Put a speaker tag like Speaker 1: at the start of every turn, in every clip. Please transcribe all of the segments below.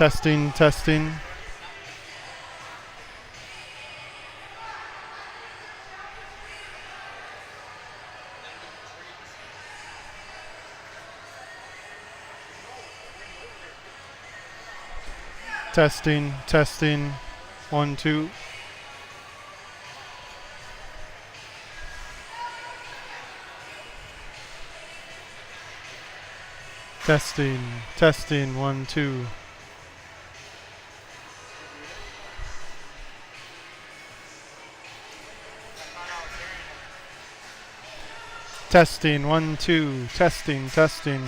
Speaker 1: Testing, testing. Testing, testing. 1, 2. Testing, testing. 1, 2. Testing, 1, 2. Testing, testing.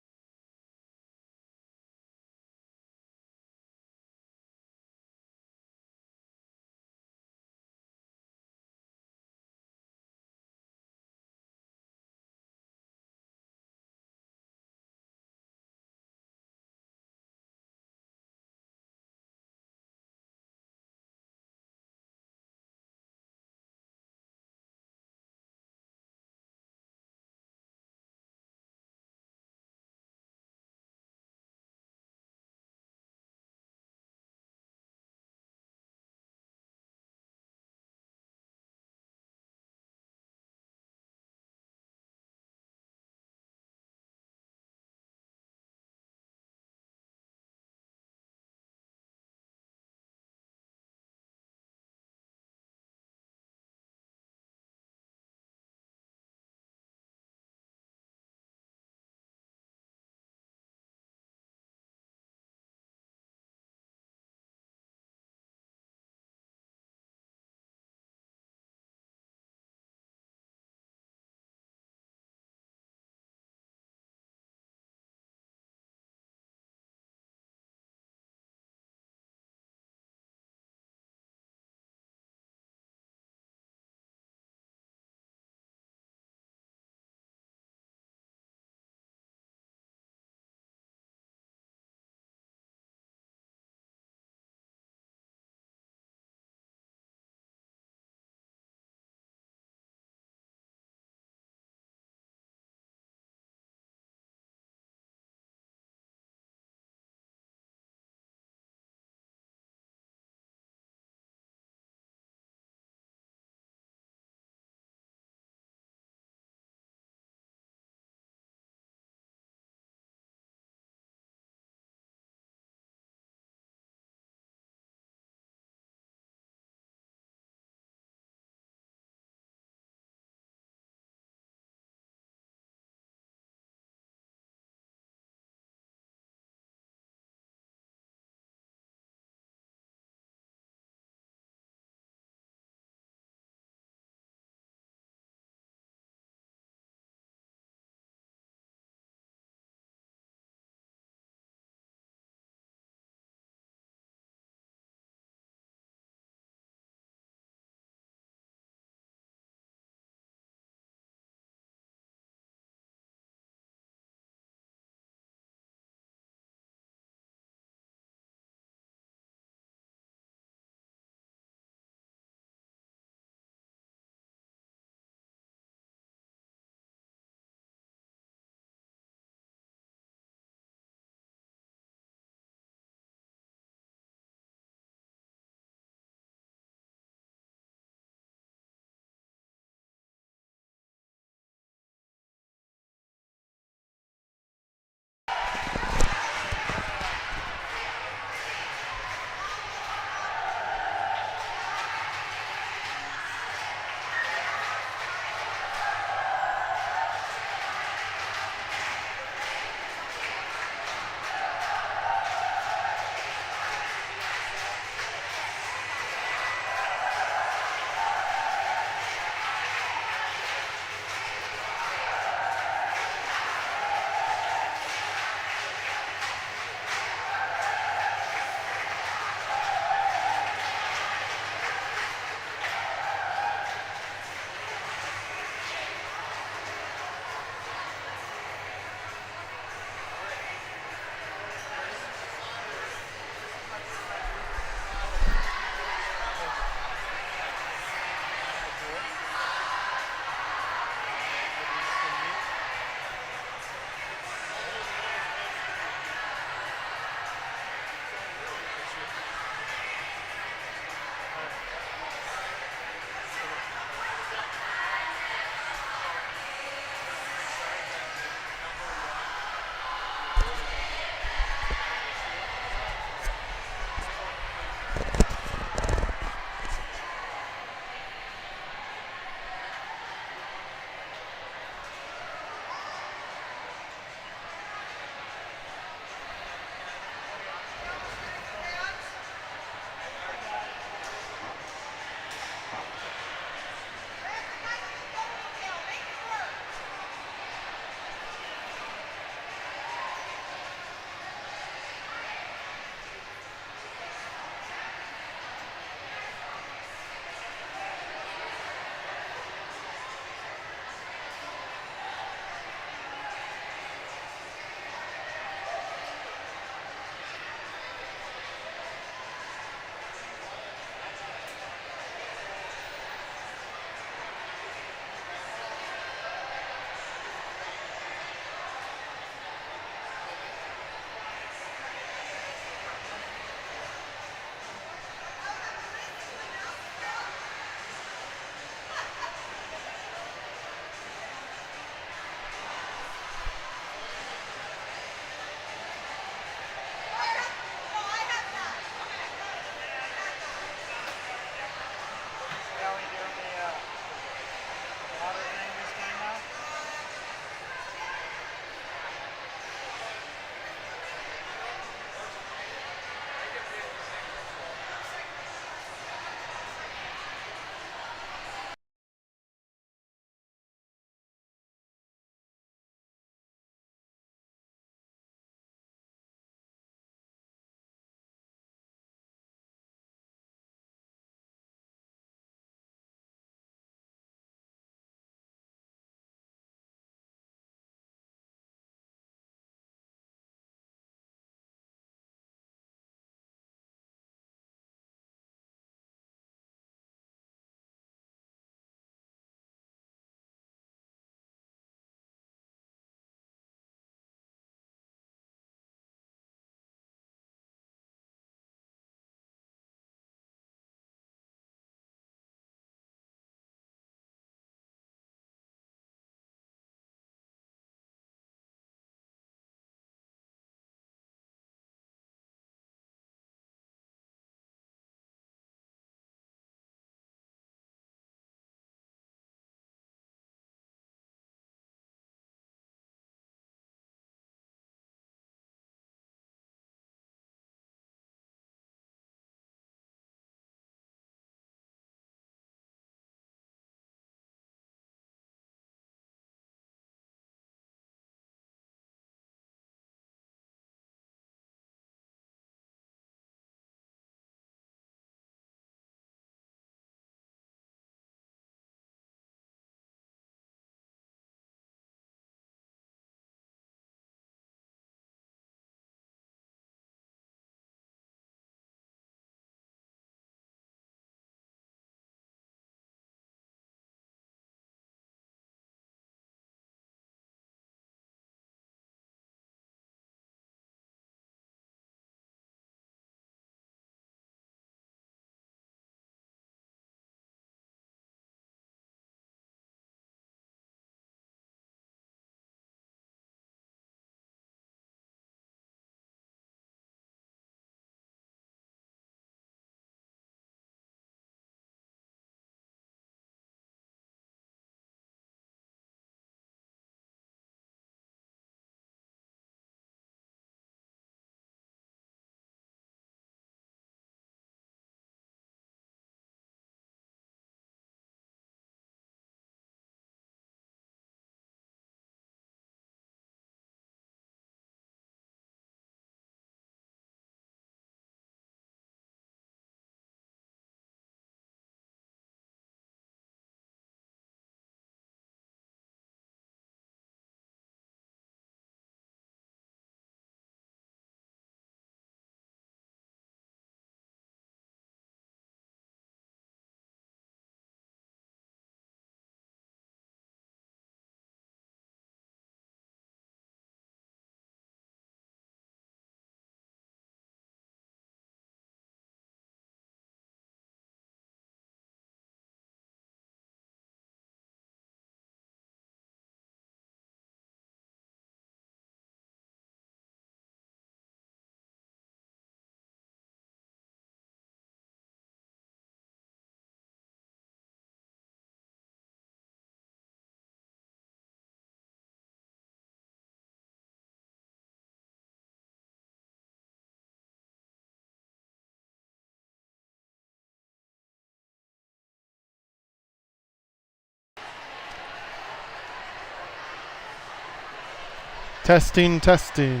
Speaker 1: Testing, testing.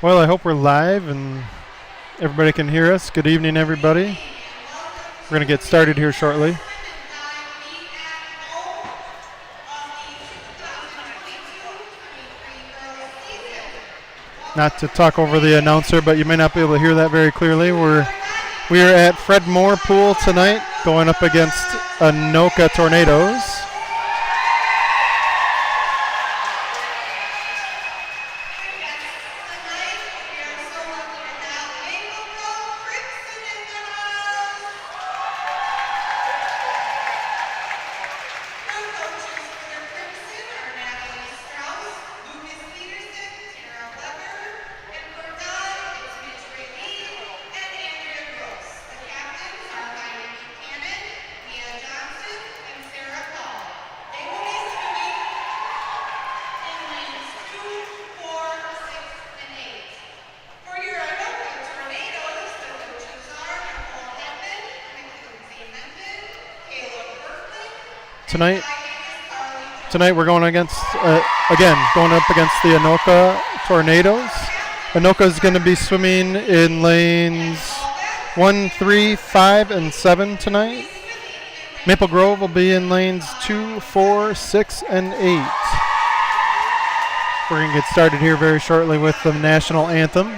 Speaker 1: Well, I hope we're live and everybody can hear us. Good evening, everybody. We're going to get started here shortly. Not to talk over the announcer, but you may not be able to hear that very clearly. We are at Fred Moore Pool tonight, going up against Anoka Tornadoes. Tonight we're going against, going up against the Anoka Tornadoes. Anoka is going to be swimming in lanes 1, 3, 5, and 7 tonight. Maple Grove will be in lanes 2, 4, 6, and 8. We're going to get started here very shortly with the national anthem.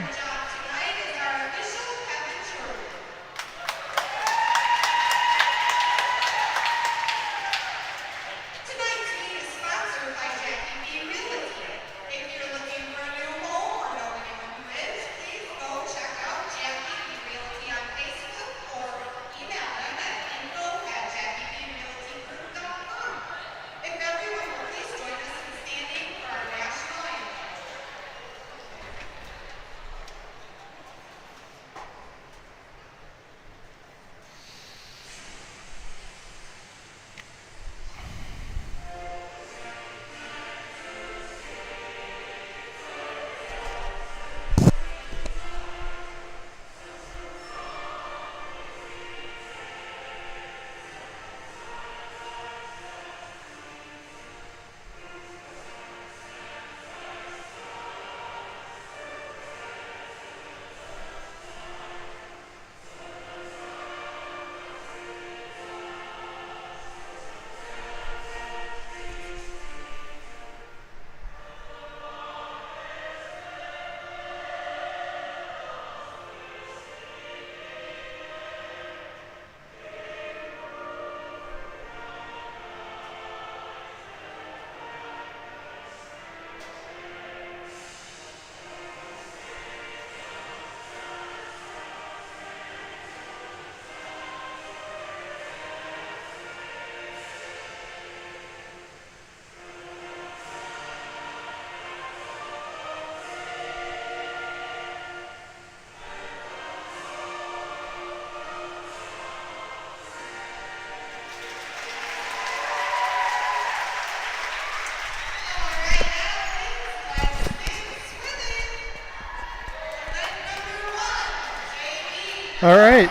Speaker 1: All right,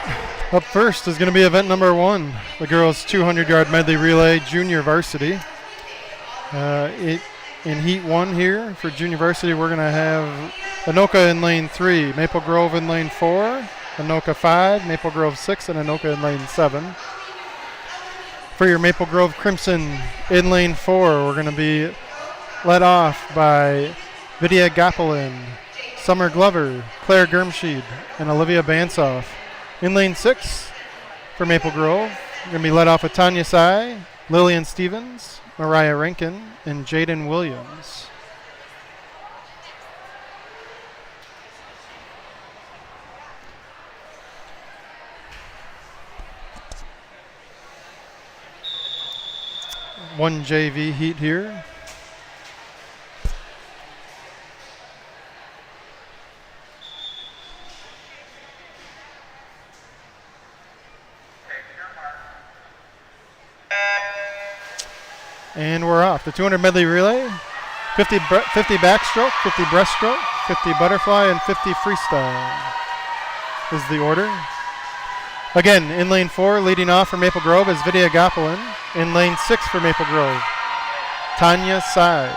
Speaker 1: up first is going to be event number 1, the girls' 200-yard medley relay junior varsity. In heat 1 here for junior varsity, we're going to have Anoka in lane 3, Maple Grove in lane 4, Anoka 5, Maple Grove 6, and Anoka in lane 7. For your Maple Grove Crimson in lane 4, we're going to be led off by Vidya Gopalin, Summer Glover, Claire Germschied, and Olivia Bansoff. In lane 6 for Maple Grove, We're going to be led off with Tanya Tsai, Lillian Stevens, Mariah Rankin, and Jaden Williams. One JV heat here. And we're off. The 200 medley relay, 50 backstroke, 50 breaststroke, 50 butterfly, and 50 freestyle is the order. Again, in lane 4, leading off for Maple Grove is Vidya Gopalin. In lane 6 for Maple Grove, Tanya Tsai.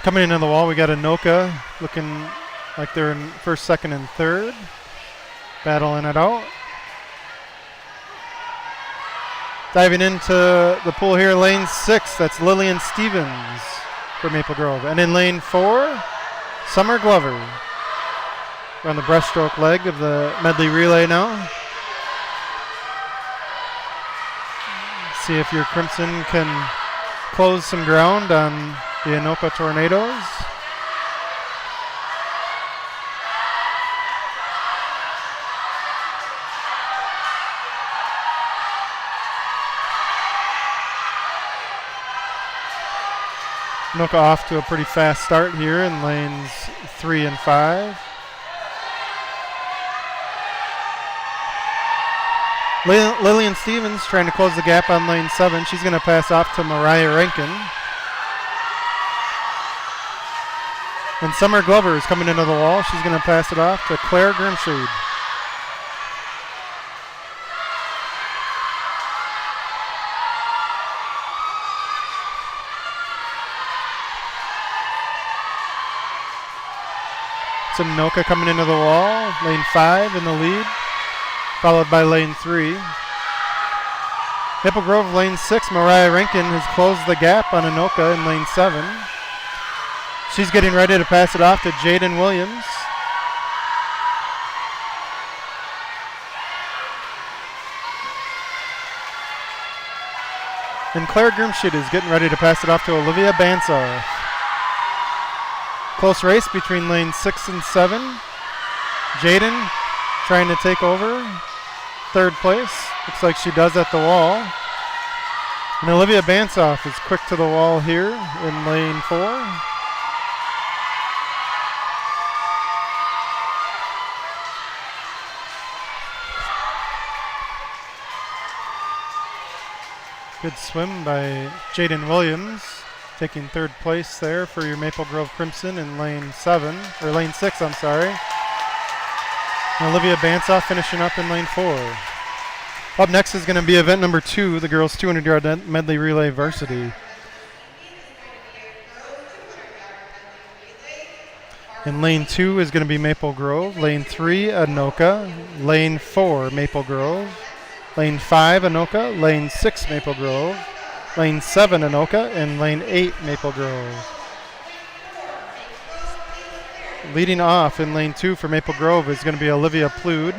Speaker 1: Coming into the wall, we got Anoka looking like they're in first, second, and third. Battling it out. Diving into the pool here, lane 6, that's Lillian Stevens for Maple Grove. And in lane 4, Summer Glover. We're on the breaststroke leg of the medley relay now. See if your Crimson can close some ground on the Anoka Tornadoes. Anoka off to a pretty fast start here in lanes 3 and 5. Lillian Stevens trying to close the gap on lane 7. She's going to pass off to Mariah Rankin. And Summer Glover is coming into the wall. She's going to pass it off to Claire Grimshaid. So Anoka coming into the wall. Lane 5 in the lead, followed by lane 3. Maple Grove lane 6, Mariah Rankin has closed the gap on Anoka in lane 7. She's getting ready to pass it off to Jaden Williams. And Claire Grimshaid is getting ready to pass it off to Olivia Bansoff. Close race between lanes 6 and 7. Jaden trying to take over third place. Looks like she does at the wall. And Olivia Bansoff is quick to the wall here in lane 4. Good swim by Jaden Williams, taking third place there for your Maple Grove Crimson in lane 7, or lane 6, I'm sorry. And Olivia Bansoff finishing up in lane 4. Up next is going to be event number 2, the girls 200-yard medley relay varsity. In lane 2 is going to be Maple Grove, lane 3 Anoka, lane 4 Maple Grove, lane 5 Anoka, lane 6 Maple Grove, lane 7 Anoka, and lane 8 Maple Grove. Leading off in lane 2 for Maple Grove is going to be Olivia Plude.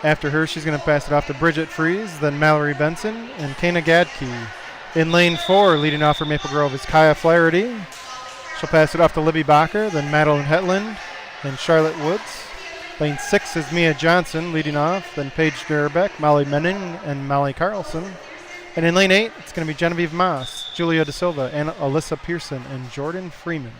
Speaker 1: After her, she's going to pass it off to Bridget Fries, then Mallory Benson, and Kana Gadke. In lane 4, leading off for Maple Grove is Kaya Flaherty. She'll pass it off to Libby Bacher, then Madeline Hetland, and Charlotte Woods. Lane 6 is Mia Johnson leading off, then Paige Gerbeck, Molly Menning, and Molly Carlson. And in lane 8, it's going to be Genevieve Moss, Julia De Silva, and Alyssa Pearson, and Jordan Freeman.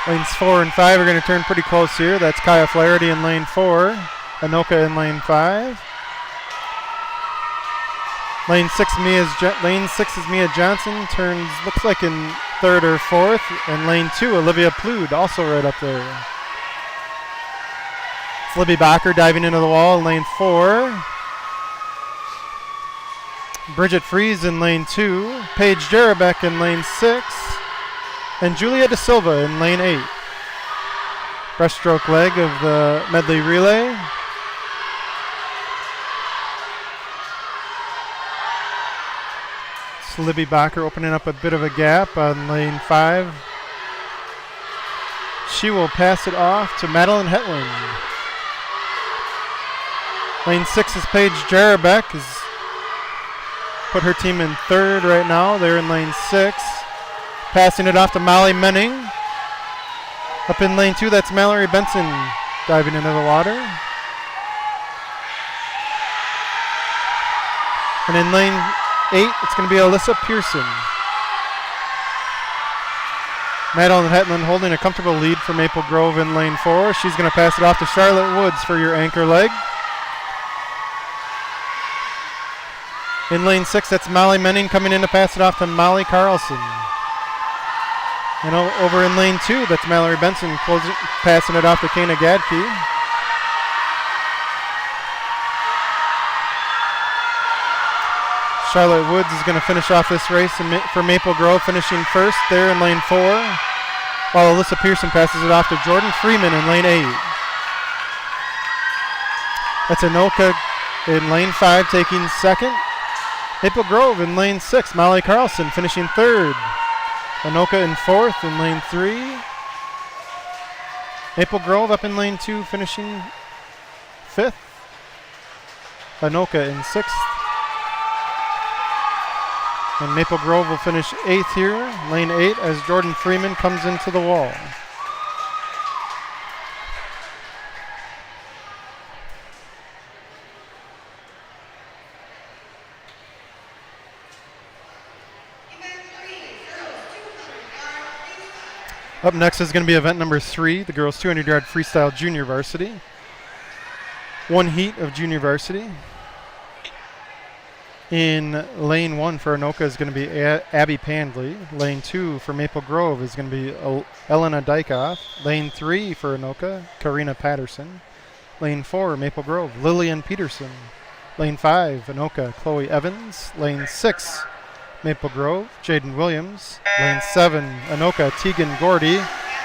Speaker 1: Lanes 4 and 5 are going to turn pretty close here. That's Kaya Flaherty in lane 4, Anoka in lane 5. Lane 6 is Mia Johnson, turns looks like in third or fourth, and lane 2 Olivia Plude also right up there. Libby Bacher diving into the wall in lane 4. Bridget Fries in lane 2. Paige Jarabek in lane 6. And Julia De Silva in lane 8. Breaststroke leg of the medley relay. It's Libby Bacher opening up a bit of a gap on lane 5. She will pass it off to Madeline Hetland. Lane 6 is Paige Jarabek. Has put her team in 3rd right now. They're in lane 6. Passing it off to Molly Menning. Up in lane 2, that's Mallory Benson diving into the water. And in lane 8, it's going to be Alyssa Pearson. Madeline Hetland holding a comfortable lead for Maple Grove in lane 4. She's going to pass it off to Charlotte Woods for your anchor leg. In lane 6, that's Molly Menning coming in to pass it off to Molly Carlson. And over in lane 2, that's Mallory Benson passing it off to Kana Gadke. Charlotte Woods is going to finish off this race for Maple Grove, finishing 1st there in lane 4, while Alyssa Pearson passes it off to Jordan Freeman in lane 8. That's Anoka in lane 5 taking 2nd. Maple Grove in lane 6, Molly Carlson finishing 3rd. Anoka in 4th in lane 3. Maple Grove up in lane 2 finishing 5th. Anoka in 6th. And Maple Grove will finish 8th here, lane 8, as Jordan Freeman comes into the wall. Up next is going to be event number 3, the girls 200-yard freestyle junior varsity. 1 heat of junior varsity. In lane 1 for Anoka is going to be Abby Pandley. Lane 2 for Maple Grove is going to be Elena Dykoff. Lane 3 for Anoka, Karina Patterson. Lane 4, Maple Grove, Lillian Peterson. Lane 5, Anoka, Chloe Evans. Lane 6, Maple Grove, Jaden Williams. Lane 7, Anoka, Tegan Gordy.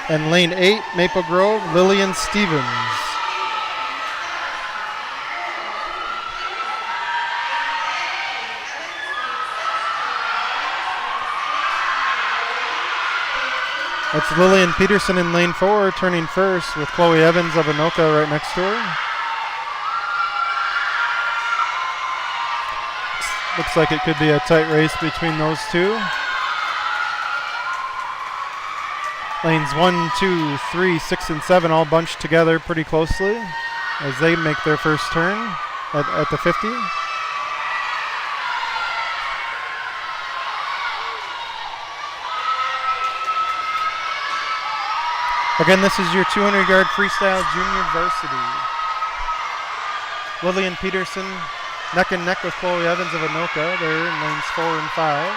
Speaker 1: And lane 8, Maple Grove, Lillian Stevens. That's Lillian Peterson in lane 4, turning 1st with Chloe Evans of Anoka right next to her. Looks like it could be a tight race between those two. Lanes 1, 2, 3, 6, and 7 all bunched together pretty closely as they make their first turn at the 50. Again, this is your 200-yard freestyle junior varsity. Lillian Peterson neck and neck with Chloe Evans of Anoka. They're in lanes 4 and 5.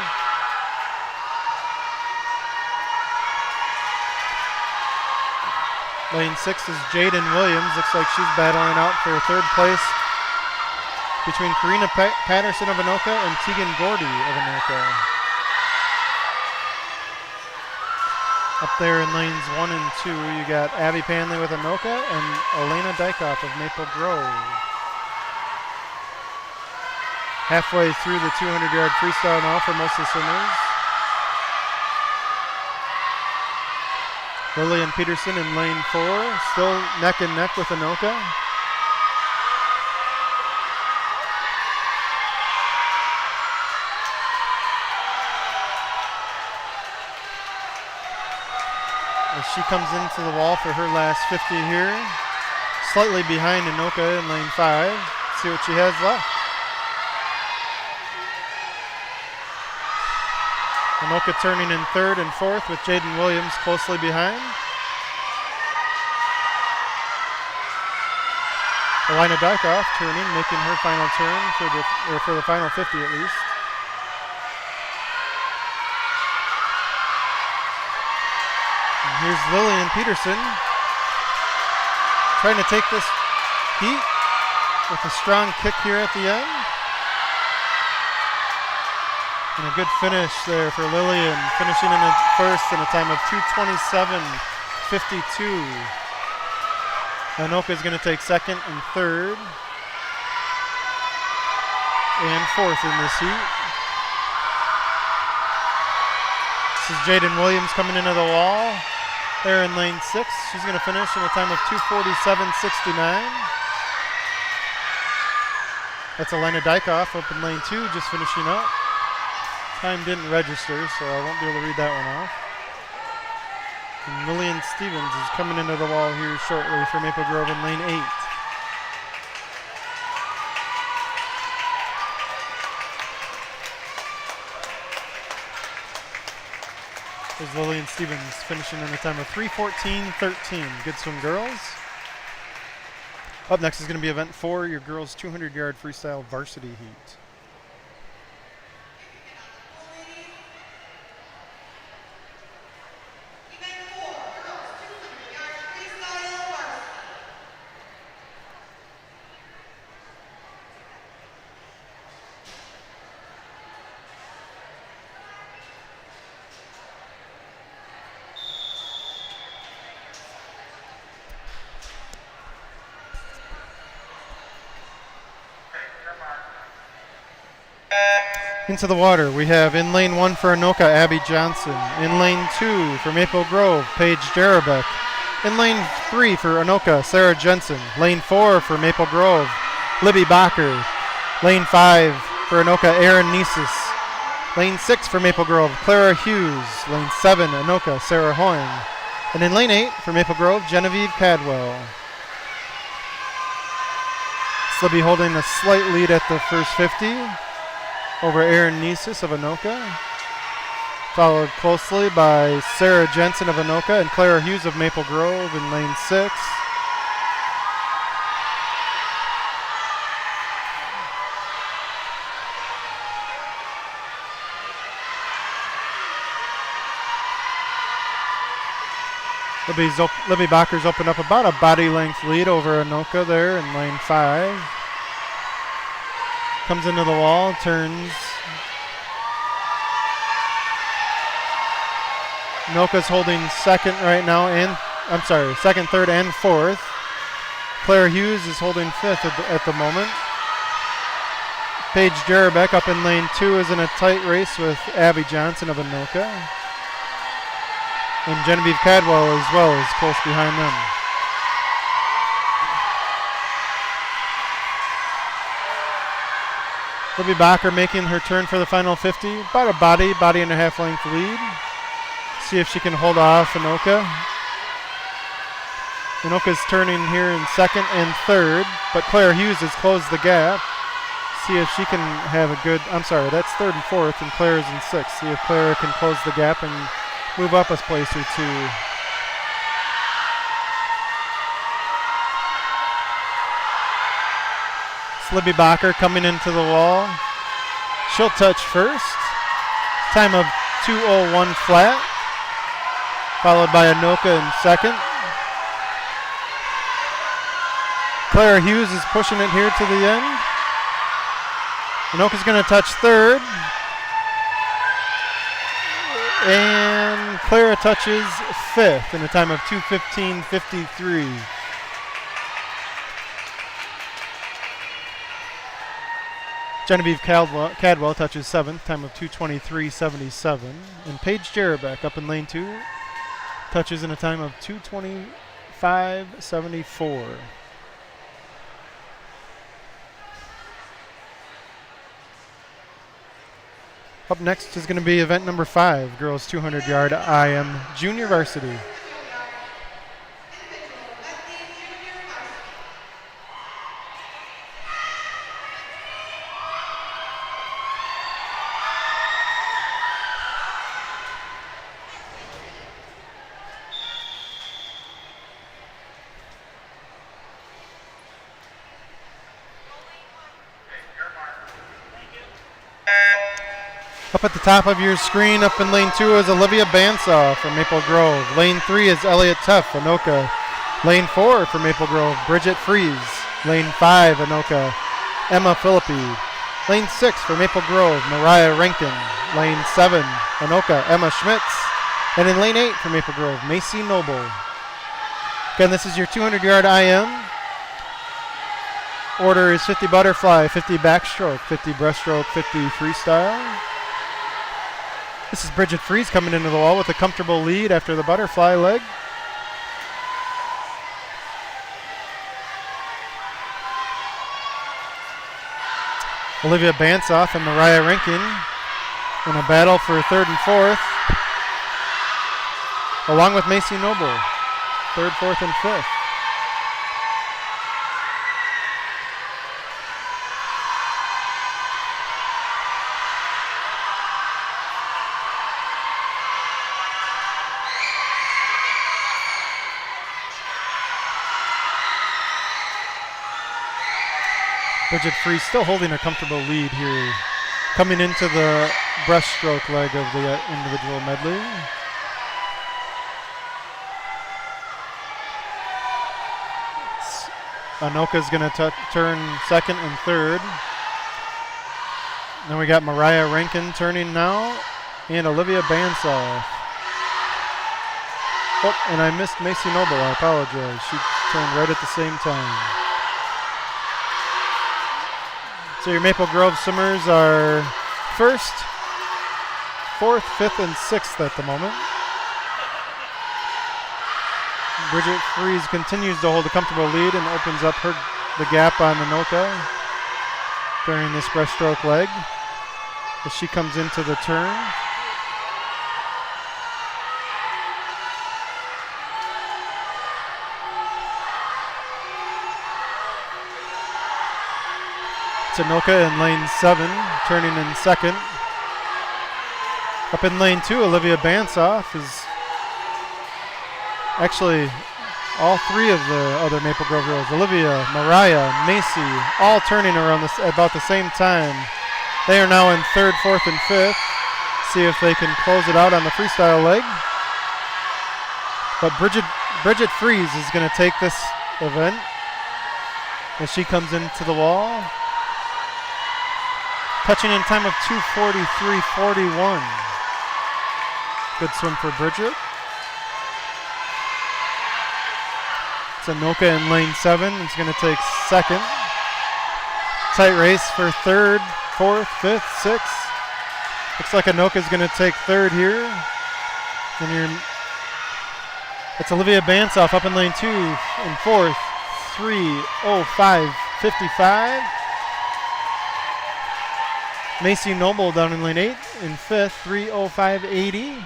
Speaker 1: Lane 6 is Jaden Williams. Looks like she's battling out for 3rd place between Karina Patterson of Anoka and Tegan Gordy of Anoka. Up there in lanes 1 and 2, you got Abby Panley with Anoka and Elena Dykoff of Maple Grove. Halfway through the 200-yard freestyle now for most of the swimmers. Lillian Peterson in lane 4, still neck and neck with Anoka. As she comes into the wall for her last 50 here. Slightly behind Anoka in lane 5. Let's see what she has left. Anoka turning in 3rd and 4th with Jaden Williams closely behind. Elena Dykoff turning, making her final turn for the final 50 at least. And here's Lillian Peterson trying to take this heat with a strong kick here at the end. And a good finish there for Lillian, finishing in the first in a time of 2:27.52. Anoka is going to take second and third and fourth in this heat. This is Jaden Williams coming into the wall there in lane 6. She's going to finish in a time of 2:47.69. That's Elena Dykoff up in lane 2, just finishing up. Time didn't register, so I won't be able to read that one off. And Lillian Stevens is coming into the wall here shortly for Maple Grove in lane 8. There's Lillian Stevens finishing in a time of 3:14.13. Good swim, girls. Up next is going to be event 4, your girls 200-yard freestyle varsity heat. Into the water, we have in lane 1 for Anoka, Abby Johnson. In lane 2 for Maple Grove, Paige Jarabek. In lane 3 for Anoka, Sarah Jensen. Lane 4 for Maple Grove, Libby Bacher. Lane 5 for Anoka, Erin Nieses. Lane 6 for Maple Grove, Clara Hughes. Lane 7, Anoka, Sarah Hoying. And in lane 8 for Maple Grove, Genevieve Cadwell. Libby holding a slight lead at the first 50. Over Erin Nieses of Anoka, followed closely by Sarah Jensen of Anoka and Clara Hughes of Maple Grove in lane 6. Libby Bacher's opened up about a body length lead over Anoka there in lane 5. Comes into the wall, turns. Anoka's holding second right now, second, third, and fourth. Claire Hughes is holding fifth at the moment. Paige Jarabek up in lane 2 is in a tight race with Abby Johnson of Anoka. And Genevieve Cadwell as well is close behind them. Libby Bacher making her turn for the final 50. About a body and a half length lead. See if she can hold off Anoka. Anoka's turning here in second and third, but Claire Hughes has closed the gap. See if she can have a good, that's third and fourth, and Claire's in sixth. See if Claire can close the gap and move up a place or two. Libby Bacher coming into the wall. She'll touch first. Time of 2:01 flat. Followed by Anoka in second. Clara Hughes is pushing it here to the end. Anoka's going to touch third. And Clara touches fifth in a time of 2:15.53. Genevieve Cadwell touches seventh, time of 2:23.77. And Paige Jarabek up in lane 2 touches in a time of 2:25.74. Up next is going to be event number 5, girls 200-yard IM junior varsity. Up at the top of your screen, up in lane 2 is Olivia Bansaw from Maple Grove. Lane 3 is Elliot Teff, Anoka. Lane 4 for Maple Grove, Bridget Fries. Lane 5, Anoka, Emma Philippi. Lane 6 for Maple Grove, Mariah Rankin. Lane 7, Anoka, Emma Schmitz. And in lane 8 for Maple Grove, Macy Noble. Again, this is your 200-yard IM. Order is 50 butterfly, 50 backstroke, 50 breaststroke, 50 freestyle. This is Bridget Fries coming into the wall with a comfortable lead after the butterfly leg. Olivia Bansoff and Mariah Rankin in a battle for third and fourth, along with Macy Noble, third, fourth, and fifth. Bridget Fries still holding a comfortable lead here, coming into the breaststroke leg of the individual medley. Anoka's going to turn second and third. Then we got Mariah Rankin turning now, and Olivia Bansoff. Oh, and I missed Macy Noble, I apologize. She turned right at the same time. So your Maple Grove swimmers are first, fourth, fifth, and sixth at the moment. Bridget Fries continues to hold a comfortable lead and opens up the gap on Anoka during this breaststroke leg as she comes into the turn. Anoka in lane 7, turning in second. Up in lane 2, Olivia Bansoff is actually all three of the other Maple Grove girls, Olivia, Mariah, Macy, all turning around about the same time. They are now in third, fourth, and fifth. See if they can close it out on the freestyle leg. But Bridget Fries is going to take this event as she comes into the wall. Touching in time of 2:43.41. Good swim for Bridget. It's Anoka in lane 7. It's going to take second. Tight race for third, fourth, fifth, sixth. Looks like Anoka's going to take third here. And it's Olivia Bansoff up in lane 2 in fourth, 3:05.55. Macy Noble down in lane 8 in fifth, 3:05.80.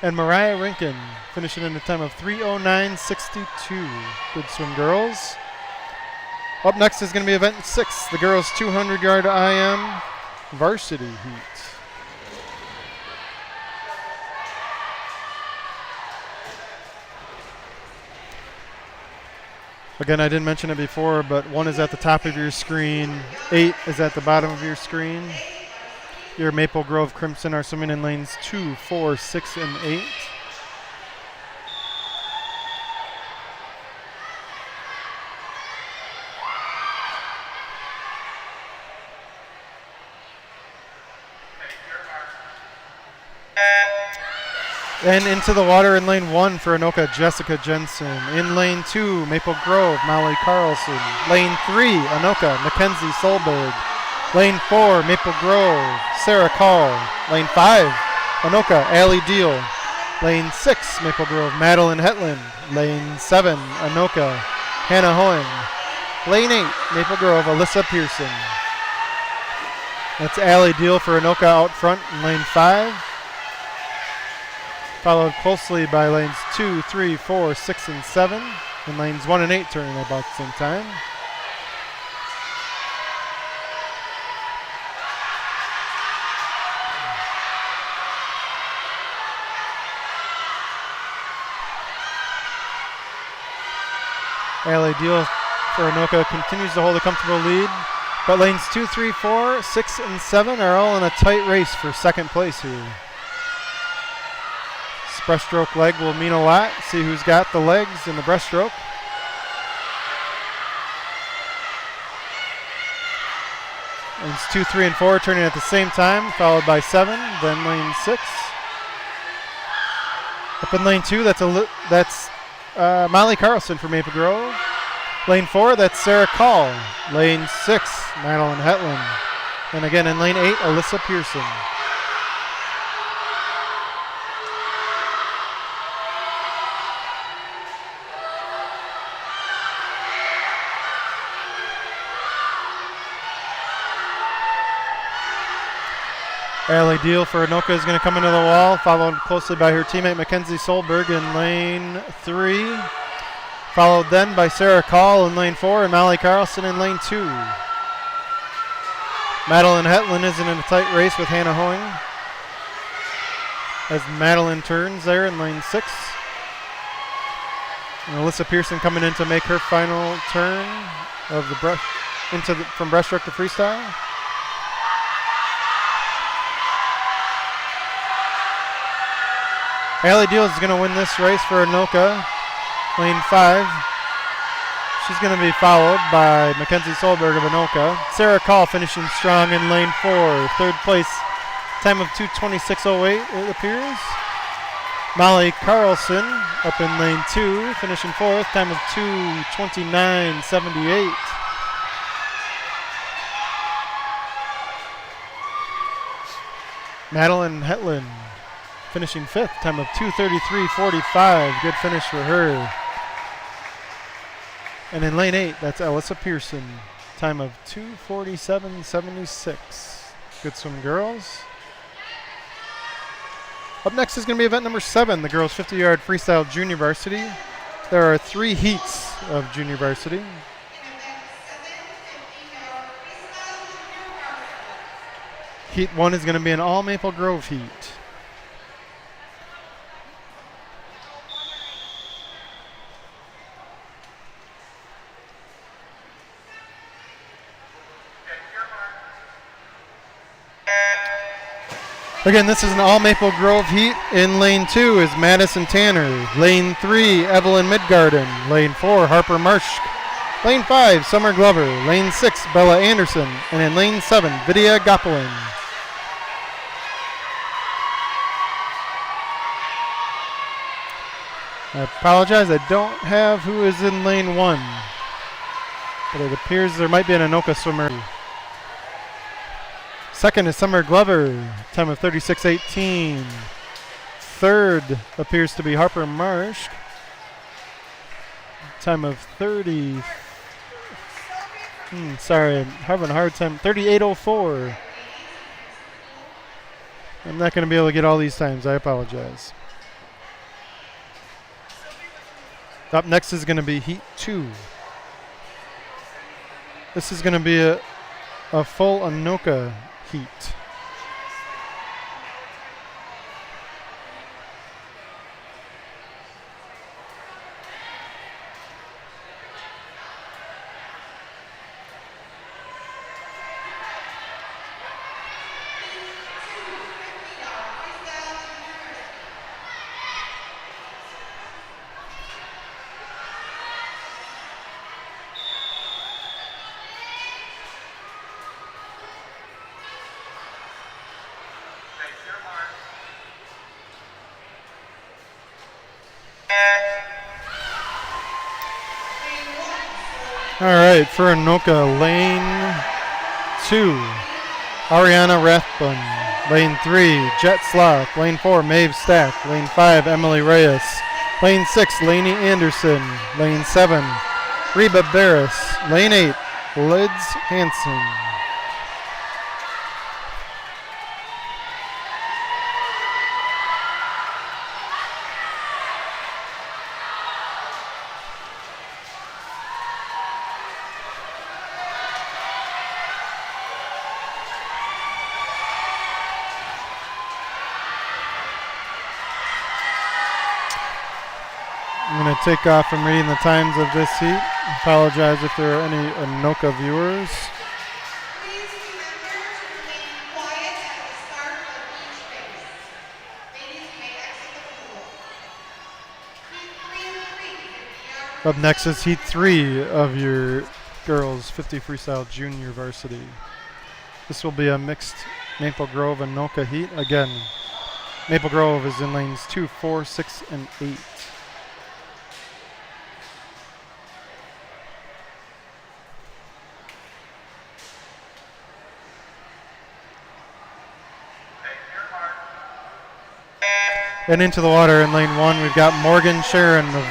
Speaker 1: And Mariah Rankin finishing in a time of 3:09.62. Good swim, girls. Up next is going to be event 6, the girls' 200-yard IM varsity heat. Again, I didn't mention it before, but 1 is at the top of your screen, 8 is at the bottom of your screen. Your Maple Grove Crimson are swimming in lanes 2, 4, 6, and 8. And into the water in lane 1 for Anoka, Jessica Jensen. In lane 2, Maple Grove, Molly Carlson. Lane 3, Anoka, Mackenzie Solberg. Lane 4, Maple Grove, Sarah Call. Lane 5, Anoka, Allie Deal. Lane 6, Maple Grove, Madeline Hetland. Lane 7, Anoka, Hannah Hoing. Lane 8, Maple Grove, Alyssa Pearson. That's Allie Deal for Anoka out front in lane 5. Followed closely by lanes 2, 3, 4, 6, and 7. And lanes 1 and 8 turning at about the same time. Allie Deal for Anoka continues to hold a comfortable lead. But lanes 2, 3, 4, 6, and 7 are all in a tight race for second place here. Breaststroke leg will mean a lot. See who's got the legs in the breaststroke. Lanes 2, 3, and 4 turning at the same time, followed by 7, then lane 6. Up in lane 2, that's Molly Carlson from Maple Grove. Lane 4, that's Sarah Call. Lane 6, Madeline Hetland. And again in lane 8, Alyssa Pearson. Allie Deal for Anoka is going to come into the wall, followed closely by her teammate Mackenzie Solberg in lane 3. Followed then by Sarah Call in lane 4 and Molly Carlson in lane 2. Madeline Hetland is in a tight race with Hannah Hoing as Madeline turns there in lane 6. And Alyssa Pearson coming in to make her final turn of the from breaststroke to freestyle. Allie Deal is going to win this race for Anoka, lane 5. She's going to be followed by Mackenzie Solberg of Anoka. Sarah Call finishing strong in lane 4. Third place, time of 2:26.08 it appears. Molly Carlson up in lane 2, finishing 4th, time of 2:29.78. Madeline Hetland finishing 5th, time of 2:33.45. Good finish for her. And in lane 8, that's Alyssa Pearson, time of 2:47.76. Good swim, girls. Up next is going to be event number 7, the girls 50-yard freestyle junior varsity. There are 3 heats of junior varsity. Heat 1 is going to be an all Maple Grove heat. Again, this is an all Maple Grove heat. In lane 2 is Madison Tanner. Lane 3, Evelyn Midgarden. Lane 4, Harper Marsh. Lane 5, Summer Glover. Lane 6, Bella Anderson. And in lane 7, Vidya Gopelin. I apologize, I don't have who is in lane 1. But it appears there might be an Anoka swimmer. Second is Summer Glover, time of 36.18. Third appears to be Harper Marsh, time of 30. Sorry, I'm having a hard time. 38.04. I'm not going to be able to get all these times. I apologize. Up next is going to be Heat 2. This is going to be a full Anoka heat. All right, for Anoka, lane 2, Ariana Rathbun. Lane 3, Jet Sloth. Lane 4, Maeve Stack. Lane 5, Emily Reyes. Lane 6, Lainey Anderson. Lane 7, Reba Barris. Lane 8, Lids Hansen. I'm going to take off from reading the times of this heat. Apologize if there are any Anoka viewers.
Speaker 2: Please remember to remain quiet at the start of each race. Ladies, you may exit the pool. Heat 3
Speaker 1: Up next is Heat 3 of your girls 50 freestyle junior varsity. This will be a mixed Maple Grove and Anoka heat. Again, Maple Grove is in lanes 2, 4, 6, and 8. And into the water in lane 1, we've got Morgan Sharon of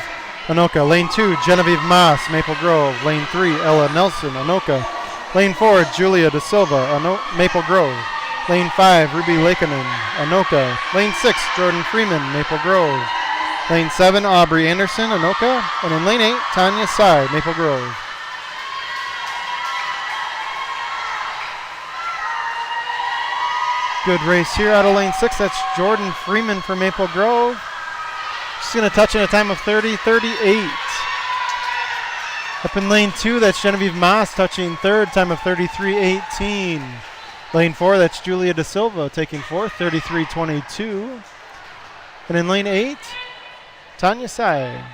Speaker 1: Anoka. Lane 2, Genevieve Moss, Maple Grove. Lane 3, Ella Nelson, Anoka. Lane 4, Julia De Silva, Maple Grove. Lane 5, Ruby Lakeinen, Anoka. Lane 6, Jordan Freeman, Maple Grove. Lane 7, Aubrey Anderson, Anoka. And in lane 8, Tanya Sy, Maple Grove. Good race here out of lane 6. That's Jordan Freeman for Maple Grove. She's going to touch in a time of 30:38. Up in lane 2, that's Genevieve Moss touching third, time of 33:18. Lane 4, that's Julia De Silva taking fourth, 33:22. And in lane 8, Tanya Sy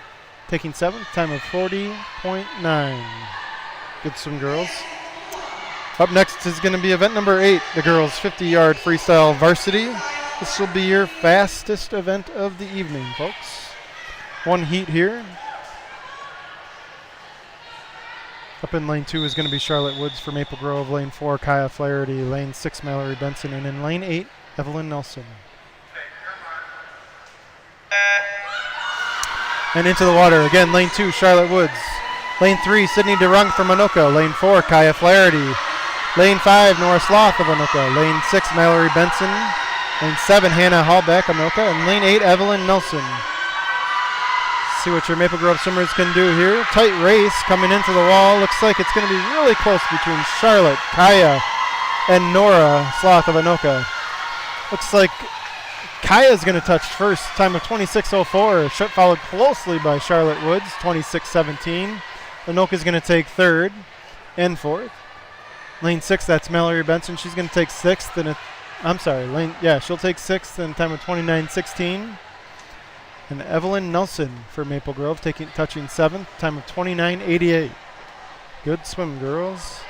Speaker 1: taking seventh, time of 40.9. Good swim, girls. Up next is going to be event number 8, the girls 50-yard freestyle varsity. This will be your fastest event of the evening, folks. One heat here. Up in lane 2 is going to be Charlotte Woods for Maple Grove. Lane 4, Kaya Flaherty. Lane 6, Mallory Benson. And in lane 8, Evelyn Nelson. And into the water. Again, lane 2, Charlotte Woods. Lane 3, Sydney DeRung from Anoka. Lane 4, Kaya Flaherty. Lane 5, Nora Sloth of Anoka. Lane 6, Mallory Benson. Lane 7, Hannah Hallbeck, Anoka. And lane 8, Evelyn Nelson. See what your Maple Grove swimmers can do here. Tight race coming into the wall. Looks like it's going to be really close between Charlotte, Kaya, and Nora Sloth of Anoka. Looks like Kaya's going to touch first, time of 26:04, followed closely by Charlotte Woods, 26:17. Anoka's going to take third and fourth. Lane 6, that's Mallory Benson. She's going to take sixth, and she'll take sixth in time of 29:16. And Evelyn Nelson for Maple Grove touching seventh, time of 29:88. Good swim, girls.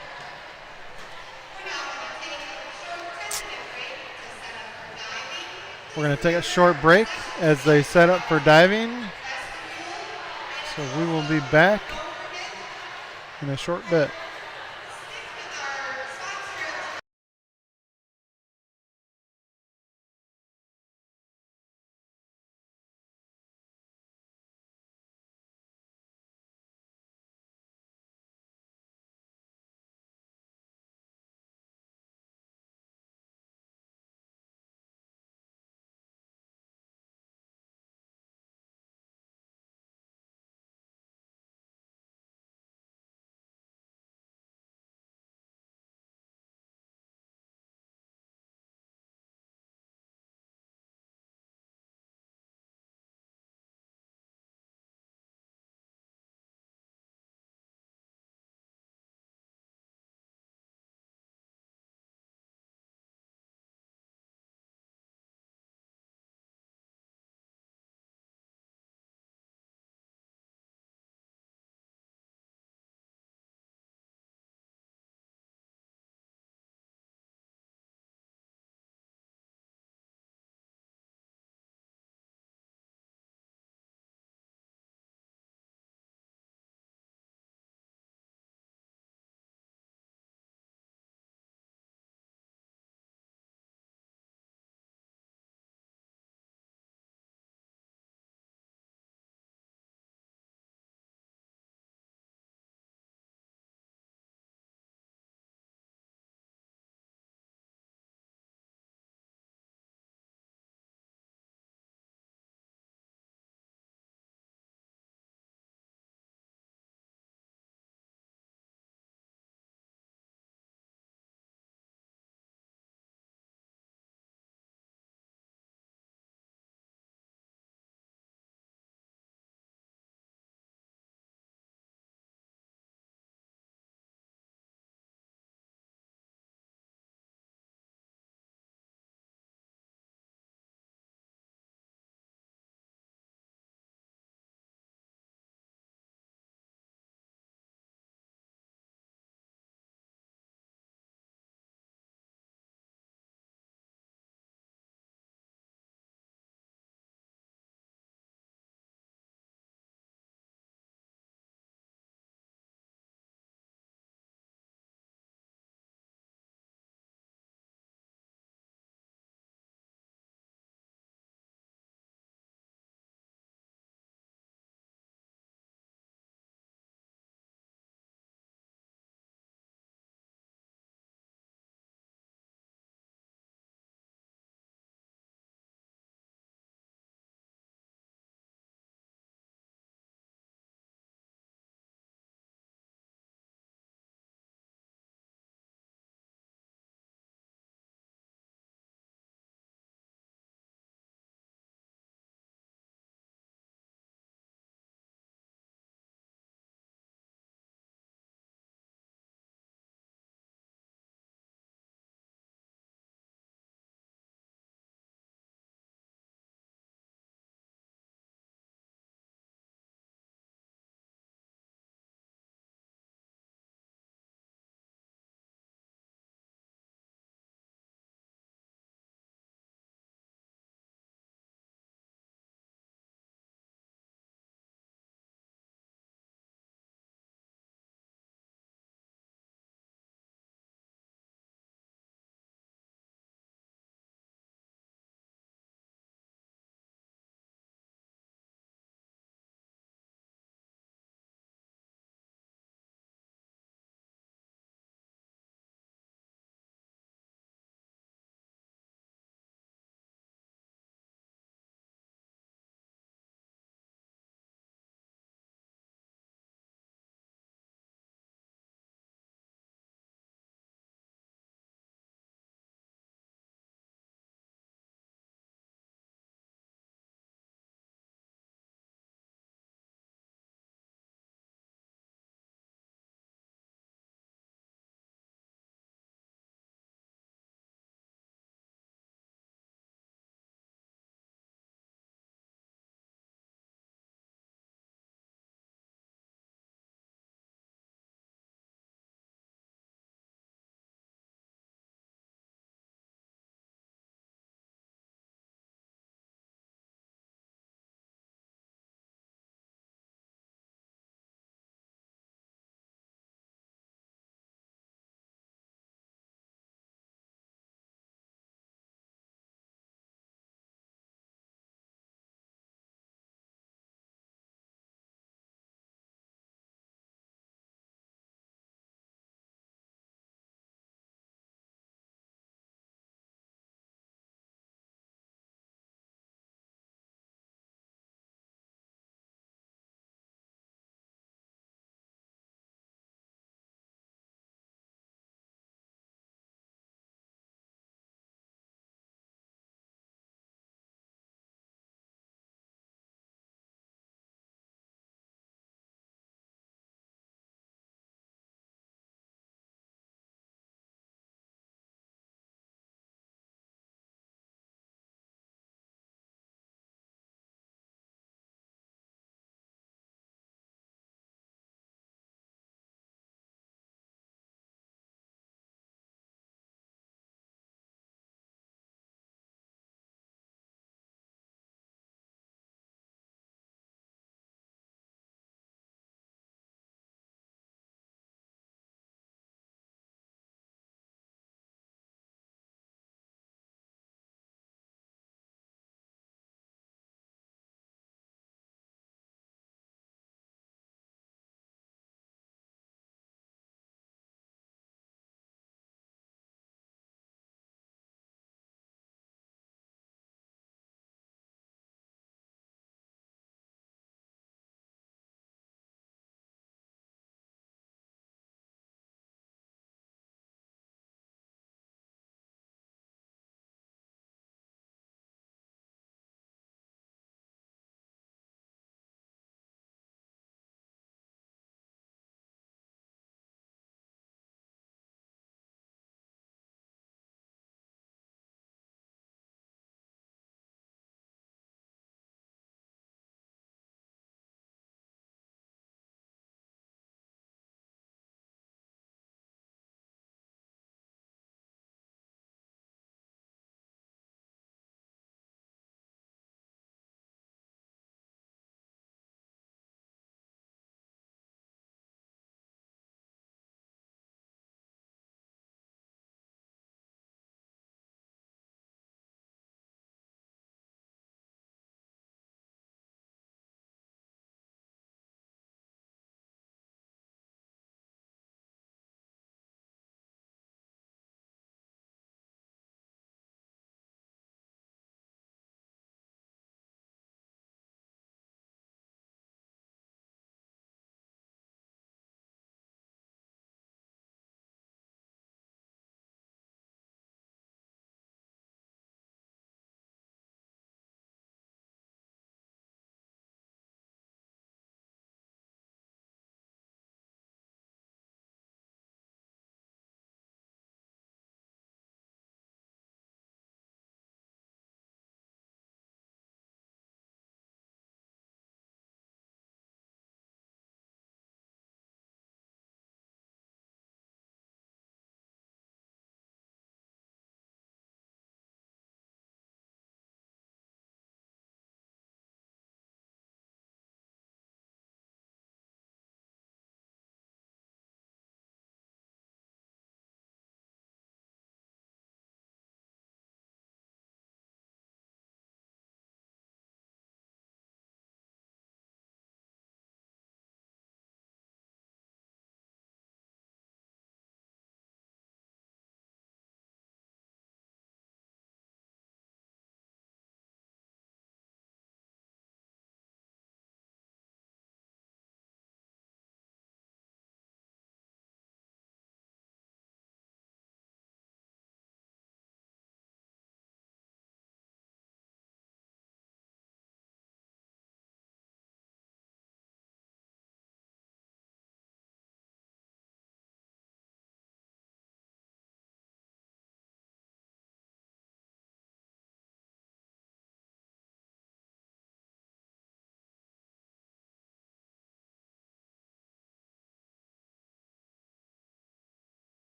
Speaker 1: We're going to take a short break as they set up for diving. So we will be back in a short bit.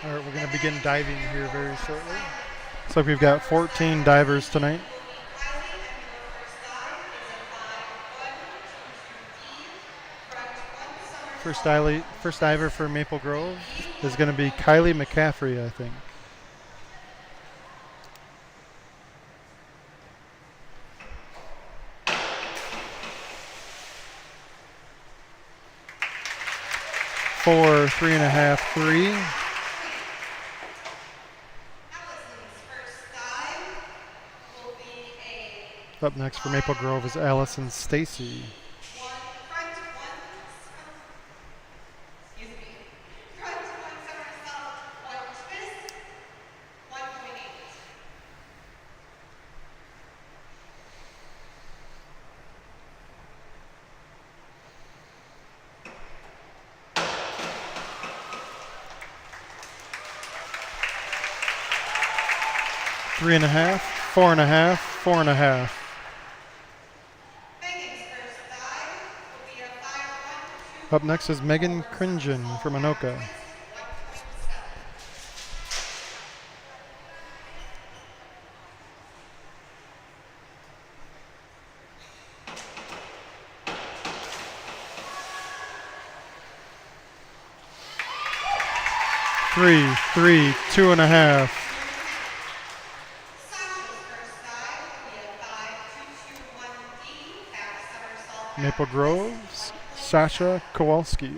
Speaker 1: All right, we're going to begin diving here very shortly. Looks like we've got 14 divers tonight. First diver for Maple Grove is going to be Kylie McCaffrey, I think. Four, 3.5, 3. Up next for Maple Grove is Allison Stacy. Three and a half, 4.5, 4.5. Up next is Megan Cringen from Anoka. Three, 2.5. Maple Grove's Sasha Kowalski.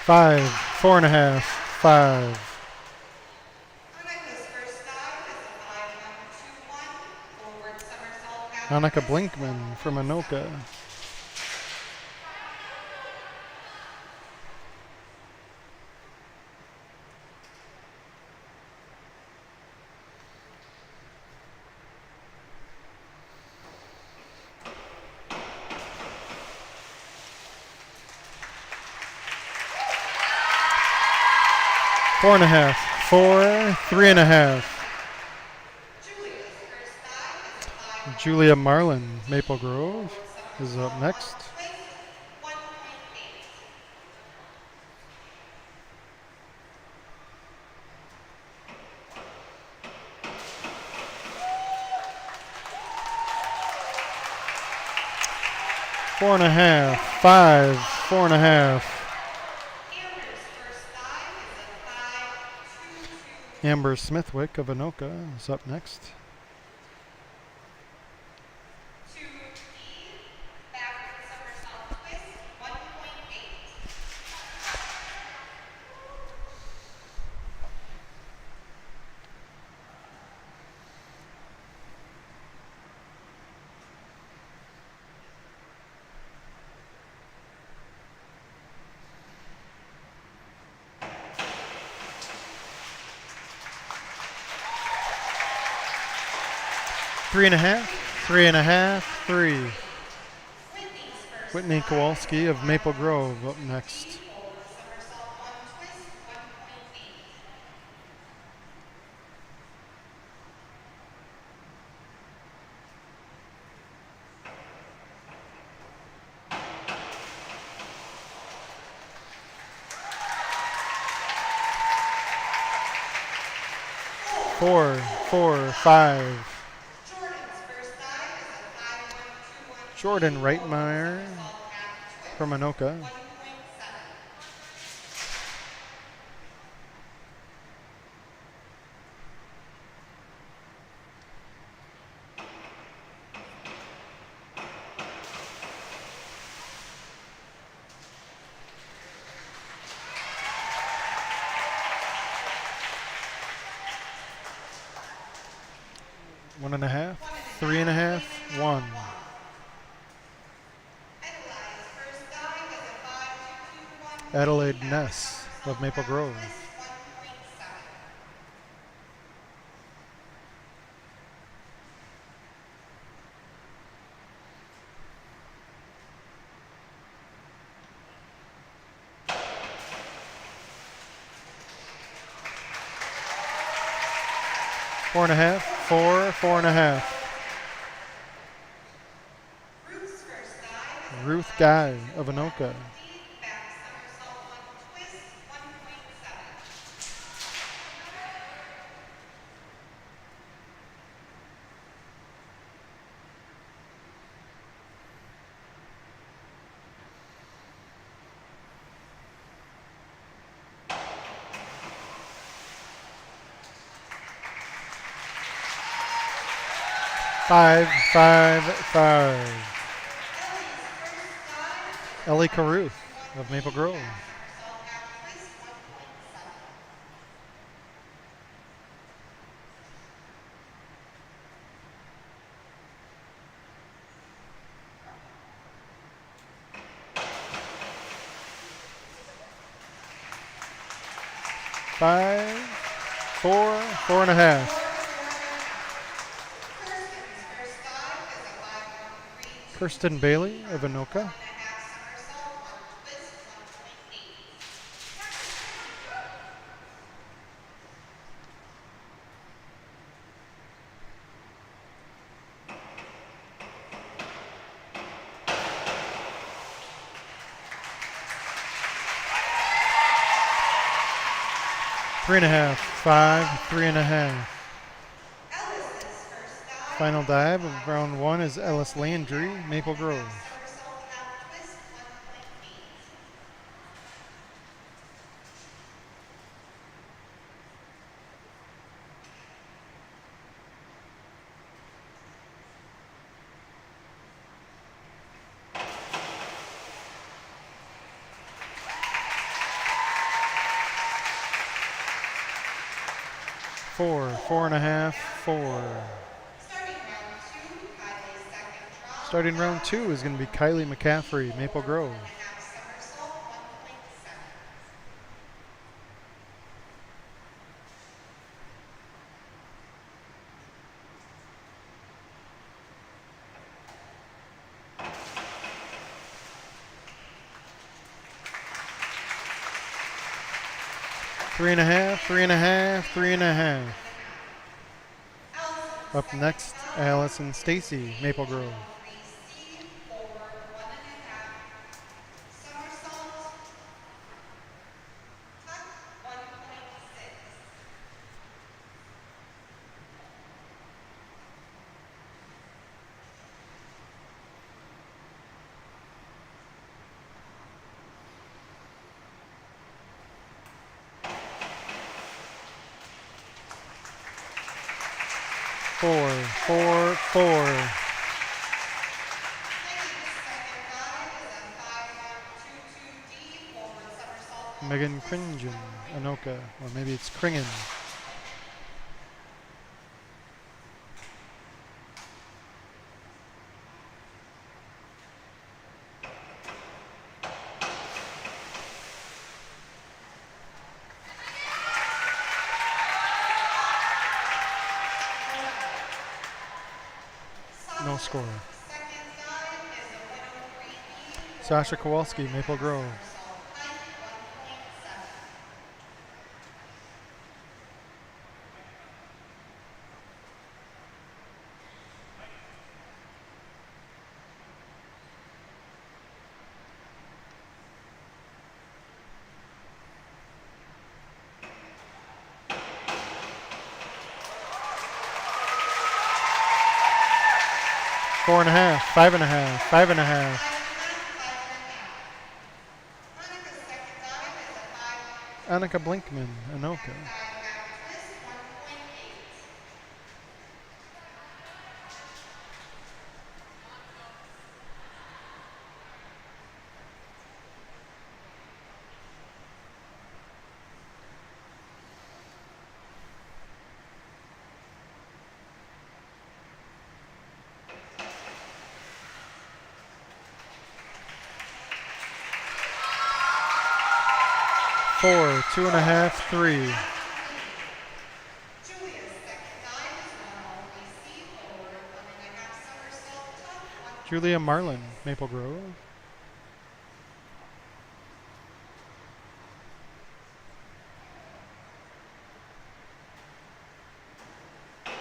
Speaker 1: Five, 4.5, 5. Anoka Blinkman from Anoka. Four and a half, 4, 3.5. Julia Marlin, Maple Grove, is up next. Four and a half, 5, 4.5. Amber Smithwick of Anoka is up next. Three and a half, 3.5, 3. Whitney Kowalski of Maple Grove up next. Four, 5. Jordan Reitmeyer from Anoka. One and a half, 3.5, 1. Adelaide Ness of Maple Grove. 4.5, 4, 4.5.
Speaker 2: Ruth's first dive is a
Speaker 1: Ruth
Speaker 2: 5,
Speaker 1: Guy
Speaker 2: 2,
Speaker 1: of
Speaker 2: 1,
Speaker 1: Anoka.
Speaker 2: 50, back somersault 1 twist, 1.7.
Speaker 1: 5, 5, 5.
Speaker 2: Ellie's first dive is a
Speaker 1: Ellie
Speaker 2: 5, 2,
Speaker 1: Caruth
Speaker 2: 1,
Speaker 1: of Maple
Speaker 2: 50,
Speaker 1: Grove.
Speaker 2: back somersault half twist, 1.7.
Speaker 1: 5, 4, 4.5.
Speaker 2: Kirsten's first dive is a 5, 1, 3, 2,
Speaker 1: Kirsten Bailey of
Speaker 2: 1.5
Speaker 1: Anoka.
Speaker 2: somersault, 1 twist, 1.8.
Speaker 1: 3.5, 5, 3.5.
Speaker 2: Ellis's first dive
Speaker 1: Final
Speaker 2: is a
Speaker 1: dive
Speaker 2: 5,
Speaker 1: of round 1 is Ellis Landry, Maple Grove.
Speaker 2: somersault half twist, 1.8.
Speaker 1: 4, 4.5, 4.
Speaker 2: Starting round 2, Kylie's second drop.
Speaker 1: Starting round 2 is going to be Kylie McCaffrey, Maple Grove.
Speaker 2: 1.5 somersault, 1.7.
Speaker 1: 3.5, 3.5, 3.5.
Speaker 2: Allison's
Speaker 1: Up
Speaker 2: second
Speaker 1: next,
Speaker 2: dive
Speaker 1: Alice and
Speaker 2: is
Speaker 1: Stacy, Maple Grove.
Speaker 2: 3C forward, 1.5 somersault, tuck, 1.6.
Speaker 1: 4, 4, 4.
Speaker 2: Peggy's second dive is a 5-1-2-2D forward somersault,
Speaker 1: Megan
Speaker 2: twist,
Speaker 1: Cringen,
Speaker 2: 1.8.
Speaker 1: Anoka. Or maybe it's Kringen. 'No score.
Speaker 2: Second dive is a 103E.
Speaker 1: Sasha Kowalski, Maple Grove.
Speaker 2: Somersault height, 1.7.
Speaker 1: 4.5, 5.5, 5.5.
Speaker 2: 5.5, 5.5. Anika's second dive is a 5-1-2.
Speaker 1: Annika Blinkman, Anoka.
Speaker 2: Dive half twist, 1.8.
Speaker 1: 4, 2.5, 3.
Speaker 2: Julia's second dive is 103C forward, 1.5 somersault, tuck, 1.
Speaker 1: Julia Marlin, Maple Grove.
Speaker 2: 5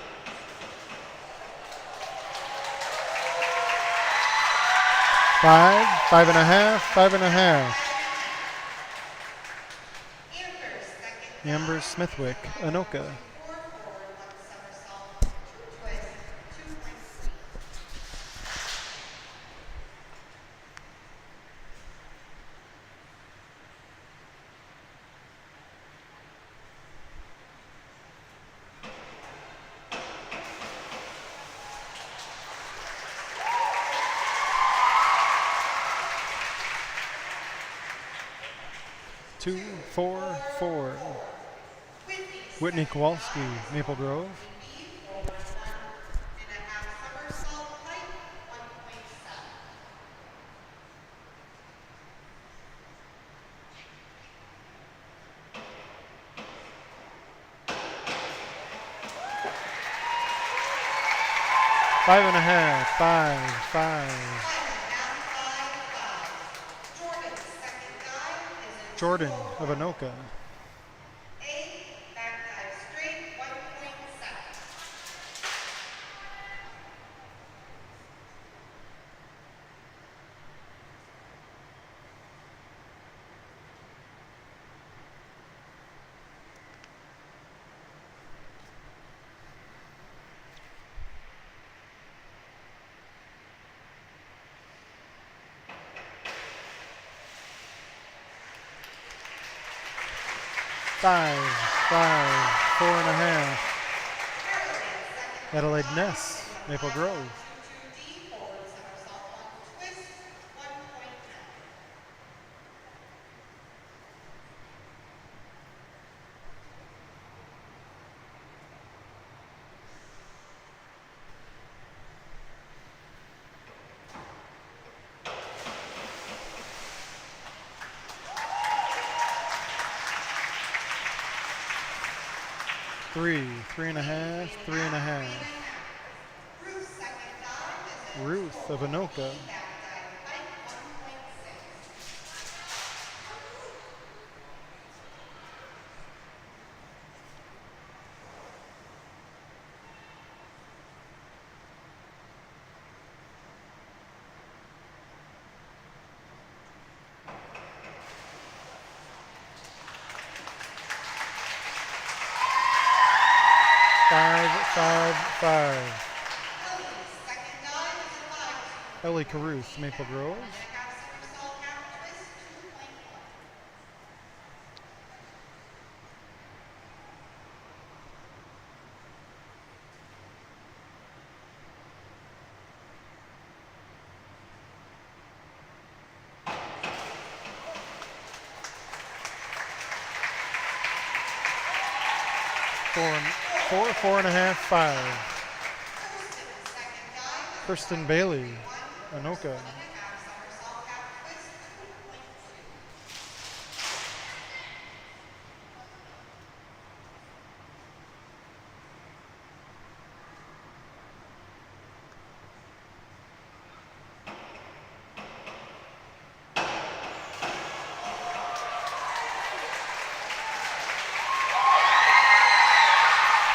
Speaker 1: 5, 5.5, 5.5. Amber Smithwick, Anoka.
Speaker 2: 4 forward, 1 somersault, 2 twist, 2.3.
Speaker 1: 2, 4, 4. Whitney Kowalski, Maple Grove.
Speaker 2: Forward 1.5 somersault, height 1.7.
Speaker 1: 5.5, 5, 5.
Speaker 2: 5.5, 5. Jordan's second dive is a
Speaker 1: Jordan
Speaker 2: 2
Speaker 1: of
Speaker 2: over.
Speaker 1: Anoka.
Speaker 2: A, back dive straight, 1.7.
Speaker 1: 5, 5, 4.5.
Speaker 2: Second
Speaker 1: Adelaide Ness, Maple Grove.
Speaker 2: 2D, forward somersault, 1 twist, 1.9.
Speaker 1: 3, 3.5, 3.5.
Speaker 2: Ruth's second dive is a
Speaker 1: Ruth of Anoka.
Speaker 2: back dive height 1.6.
Speaker 1: 5, 5, 5.
Speaker 2: Ellie's second dive is a 5.
Speaker 1: Ellie Caruth, Maple Grove.
Speaker 2: Half somersault, half twist, 2.1.
Speaker 1: 4, 4.5, 5.
Speaker 2: Kirsten's second dive is
Speaker 1: Kristen Bailey, Anoka.
Speaker 2: a half somersault, half twist, 2.2.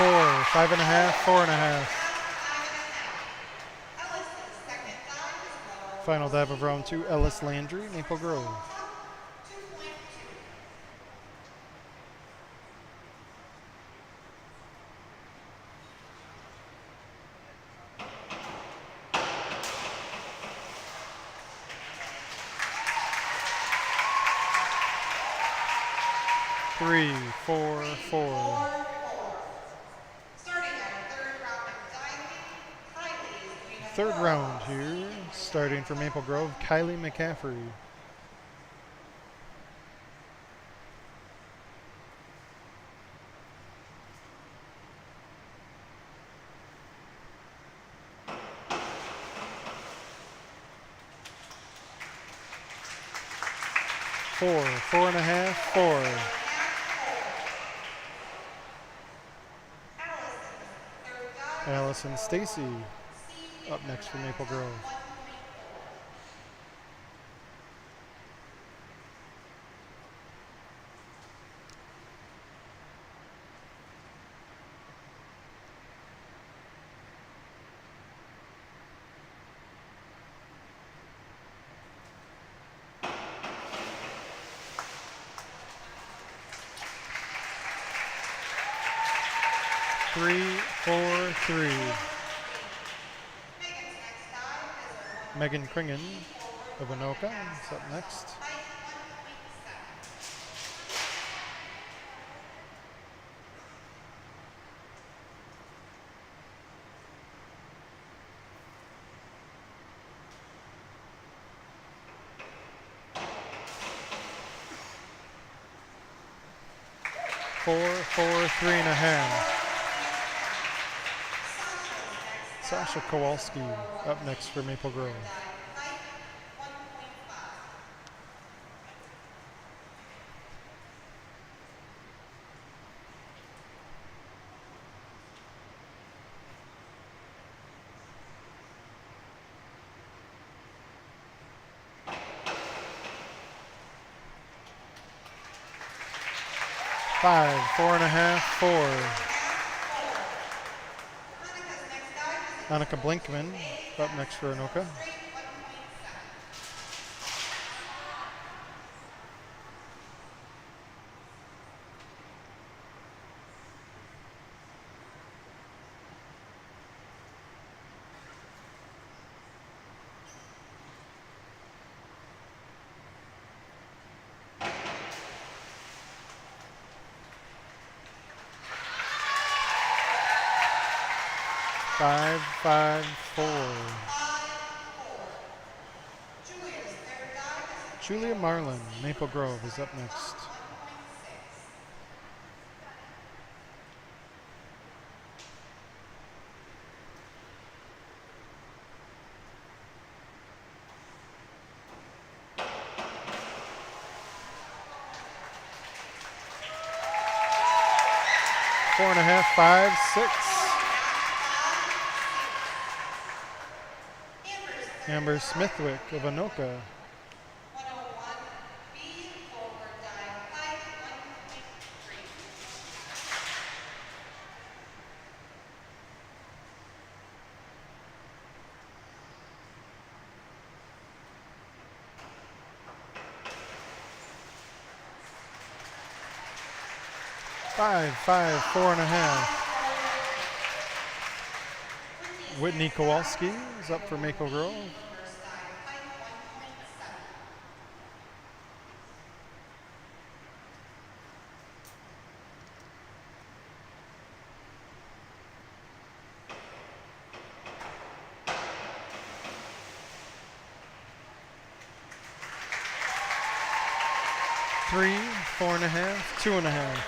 Speaker 1: 4, 5.5, 4.5.
Speaker 2: Ellis's second dive is low.
Speaker 1: Final dive of round 2, Ellis Landry, Maple Grove.
Speaker 2: 2.2.
Speaker 1: 3, 4, 4.
Speaker 2: Starting our third round of diving, Kylie is
Speaker 1: Third round here, starting for Maple Grove, Kylie McCaffrey. 4, 4.5, 4. Allison Stacy up next for Maple Grove.
Speaker 2: 5.5,
Speaker 1: 3-4-3.
Speaker 2: Megan's next dive is a
Speaker 1: Megan Kringen of Anoka is up next.
Speaker 2: height 1.7.
Speaker 1: 4-4-3.5. Sasha Kowalski up next for Maple Grove.
Speaker 2: Height 1.5.
Speaker 1: 5, 4.5, 4.
Speaker 2: Monica's next dive is
Speaker 1: Anoka Blinkman up next for Anoka.
Speaker 2: straight 1.7.
Speaker 1: 5, 5, 4.
Speaker 2: 5-4. Julia's third dive is a
Speaker 1: Julia Marlin, Maple Grove is up next.
Speaker 2: 1.6.
Speaker 1: 4.5, 5, 6. Amber Smithwick of Anoka.
Speaker 2: 101. B forward dive height 1.3.
Speaker 1: 5, 5, 4.5. Whitney Kowalski is up for Maple Grove.
Speaker 2: First dive height 1.7.
Speaker 1: 3, 4.5, 2.5.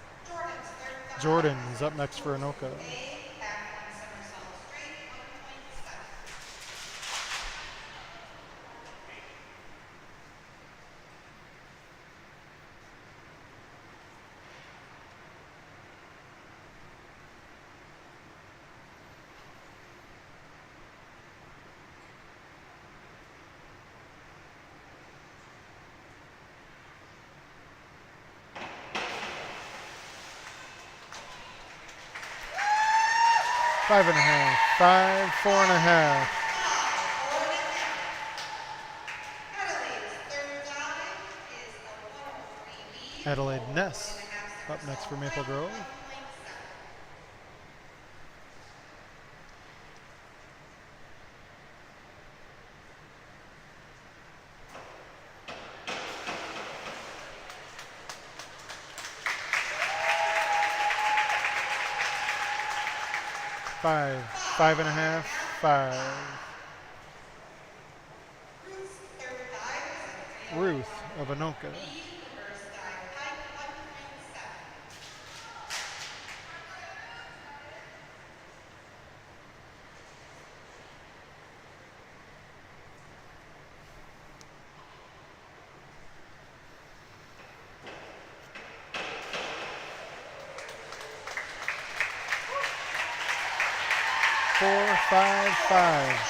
Speaker 2: Jordan's third dive
Speaker 1: Jordan is up next for Anoka.
Speaker 2: A half one somersault straight 1.7.
Speaker 1: 5.5, 5, 4.5.
Speaker 2: Adelaide's third dive is a 103B.
Speaker 1: Adelaide Ness up next for Maple Grove.
Speaker 2: 1.7.
Speaker 1: 5, 5.5, 5.
Speaker 2: Ruth's third dive is a
Speaker 1: Ruth of Anoka.
Speaker 2: B reverse dive height 1.7.
Speaker 1: 4, 5, 5.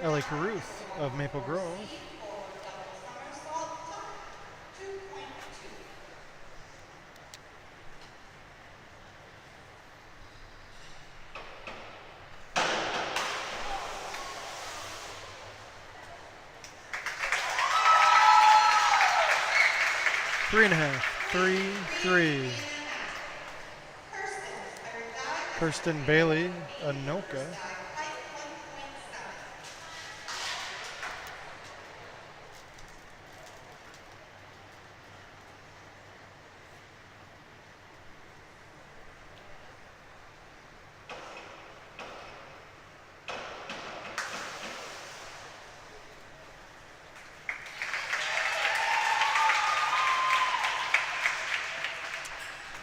Speaker 2: Ellie's third
Speaker 1: Ellie Caruth of Maple Grove.
Speaker 2: forward double somersault top 2.2.
Speaker 1: 3, 3.5. 3, 3.
Speaker 2: Kirsten, under dive,
Speaker 1: Kirsten Bailey, Anoka.
Speaker 2: dive, height 1.7.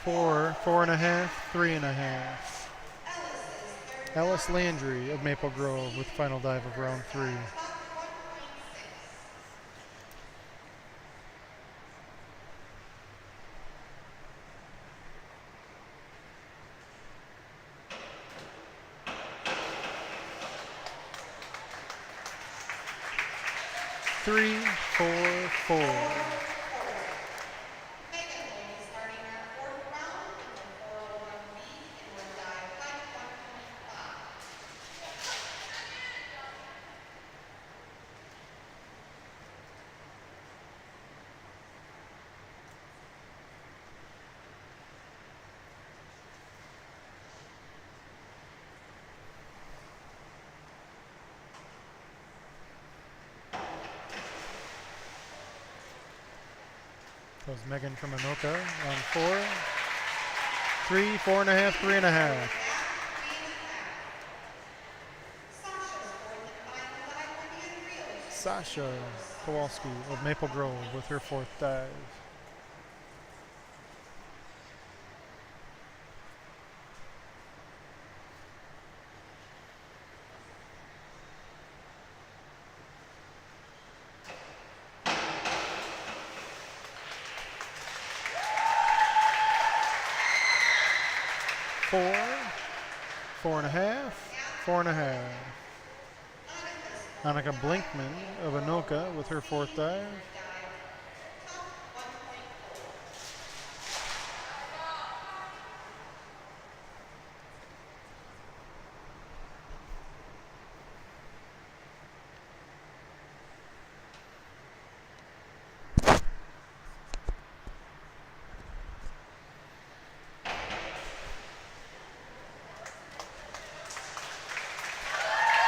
Speaker 1: 4, 4.5, 3.5.
Speaker 2: Ellis's third
Speaker 1: Ellis Landry of Maple Grove with final dive of round 3.
Speaker 2: top 1.6.
Speaker 1: 3, 4, 4.
Speaker 2: Megan will be starting our fourth round in the 401 feet and will dive height 1.5.
Speaker 1: That was Megan from Anoka on 4. 3, 4.5, 3.5. Sasha Kowalski of Maple Grove with her fourth dive. Four, 4.5, 4.5. Anoka Blinkman of Anoka with her fourth dive.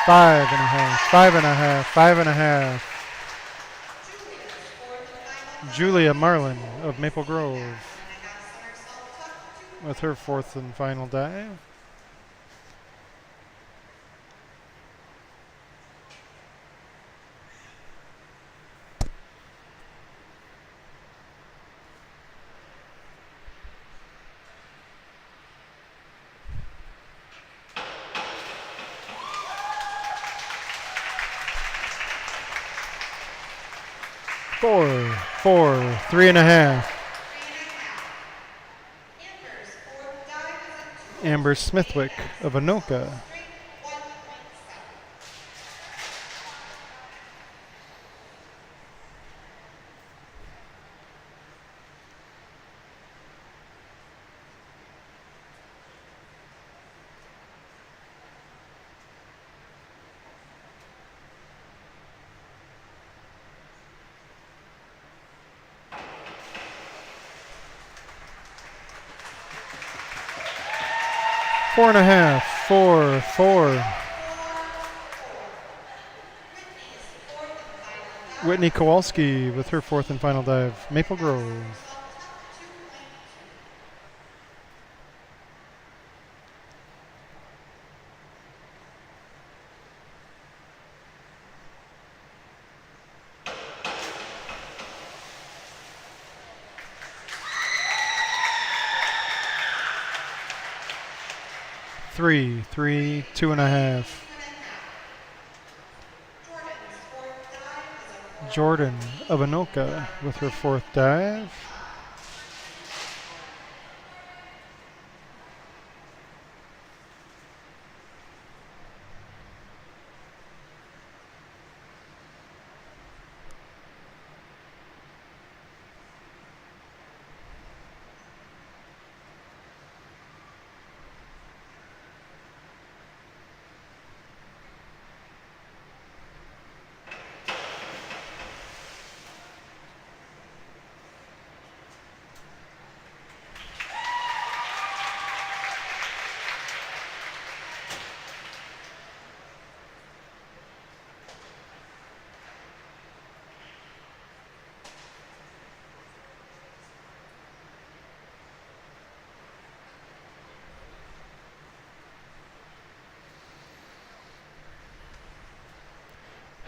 Speaker 1: Five and a half, 5.5, 5.5. Julia Marlin of Maple Grove with her fourth and final dive. Four, 3.5. Amber Smithwick of Anoka. Four and a half, 4, 4. Whitney Kowalski with her fourth and final dive. Maple Grove. 3, 3, 2.5. Jordan of Anoka with her fourth dive.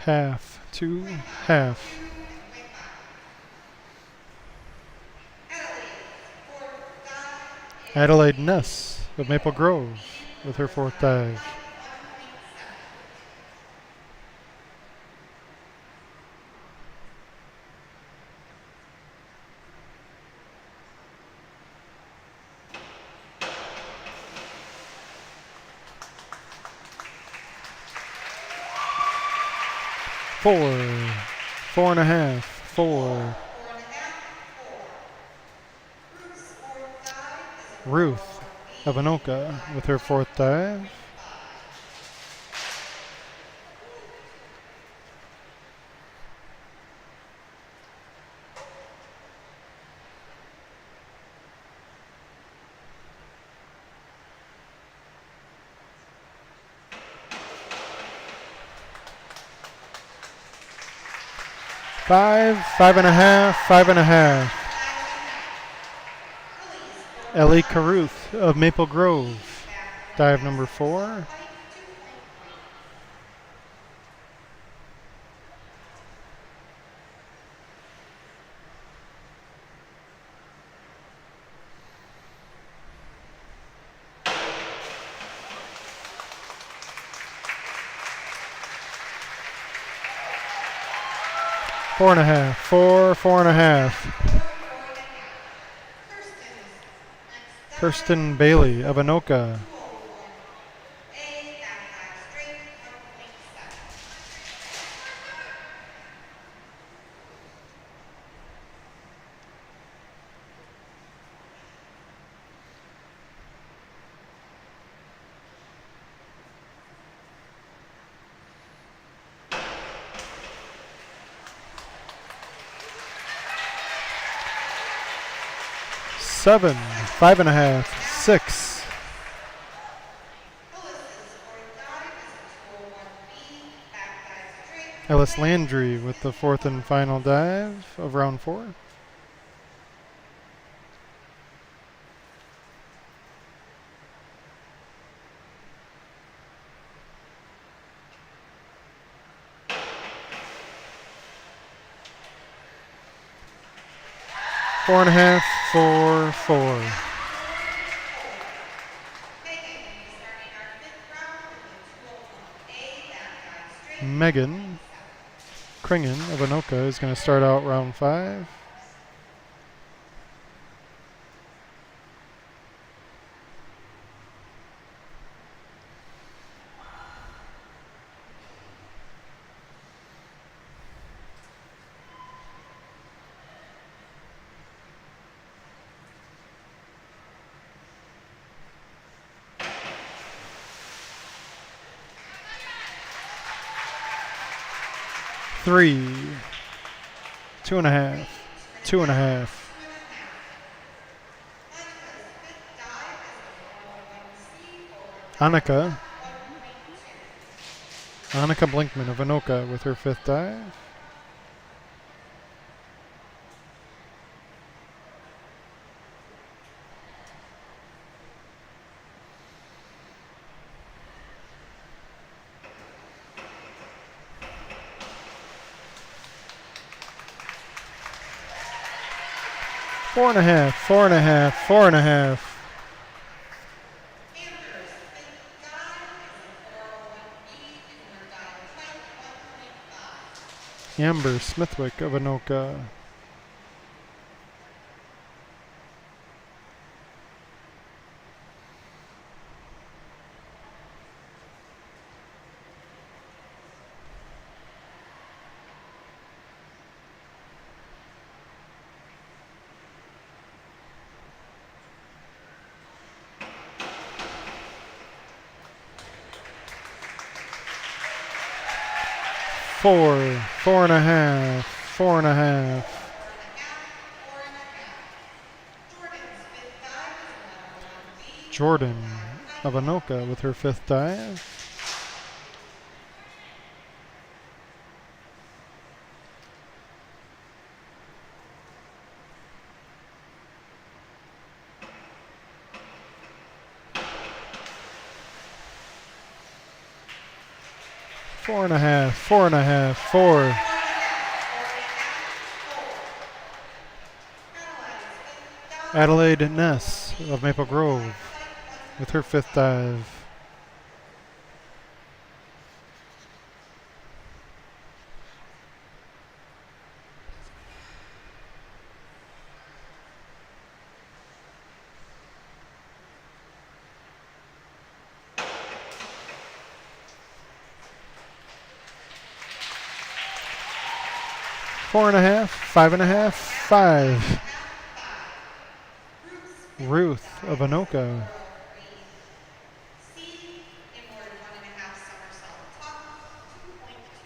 Speaker 1: half, 2, half. Adelaide Ness of Maple Grove with her fourth dive. Four, 4.5, 4. Ruth of Anoka with her fourth dive. Five, 5.5, 5.5. Ellie Caruth of Maple Grove, dive number 4. Four and a half, 4.5. Kirsten Bailey of Anoka. Seven, 5.5, 6. Ellis Landry with the fourth and final dive of round 4. Four and a half, 4, 4. Megan Kringen of Anoka is going to start out round 5. Three, 2.5, 2.5. Anoka Blinkman of Anoka with her fifth dive. Four and a half, 4.5, 4.5. Amber Smithwick of Anoka. Four, 4.5, 4.5. Jordan of Anoka with her fifth dive. 4 and a half, 4 and a half, 4. Adelaide Ness of Maple Grove with her 5th dive. Four and a half, 5 and a half, 5. Ruth of Anoka.
Speaker 2: Inward 1.5 somersault top, 2.2.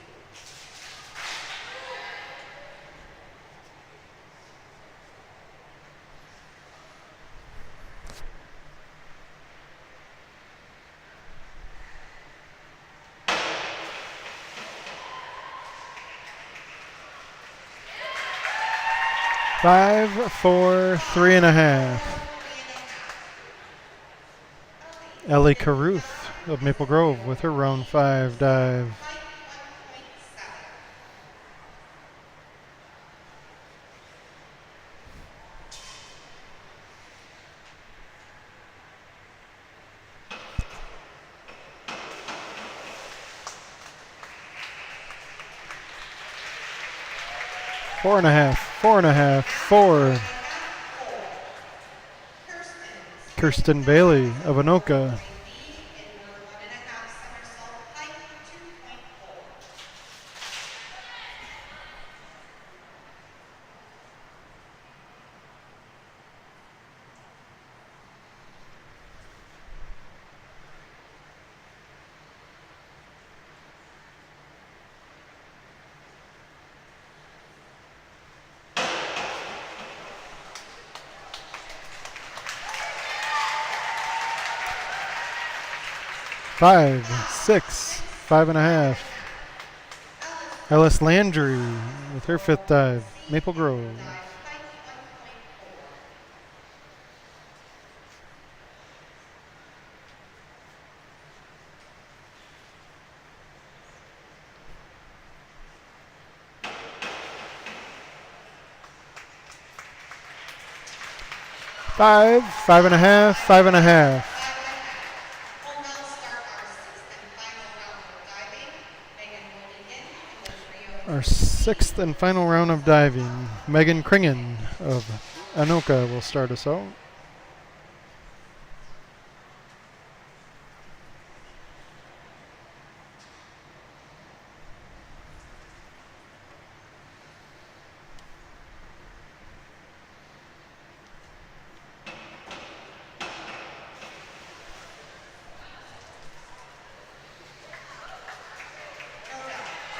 Speaker 1: 5, 4, 3 and a half. Ellie Caruth of Maple Grove with her round 5 dive. 4 and a half, 4 and a half, 4. Kirsten Bailey of Anoka. 5, 6, 5 and a half. Ellis Landry with her 5th dive. Maple Grove. 5, 5 and a half, 5 and a half. Our 6th and final round of diving. Megan Kringen of Anoka will start us out.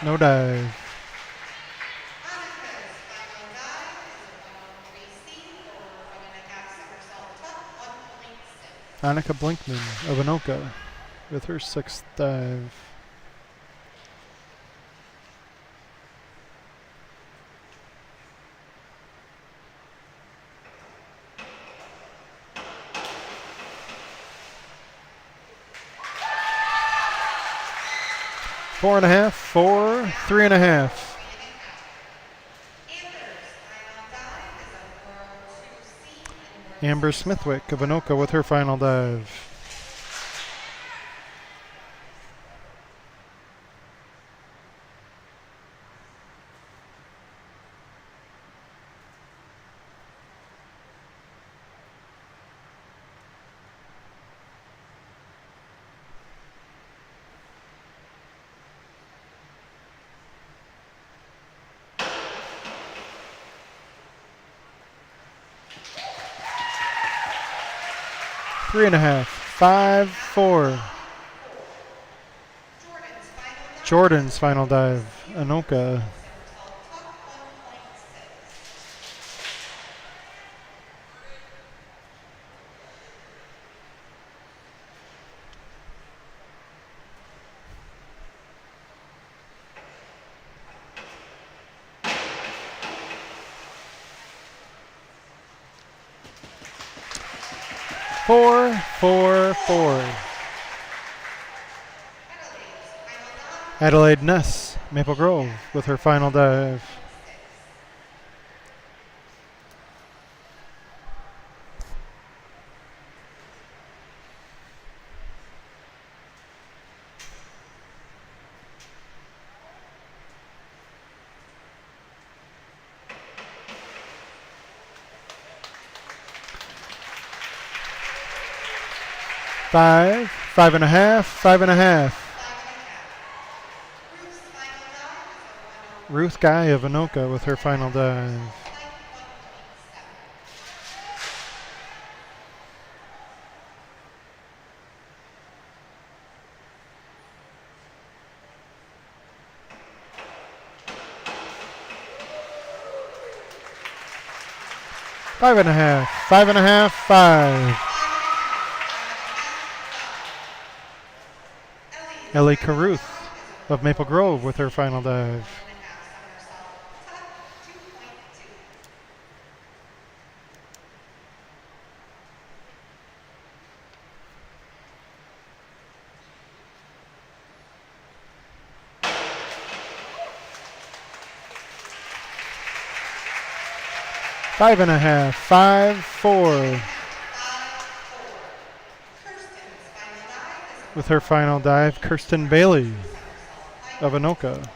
Speaker 1: No dive. Annika Blinkman of Anoka with her 6th dive. Four and a half, 4, 3 and a half. Amber Smithwick of Anoka with her final dive. Three and a half, 5, 4. Jordan's final dive, Anoka. Four, 4, 4. Adelaide Ness, Maple Grove, with her final dive. Five, 5.5, 5.5.
Speaker 2: Ruth's final dive is a 101.
Speaker 1: Ruth Guy of Anoka with her final dive.
Speaker 2: Like 1.7.
Speaker 1: 5.5, 5.5, 5. Ellie Caruth of Maple Grove with her final dive. 5.5, 5.4. With her final dive, Kirsten Bailey of Anoka.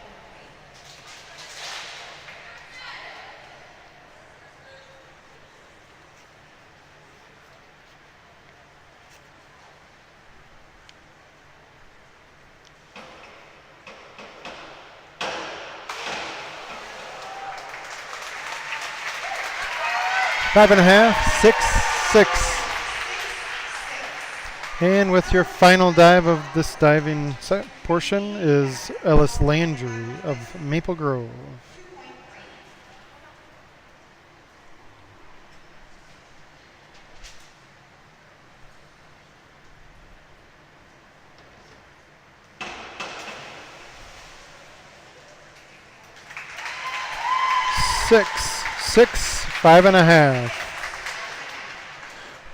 Speaker 1: Five and a half, 6.6. And with your final dive of this diving portion is Ellis Landry of Maple Grove. Six, 5.5.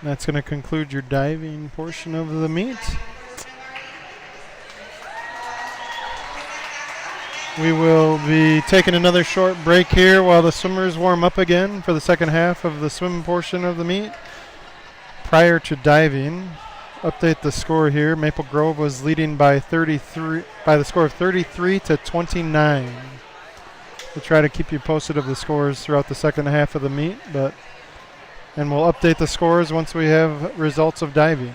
Speaker 1: That's going to conclude your diving portion of the meet. We will be taking another short break here while the swimmers warm up again for the second half of the swim portion of the meet. Prior to diving, update the score here. Maple Grove was leading by the score of 33 to 29. We'll try to keep you posted of the scores throughout the second half of the meet, and we'll update the scores once we have results of diving.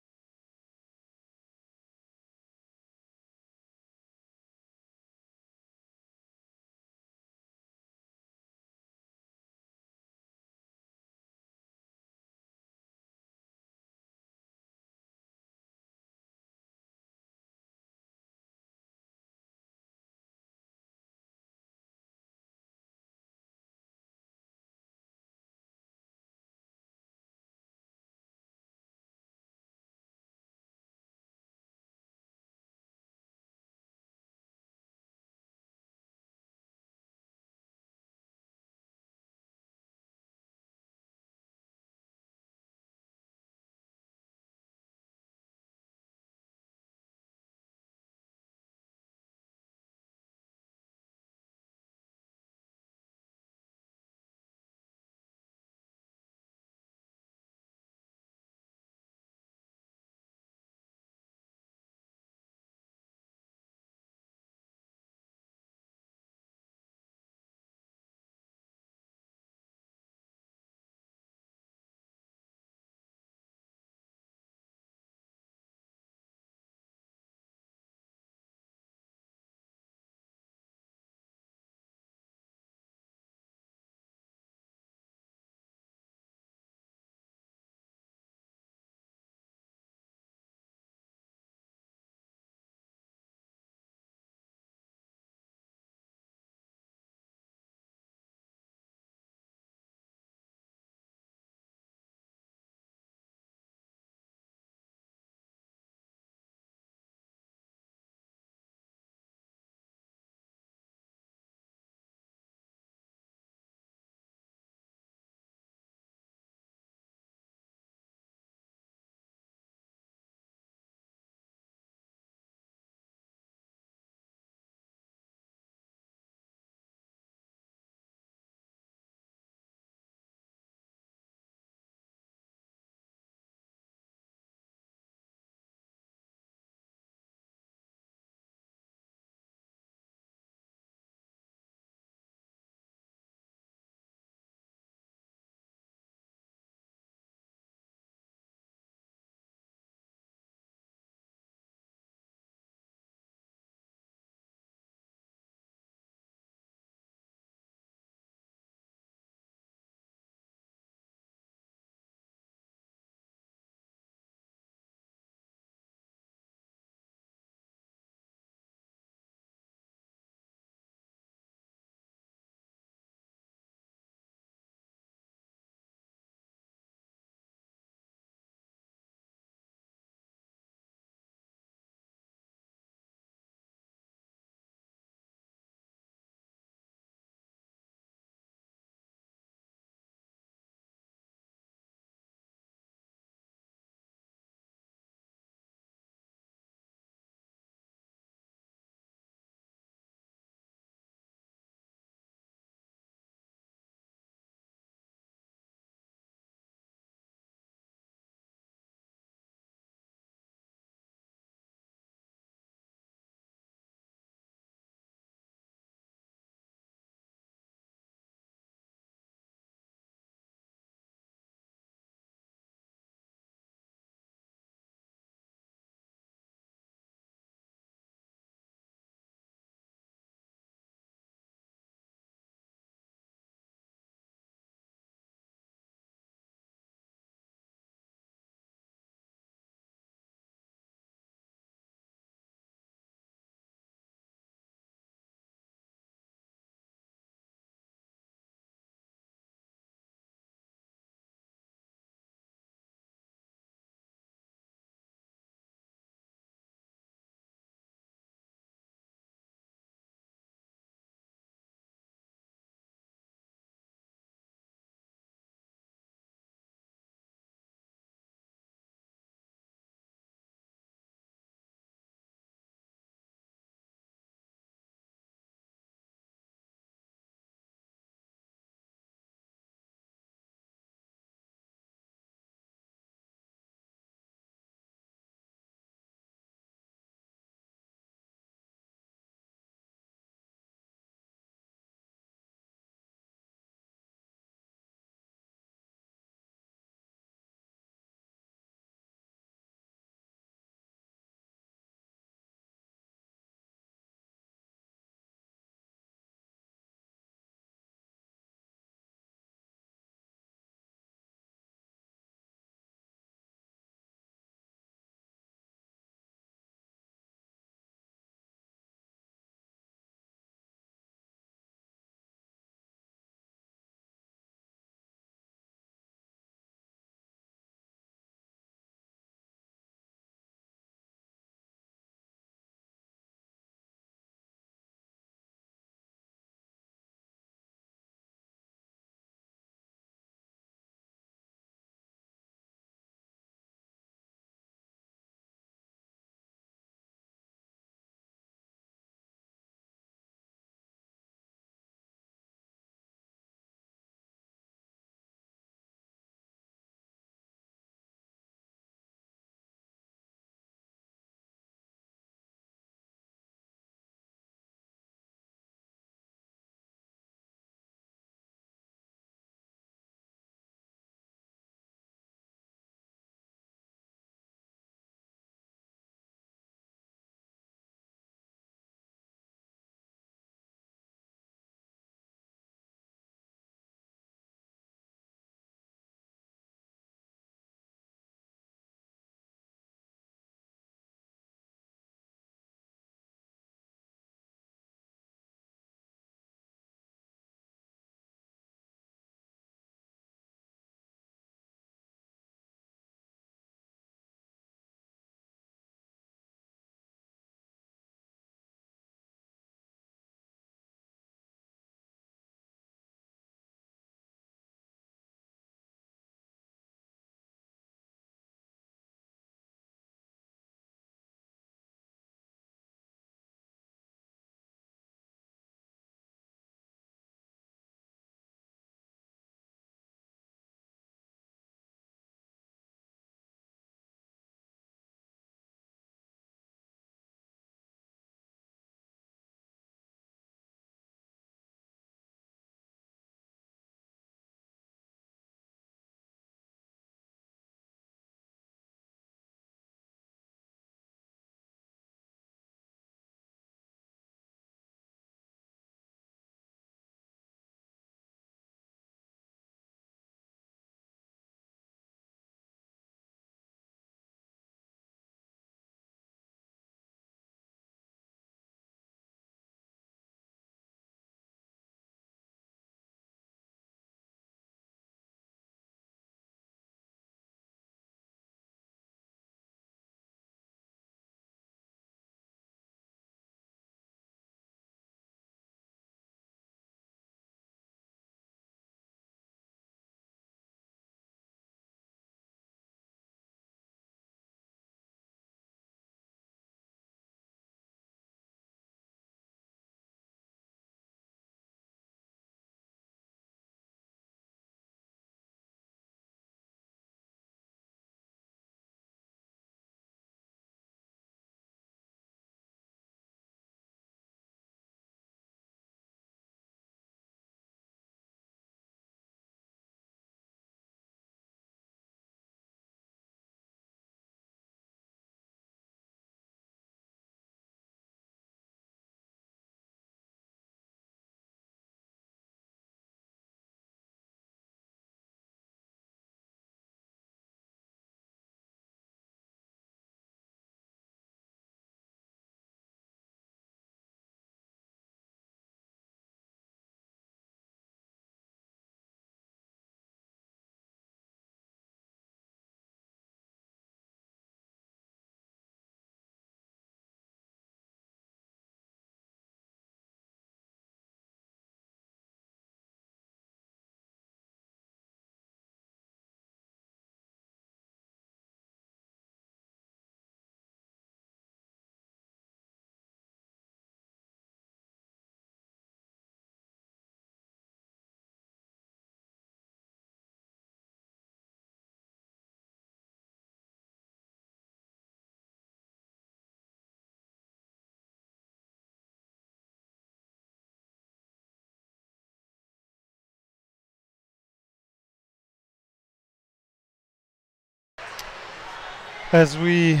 Speaker 1: As we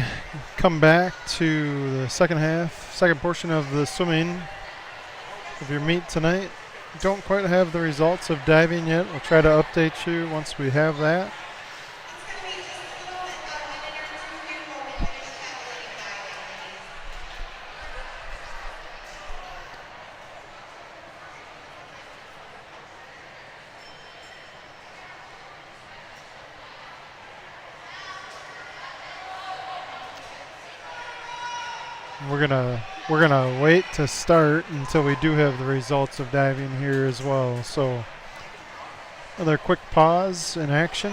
Speaker 1: come back to the second half, second portion of the swimming of your meet tonight, don't quite have the results of diving yet. We'll try to update you once we have that.
Speaker 2: It's going to be just a little bit, about a minute or two here while we finish tabulating diving, ladies.
Speaker 1: We're gonna wait to start until we do have the results of diving here as well. So another quick pause in action.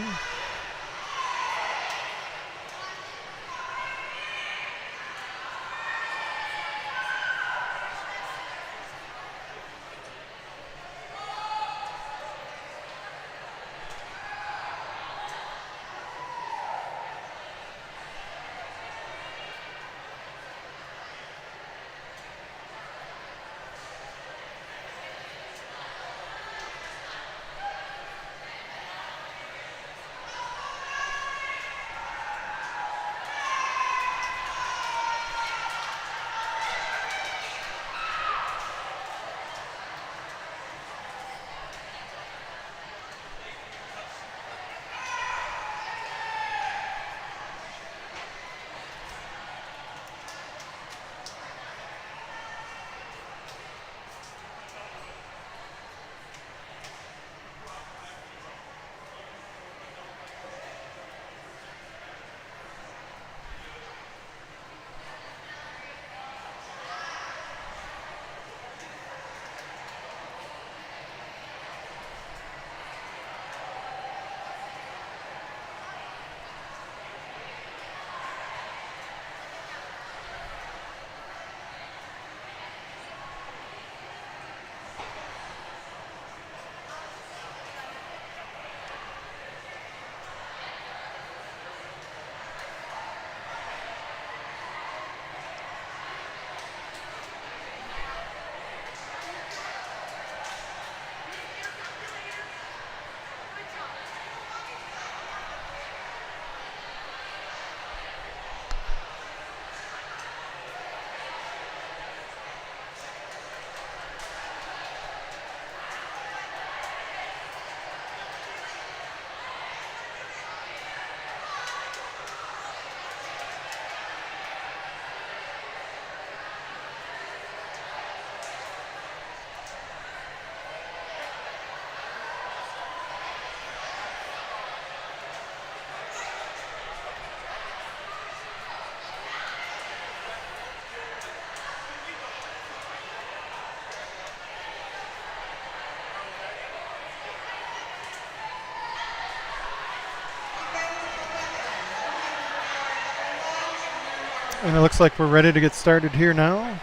Speaker 1: And it looks like we're ready to get started here now.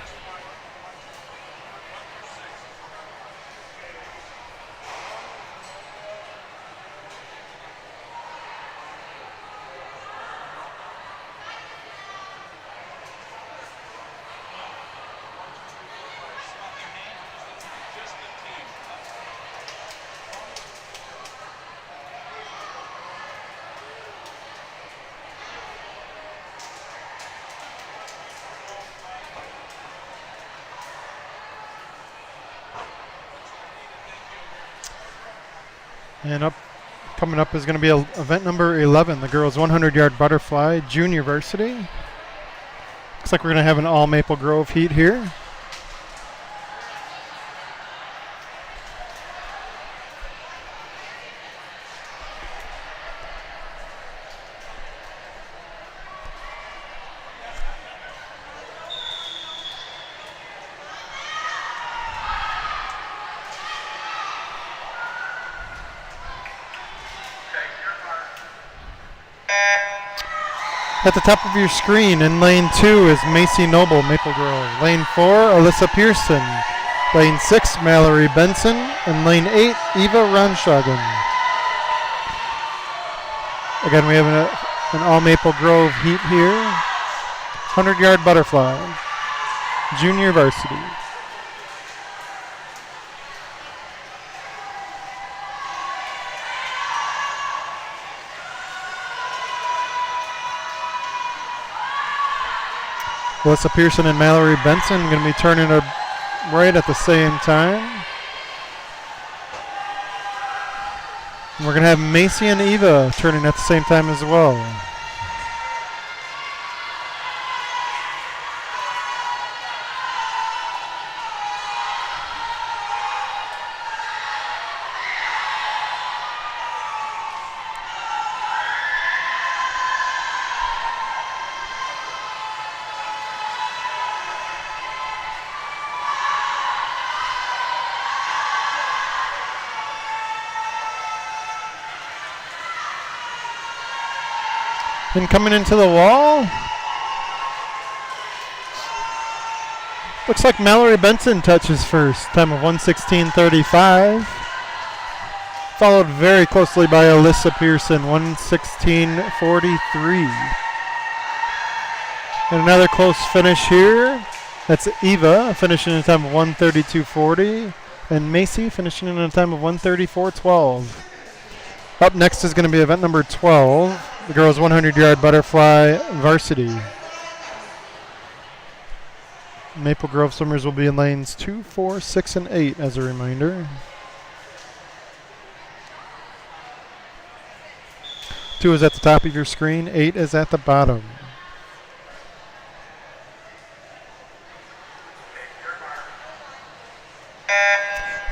Speaker 1: And coming up is going to be event number 11, the girls 100-yard butterfly, junior varsity. Looks like we're going to have an all Maple Grove heat here. At the top of your screen in lane 2 is Macy Noble, Maple Grove. Lane 4, Alyssa Pearson. Lane 6, Mallory Benson. And lane 8, Eva Ronshagen. Again, we have an all Maple Grove heat here. 100-yard butterfly, junior varsity. Alyssa Pearson and Mallory Benson going to be turning it right at the same time. And we're going to have Macy and Eva turning at the same time as well. And coming into the wall, looks like Mallory Benson touches first, time of 1:16:35. Followed very closely by Alyssa Pearson, 1:16:43. And another close finish here. That's Eva finishing in a time of 1:32:40, and Macy finishing in a time of 1:34:12. Up next is going to be event number 12. The girls' 100-yard butterfly varsity. Maple Grove swimmers will be in lanes 2, 4, 6, and 8 as a reminder. 2 is at the top of your screen, 8 is at the bottom.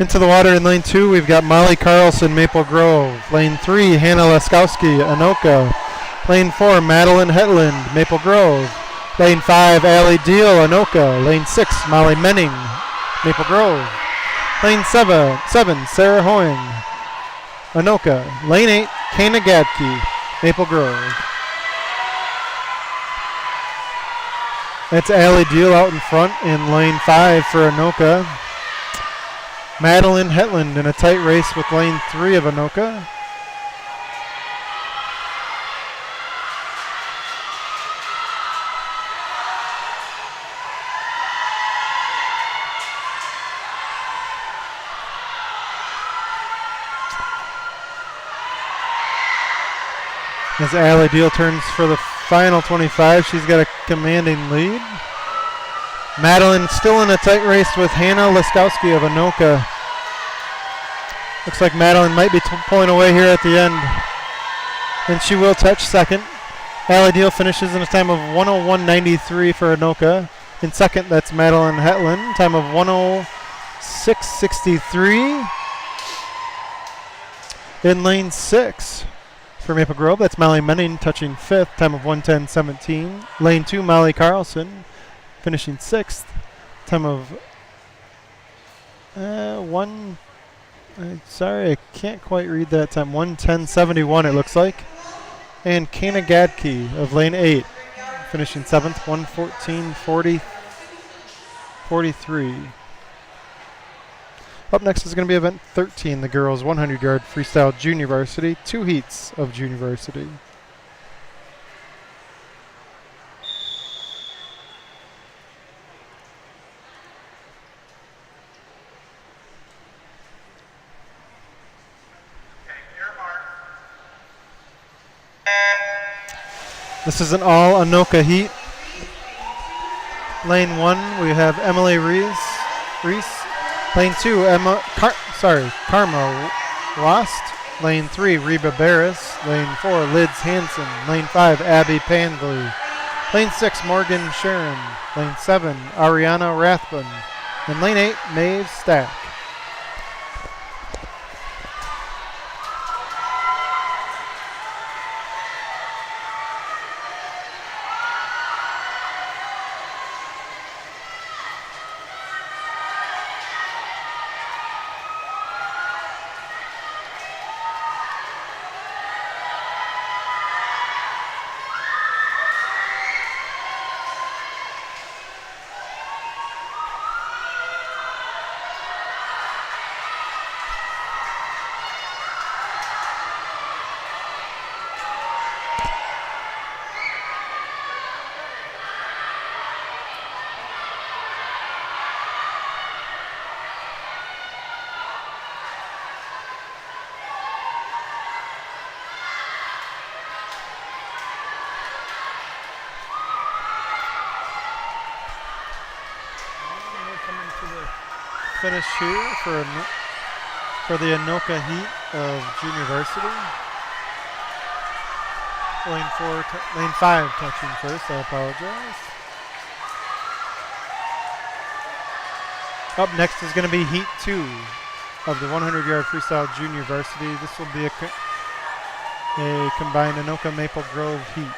Speaker 1: Into the water in lane 2, we've got Molly Carlson, Maple Grove. Lane 3, Hannah Laskowski, Anoka. Lane 4, Madeline Hetland, Maple Grove. Lane 5, Allie Deal, Anoka. Lane 6, Molly Menning, Maple Grove. Lane 7, Sarah Hoying, Anoka. Lane 8, Kana Gadke, Maple Grove. That's Allie Deal out in front in lane 5 for Anoka. Madeline Hetland in a tight race with lane 3 of Anoka. As Allie Deal turns for the final 25, she's got a commanding lead. Madeline still in a tight race with Hannah Laskowski of Anoka. Looks like Madeline might be pulling away here at the end. And she will touch second. Allie Deal finishes in a time of 1:01:93 for Anoka. In second, that's Madeline Hetland, time of 1:06:63. In lane 6 for Maple Grove, that's Molly Menning touching fifth, time of 1:10:17. Lane 2, Molly Carlson finishing sixth, time of sorry, I can't quite read that time. 1:10:71 it looks like. And Kana Gadke of lane 8 finishing seventh, 1:14:43. Up next is going to be event 13, the girls' 100-yard freestyle junior varsity, 2 heats of junior varsity. This is an all Anoka heat. Lane 1, we have Emily Reese. Lane 2, Karma Lost. Lane 3, Reba Barris. Lane 4, Lids Hansen. Lane 5, Abby Pangley. Lane 6, Morgan Sharon. Lane 7, Ariana Rathbun. And lane 8, Maeve Stack. finish here for the Anoka heat of junior varsity. Lane 5 touching first, I apologize. Up next is going to be heat 2 of the 100-yard freestyle junior varsity. This will be a combined Anoka Maple Grove heat.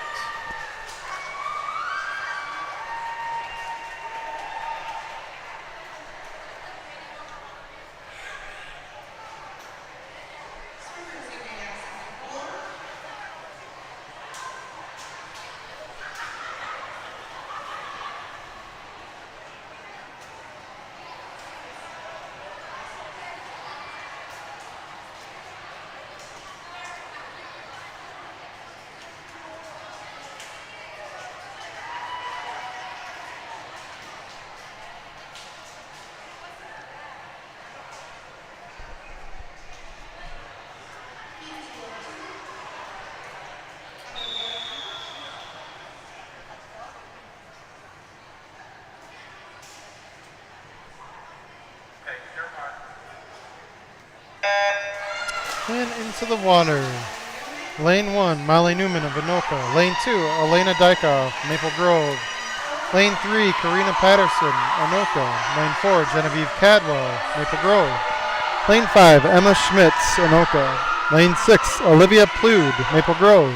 Speaker 1: And into the water. Lane 1, Molly Newman of Anoka. Lane 2, Elena Dykoff, Maple Grove. Lane 3, Karina Patterson, Anoka. Lane 4, Genevieve Cadwell, Maple Grove. Lane 5, Emma Schmitz, Anoka. Lane 6, Olivia Plude, Maple Grove.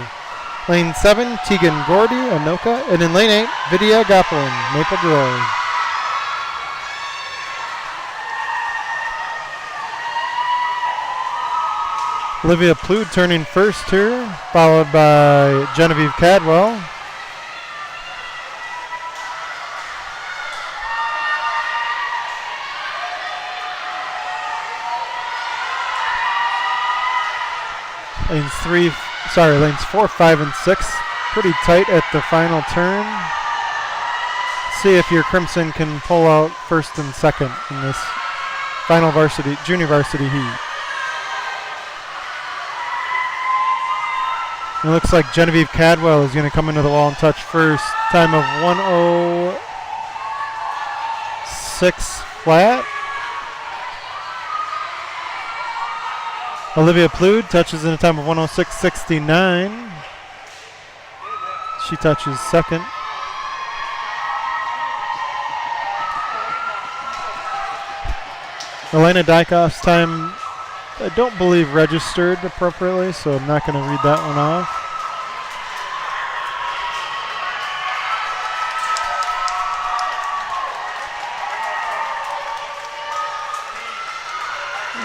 Speaker 1: Lane 7, Tegan Gordy, Anoka. And in Lane 8, Vidya Goplin, Maple Grove. Olivia Plude turning first here, followed by Genevieve Cadwell. Lanes 4, 5, and 6. Pretty tight at the final turn. See if your Crimson can pull out first and second in this final junior varsity heat. It looks like Genevieve Cadwell is going to come into the wall and touch first. Time of 1:06 flat. Olivia Plude touches in a time of 1:06.69. She touches second. Elena Dykoff's time, I don't believe registered appropriately, so I'm not going to read that one off.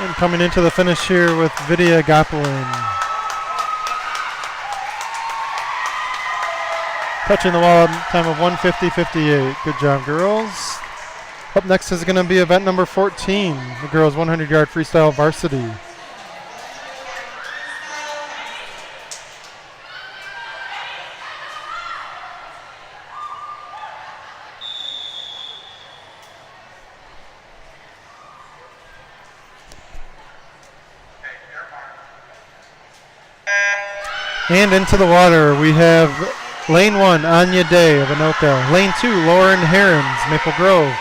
Speaker 1: And coming into the finish here with Vidya Goplin. Touching the wall, time of 1:50.58. Good job, girls. Up next is going to be event number 14, the girls 100-yard freestyle varsity. And into the water, we have Lane 1, Anya Day of Anoka. Lane 2, Lauren Herons, Maple Grove.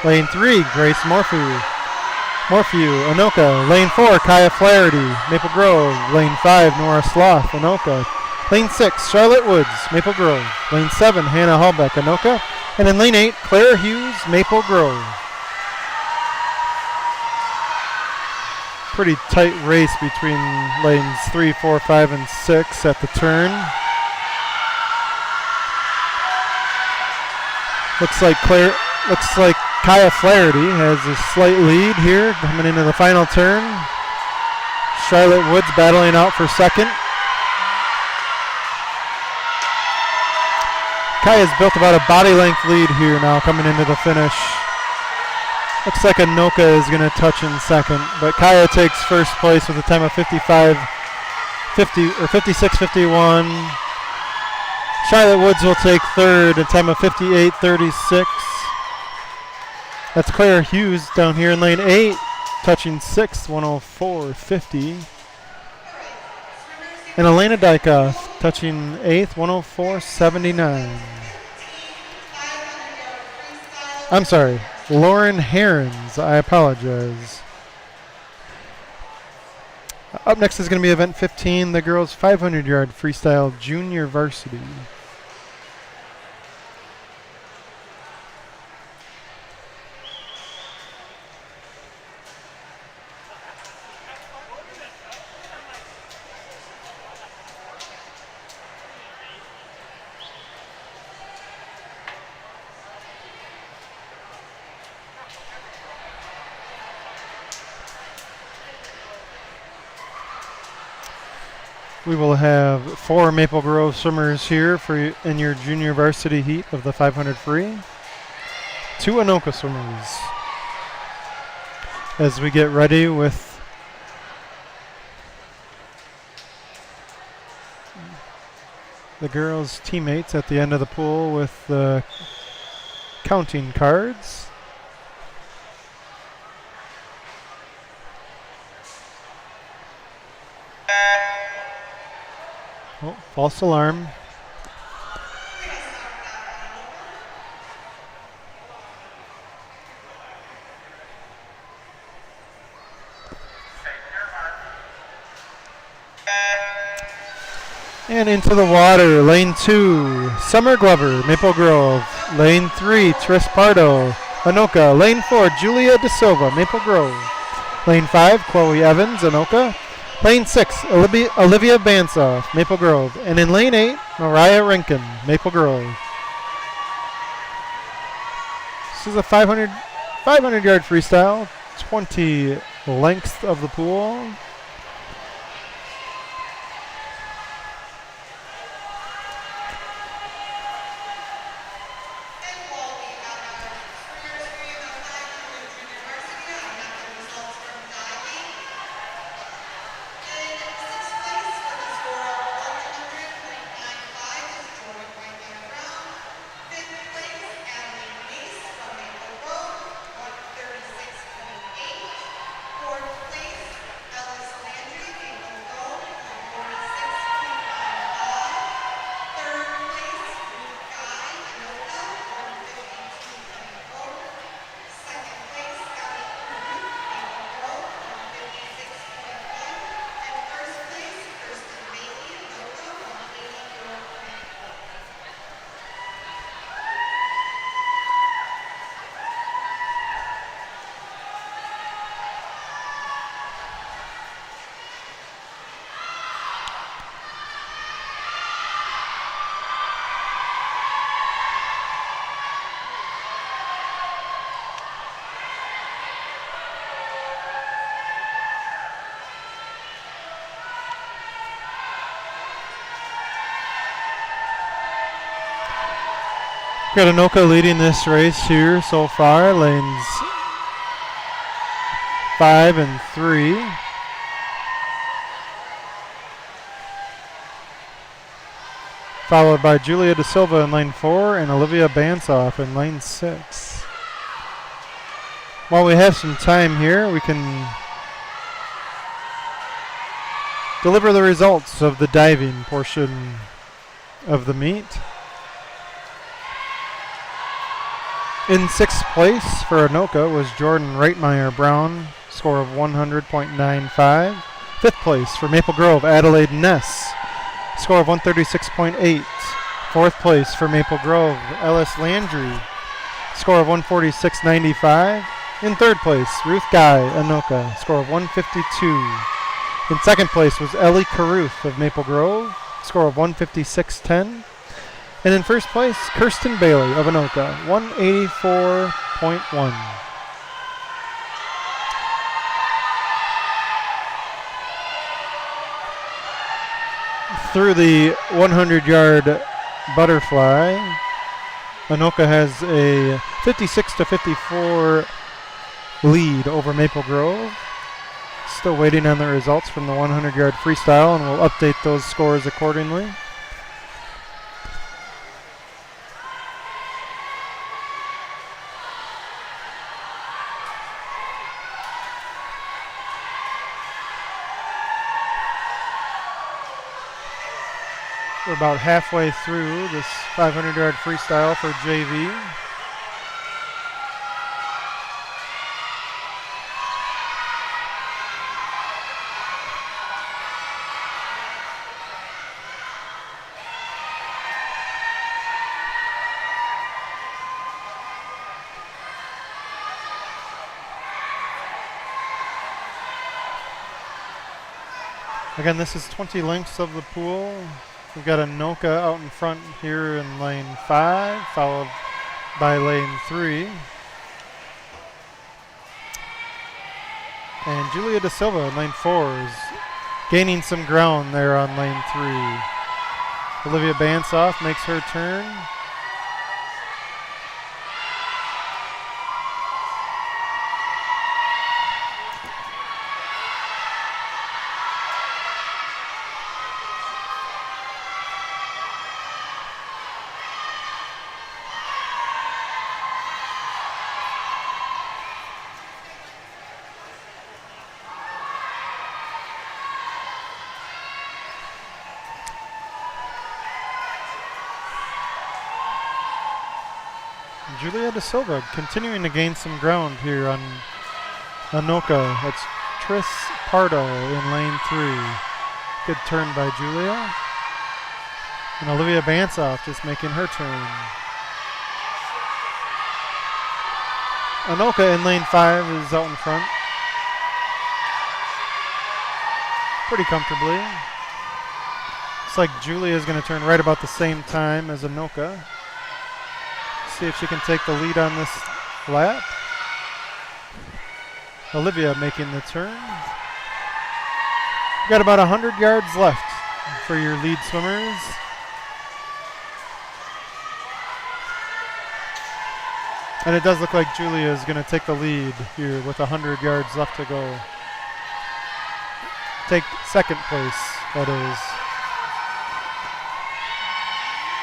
Speaker 1: Lane 3, Grace Morphew, Anoka. Lane 4, Kaya Flaherty, Maple Grove. Lane 5, Nora Sloth, Anoka. Lane 6, Charlotte Woods, Maple Grove. Lane 7, Hannah Hallbeck, Anoka. And in Lane 8, Claire Hughes, Maple Grove. Pretty tight race between lanes 3, 4, 5, and 6 at the turn. Looks like Kaya Flaherty has a slight lead here coming into the final turn. Charlotte Woods battling out for second. Kaya's built about a body length lead here now coming into the finish. Looks like Anoka is going to touch in second, but Kaya takes first place with a time of 56:51. Charlotte Woods will take third, a time of 58:36. That's Claire Hughes down here in lane 8, touching sixth, 104.50. And Elena Dykoff touching eighth, 104.79. I'm sorry, Lauren Herons. I apologize. Up next is going to be event 15, the girls 500-yard freestyle junior varsity. We will have 4 Maple Grove swimmers here in your junior varsity heat of the 500 free. 2 Anoka swimmers. As we get ready with the girls' teammates at the end of the pool with the counting cards. Oh, false alarm. And into the water, lane 2, Summer Glover, Maple Grove. Lane 3, Tris Pardo, Anoka. Lane 4, Julia De Silva, Maple Grove. Lane 5, Chloe Evans, Anoka. Lane 6, Olivia Bansoff, Maple Grove. And in lane 8, Mariah Rinkin, Maple Grove. This is a 500-yard freestyle, 20 length of the pool. Got Anoka leading this race here so far, lanes 5 and 3. Followed by Julia De Silva in lane 4 and Olivia Bansoff in lane 6. While we have some time here, we can deliver the results of the diving portion of the meet. In 6th place for Anoka was Jordan Reitmeyer Brown, score of 100.95. 5th place for Maple Grove, Adelaide Ness, score of 136.8. 4th place for Maple Grove, Ellis Landry, score of 146.95. In 3rd place, Ruth Guy, Anoka, score of 152. In 2nd place was Ellie Caruth of Maple Grove, score of 156.10. And in 1st place, Kirsten Bailey of Anoka, 184.1. Through the 100-yard butterfly, Anoka has a 56-54 lead over Maple Grove. Still waiting on the results from the 100-yard freestyle, and we'll update those scores accordingly. We're about halfway through this 500-yard freestyle for JV. Again, this is 20 lengths of the pool. We've got Anoka out in front here in lane 5, followed by lane 3. And Julia Da Silva in lane 4 is gaining some ground there on lane 3. Olivia Bansoff makes her turn. Julia Da Silva continuing to gain some ground here on Anoka. That's Tris Pardo in lane 3. Good turn by Julia. And Olivia Bansoff just making her turn. Anoka in lane 5 is out in front. Pretty comfortably. Looks like Julia is going to turn right about the same time as Anoka. See if she can take the lead on this lap. Olivia making the turn. You've got about 100 yards left for your lead swimmers. And it does look like Julia is going to take the lead here with 100 yards left to go. Take second place, that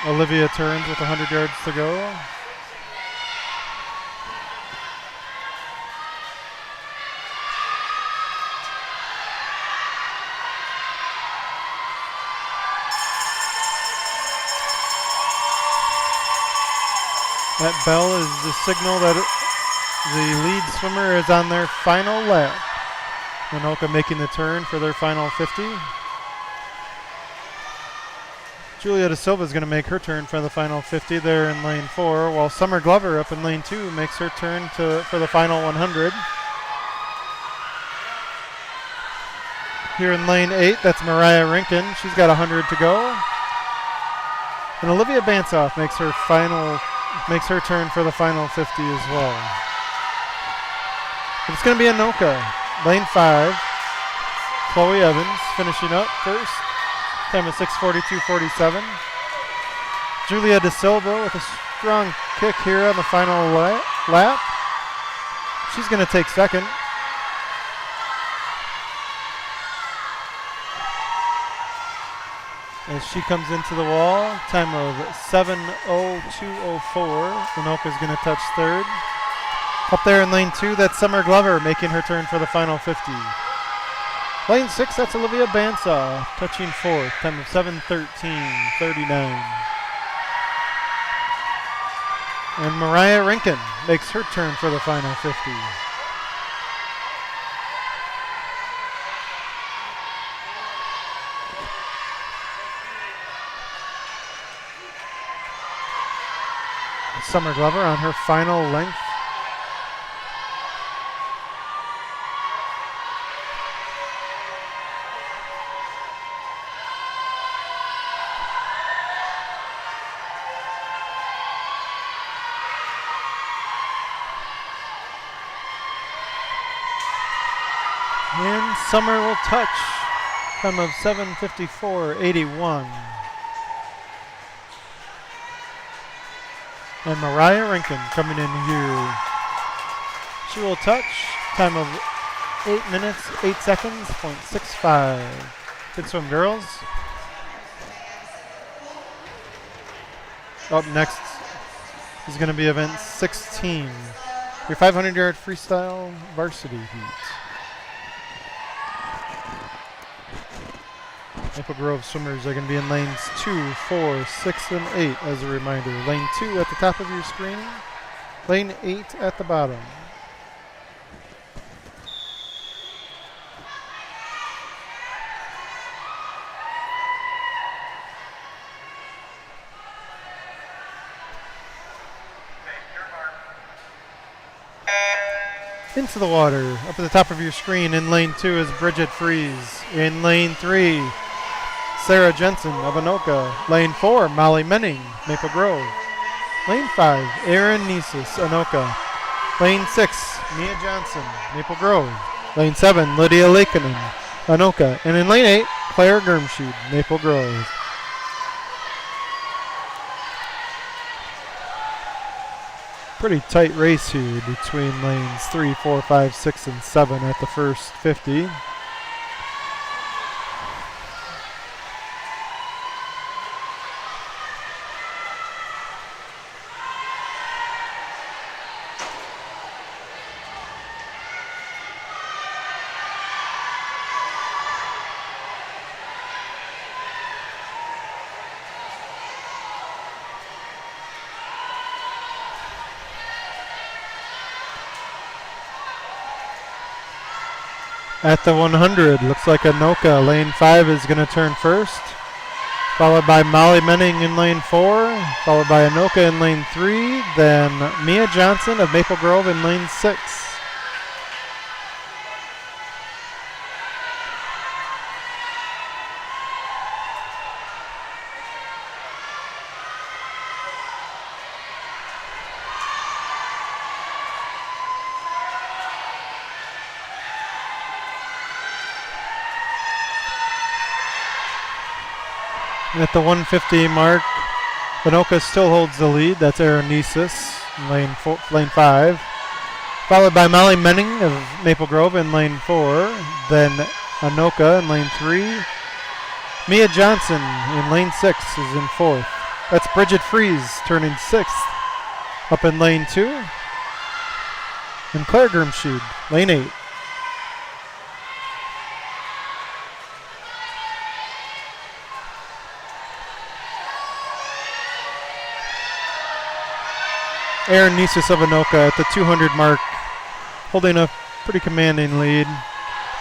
Speaker 1: is. Olivia turns with 100 yards to go. That bell is the signal that the lead swimmer is on their final lap. Anoka making the turn for their final 50. Julia Da Silva is going to make her turn for the final 50 there in lane 4, while Summer Glover up in lane 2 makes her turn for the final 100. Here in lane 8, that's Mariah Rinkin. She's got 100 to go. And Olivia Bansoff makes her turn for the final 50 as well. But it's going to be Anoka, lane 5. Chloe Evans finishing up first. Time of 6:42.47. Julia Da Silva with a strong kick here on the final lap. She's going to take second. As she comes into the wall, time of 7:02.04. Anoka is going to touch third. Up there in lane 2, that's Summer Glover making her turn for the final 50. Lane 6, that's Olivia Bansoff touching fourth. Time of 7:13.39. And Mariah Rinkin makes her turn for the final 50. Summer Glover on her final length. And Summer will touch. Time of 7:54.81. And Mariah Rinkin coming in here. She will touch. Time of 8 minutes, 8 seconds, .65. Good swim, girls. Up next is going to be event 16. Your 500-yard freestyle varsity heat. Maple Grove swimmers are going to be in lanes 2, 4, 6, and 8 as a reminder. Lane 2 at the top of your screen. Lane 8 at the bottom. Into the water. Up at the top of your screen in lane 2 is Bridget Fries. In lane 3, Sarah Jensen of Anoka. Lane 4, Molly Menning, Maple Grove. Lane 5, Erin Nisus, Anoka. Lane 6, Mia Johnson, Maple Grove. Lane 7, Lydia Lakeinen, Anoka. And in lane 8, Claire Germschied, Maple Grove. Pretty tight race here between lanes 3, 4, 5, 6, and 7 at the first 50. At the 100, looks like Anoka, lane 5, is going to turn first, followed by Molly Menning in lane 4, followed by Anoka in lane 3, then Mia Johnson of Maple Grove in lane 6. At the 150 mark, Anoka still holds the lead. That's Erin Nisus in lane 5. Followed by Molly Menning of Maple Grove in lane 4. Then Anoka in lane 3. Mia Johnson in lane 6 is in 4th. That's Bridget Fries turning 6th up in lane 2. And Claire Germschied, lane 8. Erin Nisus of Anoka at the 200 mark, holding a pretty commanding lead.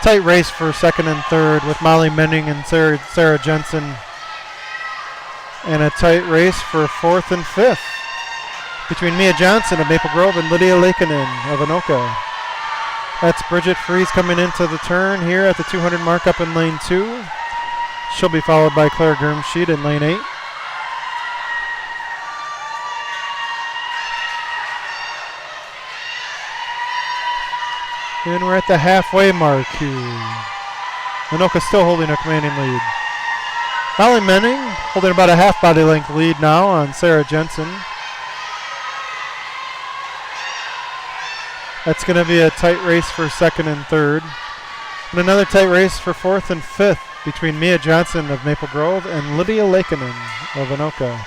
Speaker 1: Tight race for second and third with Molly Menning and Sarah Jensen. And a tight race for fourth and fifth between Mia Johnson of Maple Grove and Lydia Lakeinen of Anoka. That's Bridget Fries coming into the turn here at the 200 mark up in lane 2. She'll be followed by Claire Germschied in lane 8. And we're at the halfway mark here. Anoka still holding a commanding lead. Molly Menning holding about a half body length lead now on Sarah Jensen. That's going to be a tight race for second and third. And another tight race for fourth and fifth between Mia Johnson of Maple Grove and Lydia Lakeinen of Anoka.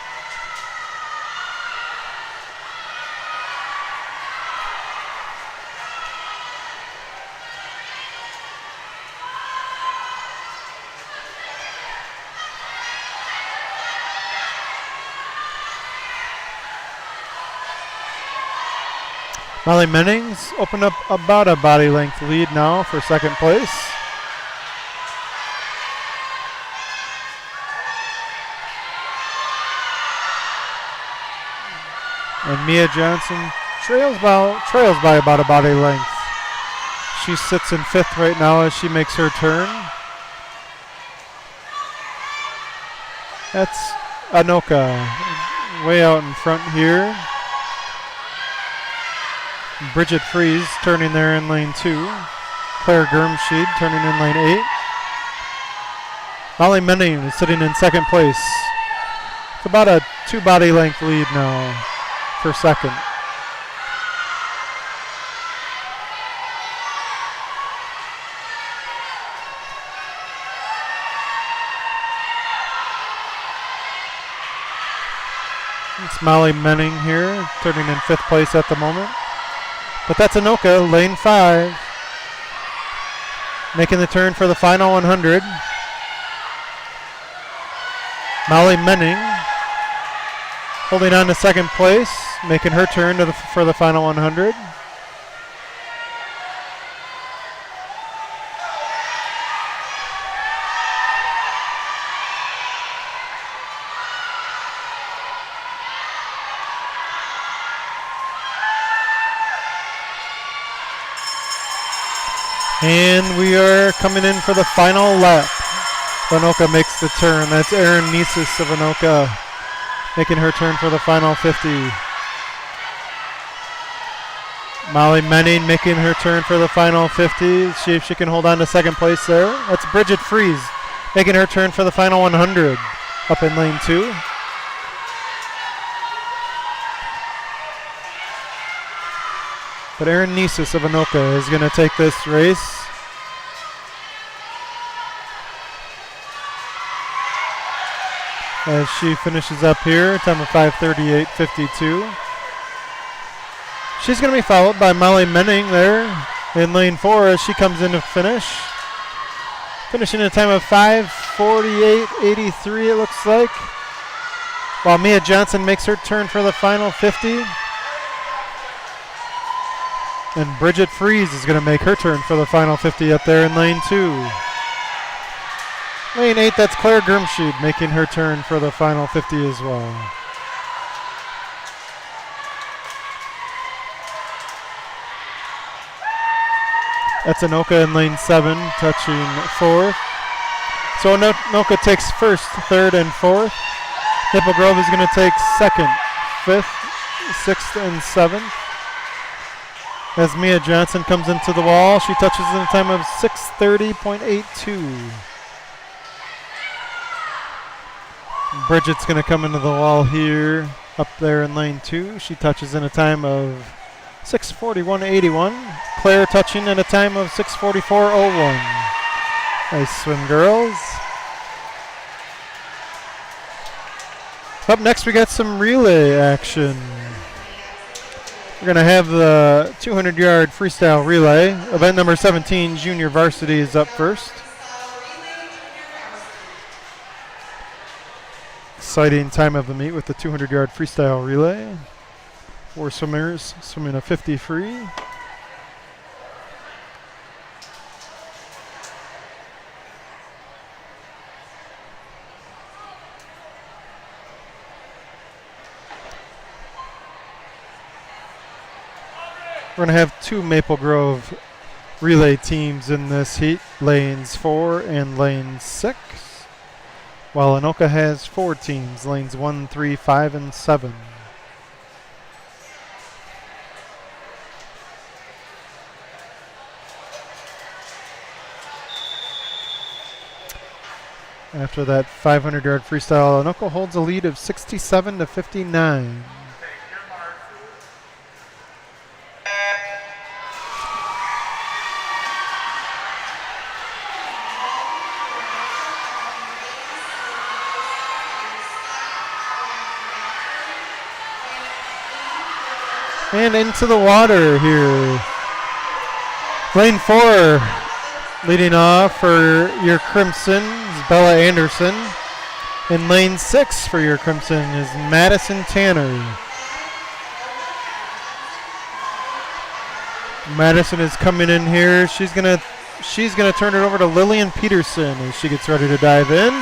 Speaker 1: Molly Mennings opened up about a body length lead now for second place. And Mia Johnson trails by about a body length. She sits in fifth right now as she makes her turn. That's Anoka way out in front here. Bridget Fries turning there in lane 2. Claire Germschied turning in lane 8. Molly Menning is sitting in second place. It's about a 2 body length lead now for second. It's Molly Menning here turning in fifth place at the moment. But that's Anoka, lane 5, making the turn for the final 100. Molly Menning holding on to second place, making her turn for the final 100. And we are coming in for the final lap. Anoka makes the turn. That's Erin Nisus of Anoka making her turn for the final 50. Molly Menning making her turn for the final 50. See if she can hold on to second place there. That's Bridget Fries making her turn for the final 100 up in lane 2. But Erin Nisus of Anoka is going to take this race. As she finishes up here, time of 5:38.52. She's going to be followed by Molly Menning there in lane 4 as she comes in to finish. Finishing in a time of 5:48.83 it looks like. While Mia Johnson makes her turn for the final 50. And Bridget Fries is going to make her turn for the final 50 up there in lane 2. Lane 8, that's Claire Grimsheed making her turn for the final 50 as well. That's Anoka in lane 7, touching 4th. So Anoka takes 1st, 3rd, and 4th. Maple Grove is going to take 2nd, 5th, 6th, and 7th. As Mia Johnson comes into the wall, she touches in a time of 6:30.82. Bridget's going to come into the wall here, up there in lane 2. She touches in a time of 6:41.81. Claire touching in a time of 6:44.01. Nice swim, girls. Up next, we got some relay action. We're going to have the 200-yard freestyle relay. Event number 17, junior varsity, is up first. Exciting time of the meet with the 200-yard freestyle relay. 4 swimmers swimming a 50 free. We're going to have 2 Maple Grove relay teams in this heat, lanes 4 and lane 6. While Anoka has 4 teams, lanes 1, 3, 5, and 7. After that 500-yard freestyle, Anoka holds a lead of 67-59. And into the water here. Lane 4 leading off for your Crimson is Bella Anderson. In lane 6 for your Crimson is Madison Tanner. Madison is coming in here. She's gonna turn it over to Lillian Peterson as she gets ready to dive in.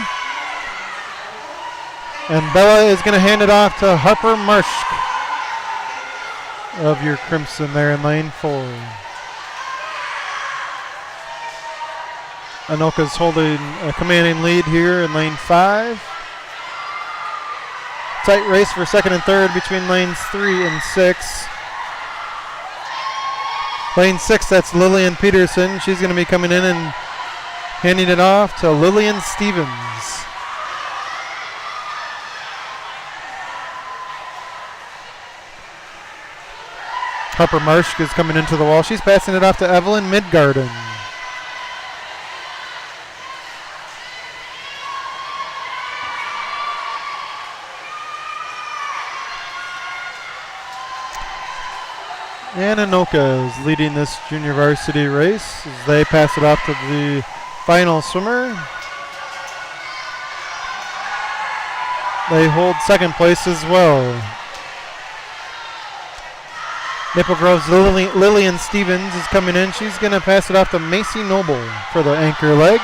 Speaker 1: And Bella is gonna hand it off to Harper Marshk of your Crimson there in lane 4. Anoka's holding a commanding lead here in lane 5. Tight race for 2nd and 3rd between lanes 3 and 6. Lane 6, that's Lillian Peterson. She's going to be coming in and handing it off to Lillian Stevens. Harper Marshk is coming into the wall. She's passing it off to Evelyn Midgarden. And Anoka is leading this junior varsity race as they pass it off to the final swimmer. They hold 2nd place as well. Maple Grove's Lillian Stevens is coming in. She's going to pass it off to Macy Noble for the anchor leg.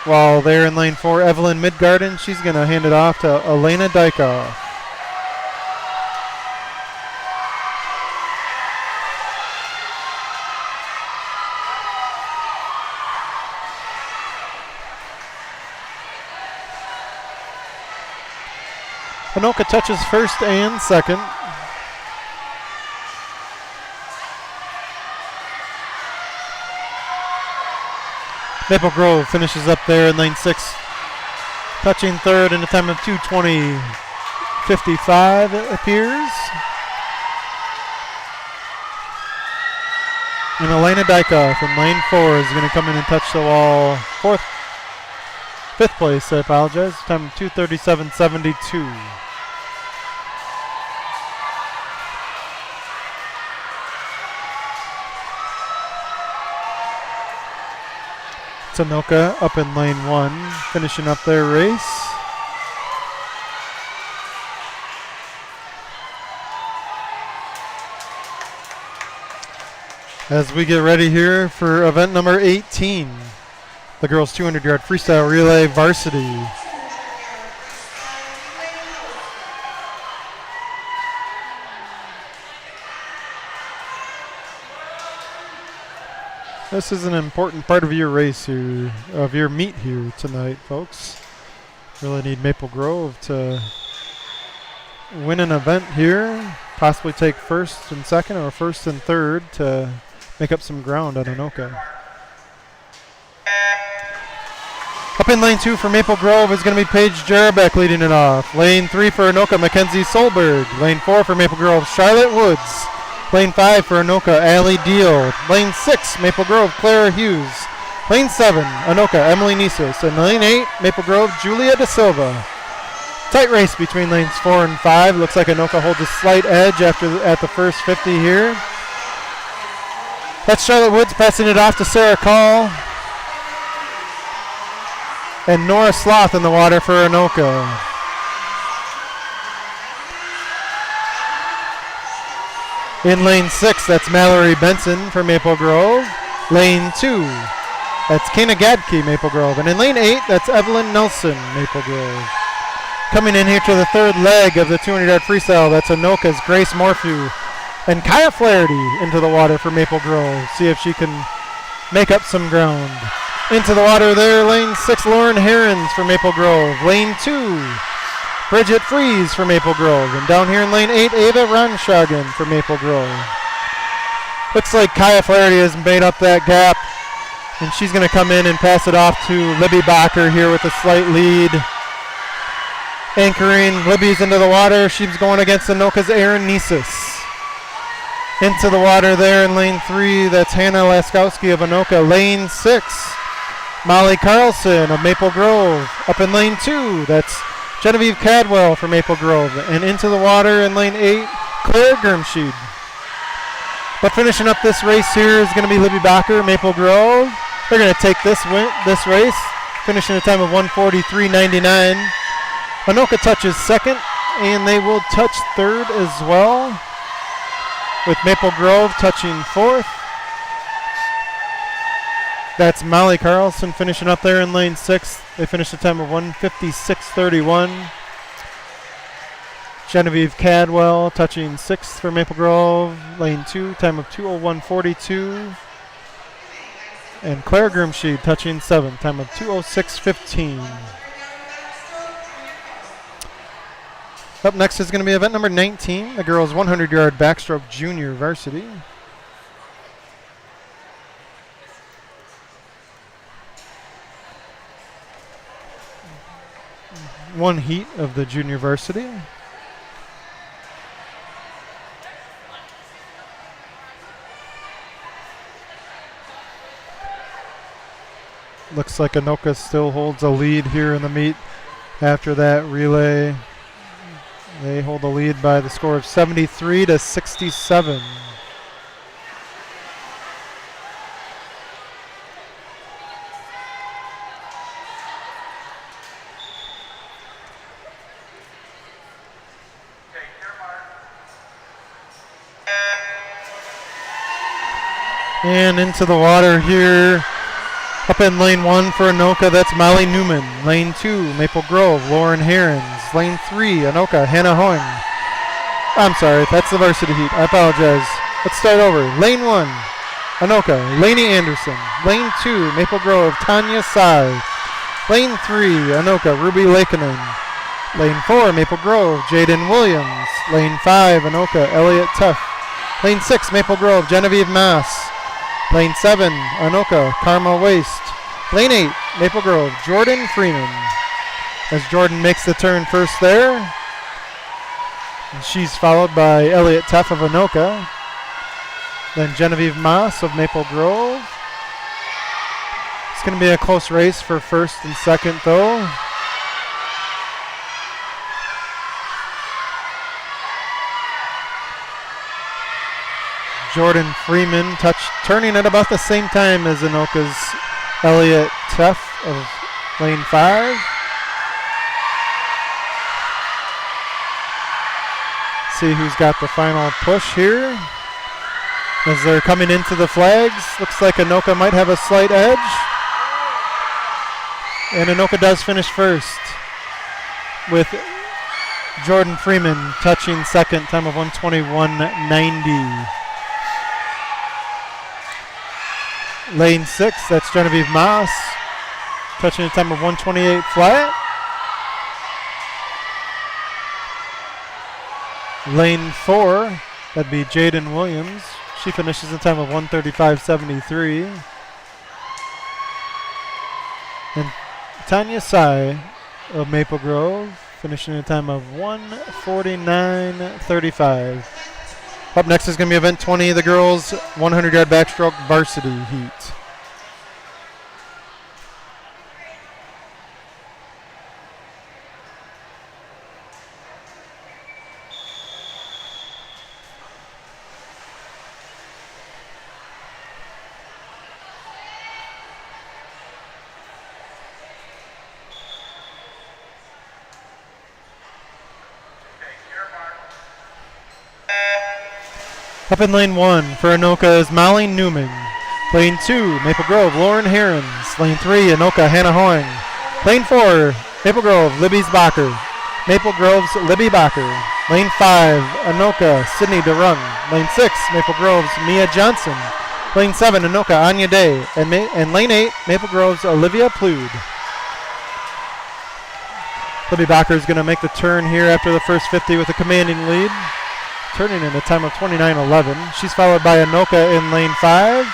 Speaker 1: While there in lane 4, Evelyn Midgarden, she's going to hand it off to Elena Dykoff. Anoka touches first and second. Maple Grove finishes up there in lane 6, touching third in a time of 2:20.55 it appears. And Elena Dykoff in lane 4 is going to come in and touch the wall. Fifth place, I apologize. Time of 2:37.72. Anoka up in lane 1, finishing up their race. As we get ready here for event number 18, the girls 200-yard freestyle relay varsity. This is an important part of your race here, of your meet here tonight, folks. Really need Maple Grove to win an event here, possibly take first and second or first and third to make up some ground on Anoka. Up in lane 2 for Maple Grove is going to be Paige Jarabek leading it off. Lane 3 for Anoka, Mackenzie Solberg. Lane 4 for Maple Grove, Charlotte Woods. Lane 5 for Anoka, Allie Deal. Lane 6, Maple Grove, Clara Hughes. Lane 7, Anoka, Emily Nisos. And lane 8, Maple Grove, Julia Da Silva. Tight race between lanes 4 and 5. Looks like Anoka holds a slight edge at the first 50 here. That's Charlotte Woods passing it off to Sarah Call. And Nora Sloth in the water for Anoka. In lane 6, that's Mallory Benson for Maple Grove. Lane 2, that's Kana Gadke, Maple Grove. And in lane 8, that's Evelyn Nelson, Maple Grove. Coming in here to the third leg of the 200-yard freestyle, that's Anoka's Grace Morphew. And Kaya Flaherty into the water for Maple Grove. See if she can make up some ground. Into the water there, lane 6, Lauren Herons for Maple Grove. Lane 2, Bridget Fries for Maple Grove. And down here in lane 8, Ava Ronshagen for Maple Grove. Looks like Kaya Flaherty has made up that gap. And she's going to come in and pass it off to Libby Bacher here with a slight lead. Anchoring, Libby's into the water. She's going against Anoka's Erin Nisus. Into the water there in lane 3, that's Hannah Laskowski of Anoka. Lane 6, Molly Carlson of Maple Grove. Up in lane 2, that's Genevieve Cadwell for Maple Grove. And into the water in lane 8, Claire Grimsheed. But finishing up this race here is going to be Libby Bacher, Maple Grove. They're going to take this race, finishing a time of 1:43.99. Anoka touches second, and they will touch third as well, with Maple Grove touching fourth. That's Molly Carlson finishing up there in lane 6. They finished a time of 1:56.31. Genevieve Cadwell touching 6th for Maple Grove. Lane 2, time of 2:01.42. And Claire Grimsheed touching 7th, time of 2:06.15. Up next is going to be event number 19, the girls 100-yard backstroke junior varsity. One heat of the junior varsity. Looks like Anoka still holds a lead here in the meet after that relay. They hold a lead by the score of 73-67. And into the water here. Up in lane 1 for Anoka, that's Molly Newman. Lane 2, Maple Grove, Lauren Herons. Lane 3, Anoka, Hannah Hoing. I'm sorry, that's the varsity heat. I apologize. Let's start over. Lane 1, Anoka, Lainey Anderson. Lane 2, Maple Grove, Tanya Sai. Lane 3, Anoka, Ruby Lakeinen. Lane 4, Maple Grove, Jaden Williams. Lane 5, Anoka, Elliott Tuff. Lane 6, Maple Grove, Genevieve Mass. Lane 7, Anoka, Karma Waste. Lane 8, Maple Grove, Jordan Freeman. As Jordan makes the turn first there. And she's followed by Elliott Tuff of Anoka. Then Genevieve Maas of Maple Grove. It's going to be a close race for first and second though. Jordan Freeman turning at about the same time as Anoka's Elliott Tuff of lane 5. See who's got the final push here. As they're coming into the flags, looks like Anoka might have a slight edge. And Anoka does finish first with Jordan Freeman touching second, time of 1:21.90. Lane 6, that's Genevieve Maas, touching a time of 1:28 flat. Lane 4, that'd be Jaden Williams. She finishes in time of 1:35.73. And Tanya Sai of Maple Grove finishing in a time of 1:49.35. Up next is going to be event 20, the girls 100-yard backstroke varsity heat. Up in lane 1 for Anoka is Molly Newman. Lane 2, Maple Grove, Lauren Herons. Lane 3, Anoka, Hannah Hoing. Lane 4, Maple Grove, Libby Bacher. Maple Grove's Libby Bacher. Lane 5, Anoka, Sydney DeRung. Lane 6, Maple Grove's Mia Johnson. Lane 7, Anoka, Anya Day. And lane 8, Maple Grove's Olivia Plude. Libby Bacher is going to make the turn here after the first 50 with a commanding lead, turning in a time of 29.11. She's followed by Anoka in lane 5.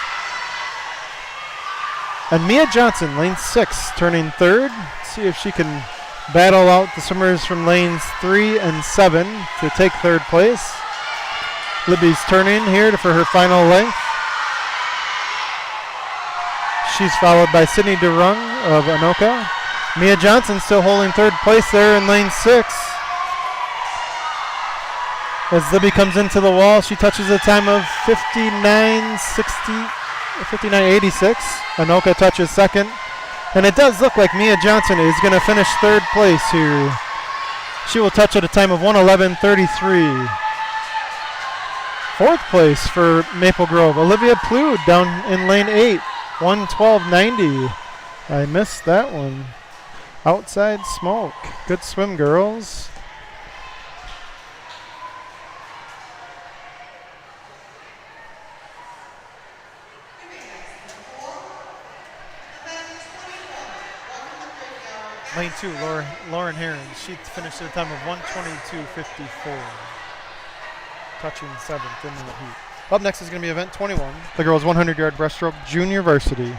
Speaker 1: And Mia Johnson, lane 6, turning third. See if she can battle out the swimmers from lanes 3 and 7 to take third place. Libby's turning here for her final length. She's followed by Sydney DeRung of Anoka. Mia Johnson still holding third place there in lane 6. As Libby comes into the wall, she touches a time of 59.86. Anoka touches second. And it does look like Mia Johnson is going to finish third place here. She will touch at a time of 1:11.33. Fourth place for Maple Grove, Olivia Plude down in lane 8, 1:12.90. I missed that one. Outside smoke. Good swim, girls. Lane 2, Lauren Herons. She finished at a time of 1:22.54. Touching seventh in the heat. Up next is going to be event 21, the girls 100-yard breaststroke junior varsity.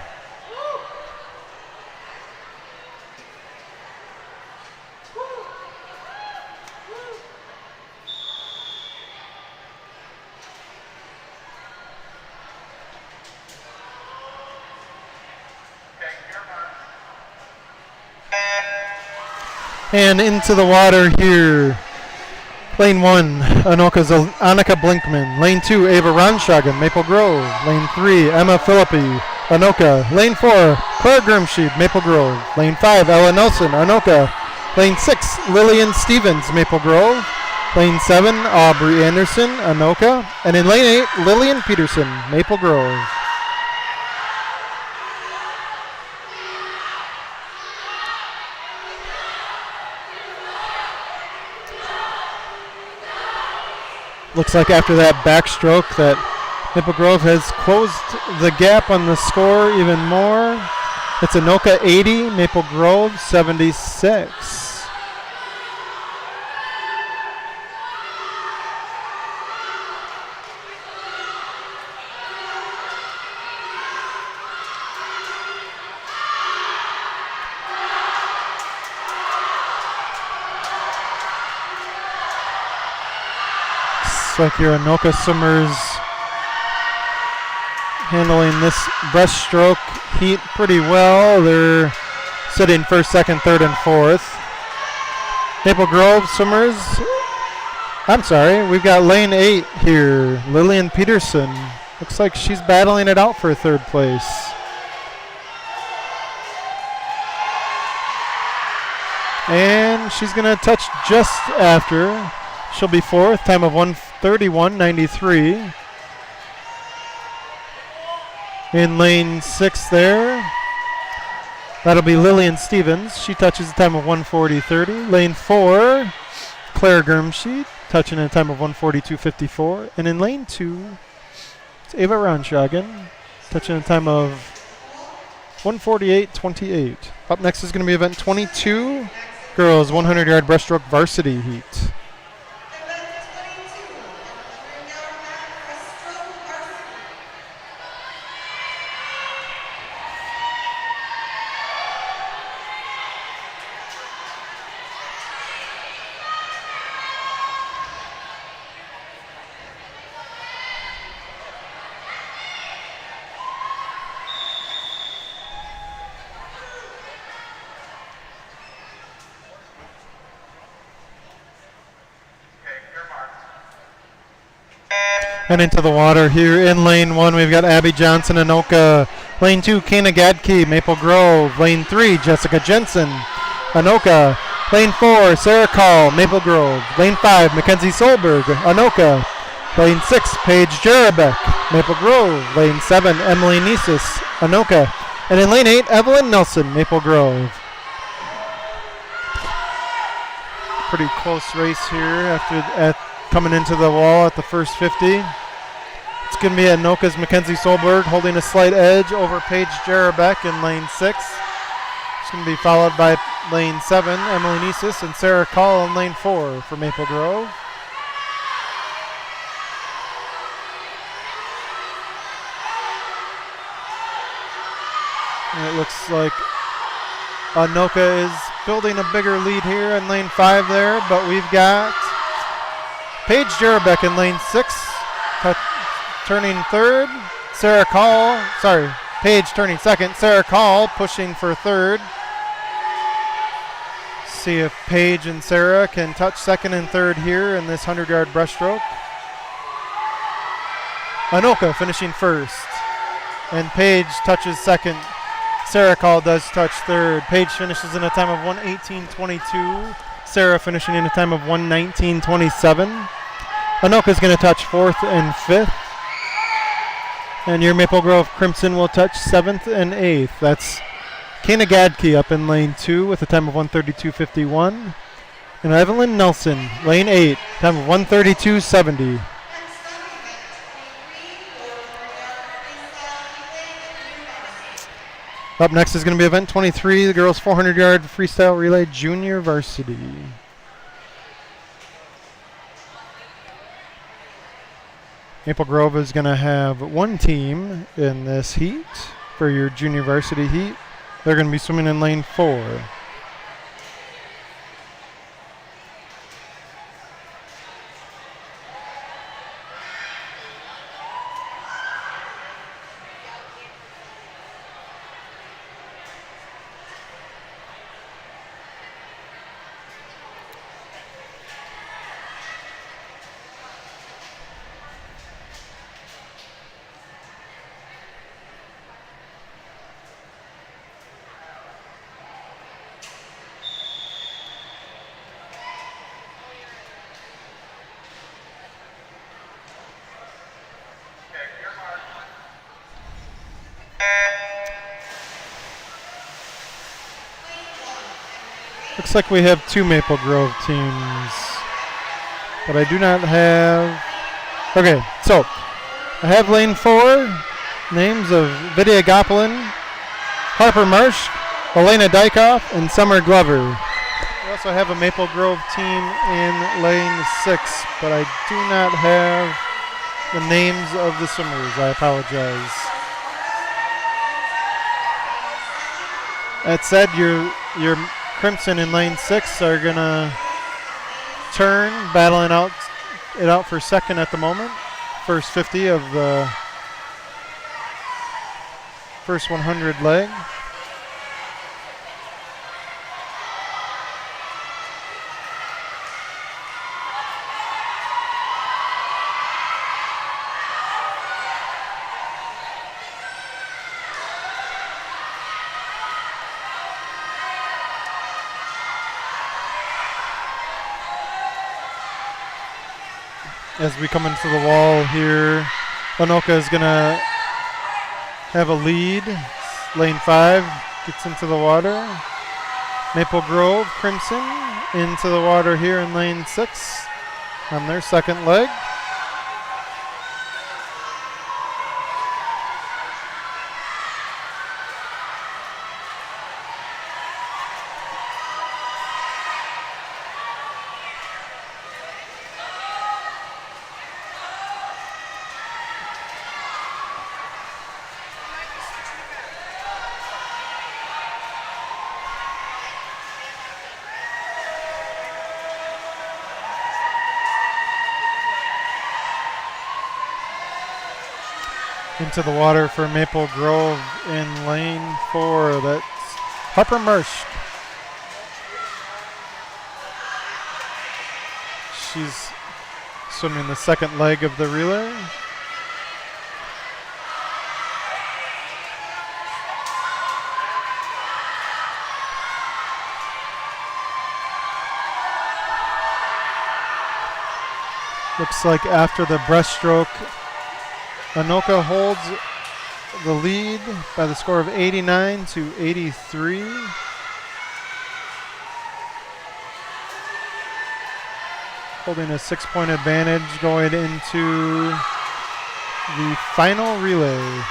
Speaker 1: And into the water here. Lane 1, Anoka's Anoka Blinkman. Lane 2, Ava Ronshagen, Maple Grove. Lane 3, Emma Philippi, Anoka. Lane 4, Claire Grimsheed, Maple Grove. Lane 5, Ella Nelson, Anoka. Lane 6, Lillian Stevens, Maple Grove. Lane 7, Aubrey Anderson, Anoka. And in lane 8, Lillian Peterson, Maple Grove. Looks like after that backstroke that Maple Grove has closed the gap on the score even more. It's Anoka 80, Maple Grove 76. Looks like your Anoka swimmers handling this breaststroke heat pretty well. They're sitting first, second, third, and fourth. Maple Grove swimmers, we've got lane 8 here. Lillian Peterson. Looks like she's battling it out for third place. And she's going to touch just after. She'll be fourth, time of 1:31.93. In lane 6 there, that'll be Lillian Stevens. She touches a time of 1:40.30. Lane 4, Claire Gurmschi, touching a time of 1:42.54. And in lane 2, it's Ava Ronshagen, touching a time of 1:48.28. Up next is going to be event 22, girls 100-yard breaststroke varsity heat. And into the water here in lane 1, we've got Abby Johnson, Anoka. Lane 2, Kana Gadke, Maple Grove. Lane 3, Jessica Jensen, Anoka. Lane 4, Sarah Call, Maple Grove. Lane 5, Mackenzie Solberg, Anoka. Lane 6, Paige Jarabek, Maple Grove. Lane 7, Emily Nisis, Anoka. And in lane 8, Evelyn Nelson, Maple Grove. Pretty close race here coming into the wall at the first 50. It's going to be Anoka's Mackenzie Solberg holding a slight edge over Paige Jarabek in lane 6. It's going to be followed by lane 7, Emily Nisis, and Sarah Call in lane 4 for Maple Grove. And it looks like Anoka is building a bigger lead here in lane 5 there, but we've got Paige Jarabek in lane 6, turning third. Paige turning second. Sarah Call pushing for third. See if Paige and Sarah can touch second and third here in this 100-yard breaststroke. Anoka finishing first, and Paige touches second. Sarah Call does touch third. Paige finishes in a time of 1:18.22. Sarah finishing in a time of 1:19.27. Anoka's going to touch fourth and fifth. And your Maple Grove Crimson will touch seventh and eighth. That's Kana Gadke up in lane 2 with a time of 1:32.51. And Evelyn Nelson, lane 8, time of 1:32.70. Up next is going to be event 23, the girls 400-yard freestyle relay junior varsity. Maple Grove is going to have one team in this heat for your junior varsity heat. They're going to be swimming in lane 4. Looks like we have two Maple Grove teams, but I do not have. Okay, so I have lane 4, names of Vidya Gopolin, Harper Marsh, Elena Dykoff, and Summer Glover. We also have a Maple Grove team in lane 6, but I do not have the names of the swimmers. I apologize. That said, your Crimson in lane 6 are going to turn, battling out it out for second at the moment. First 50 of the first 100 leg. As we come into the wall here, Anoka is going to have a lead. Lane 5 gets into the water. Maple Grove Crimson into the water here in lane 6 on their second leg. Into the water for Maple Grove in lane 4. That's Harper Marsh. She's swimming the second leg of the relay. Looks like after the breaststroke, Anoka holds the lead by the score of 89 to 83. Holding a 6-point advantage going into the final relay.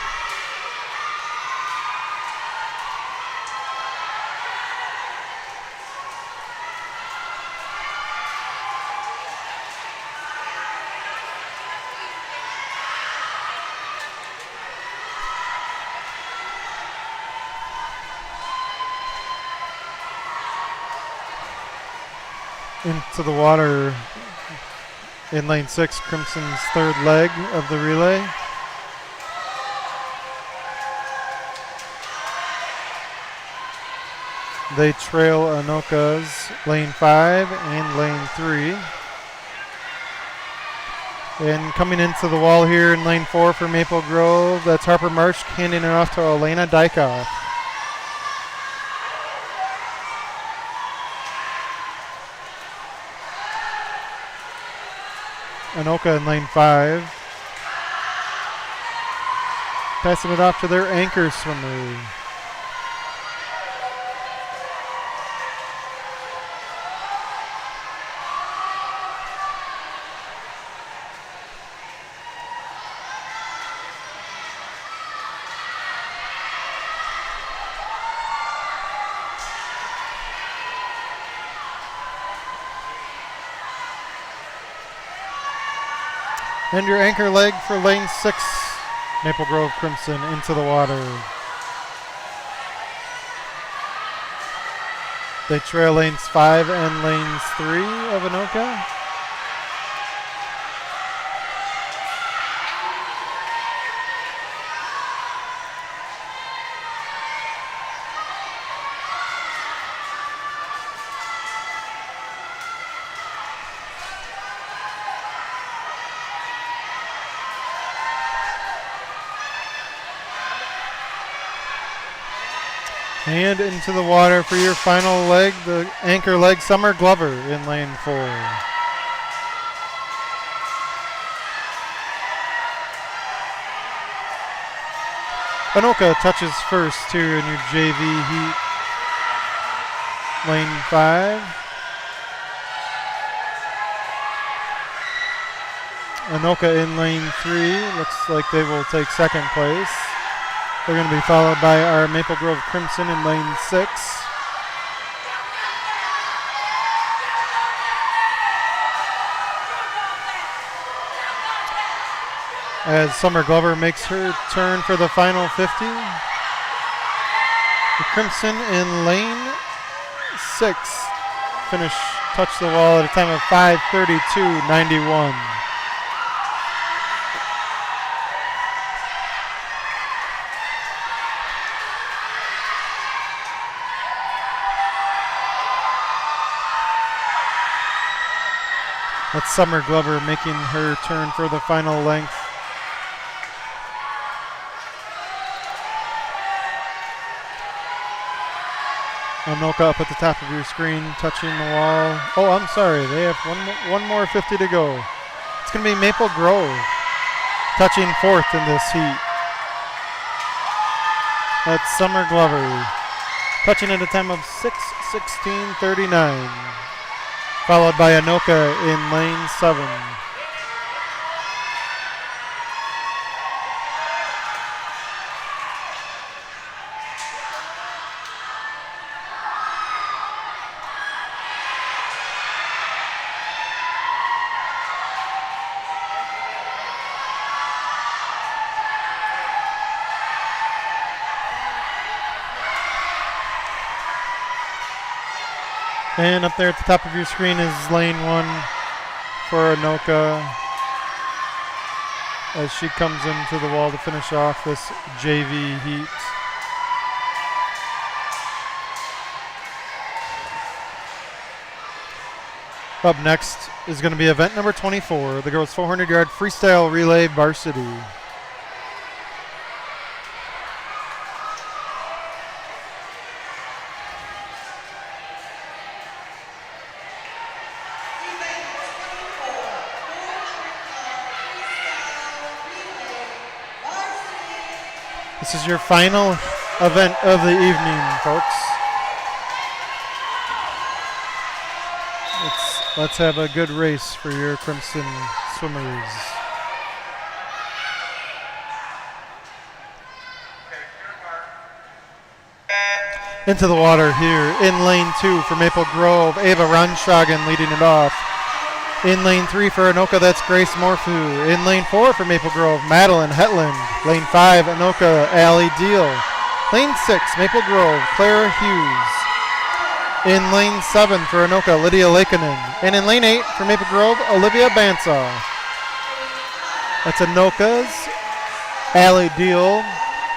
Speaker 1: Into the water in lane 6, Crimson's third leg of the relay. They trail Anoka's lane 5 and lane 3. And coming into the wall here in lane 4 for Maple Grove, that's Harper Marsh handing it off to Elena Dykoff. Anoka in lane 5. Passing it off to their anchor swimmer. And your anchor leg for lane 6, Maple Grove Crimson into the water. They trail lanes 5 and lanes 3 of Anoka. And into the water for your final leg, the anchor leg, Summer Glover in lane 4. Anoka touches first here in your JV heat, lane 5. Anoka in lane 3, looks like they will take second place. They're going to be followed by our Maple Grove Crimson in lane 6. As Summer Glover makes her turn for the final 50. The Crimson in lane 6 touch the wall at a time of 5:32.91. That's Summer Glover making her turn for the final length. Anoka up at the top of your screen, touching the wall. Oh, I'm sorry. They have one more 50 to go. It's going to be Maple Grove touching fourth in this heat. That's Summer Glover touching at a time of 6:16.39. Followed by Anoka in lane 7. And up there at the top of your screen is lane 1 for Anoka as she comes into the wall to finish off this JV heat. Up next is going to be event number 24, the girls 400-yard freestyle relay varsity. This is your final event of the evening, folks. Let's have a good race for your Crimson swimmers. Into the water here in lane 2 for Maple Grove, Ava Ronshagen leading it off. In lane 3 for Anoka, that's Grace Morfu. In lane 4 for Maple Grove, Madeline Hetland. Lane 5, Anoka, Allie Deal. Lane 6, Maple Grove, Clara Hughes. In lane 7 for Anoka, Lydia Lakeinen. And in lane 8 for Maple Grove, Olivia Bansaw. That's Anoka's Allie Deal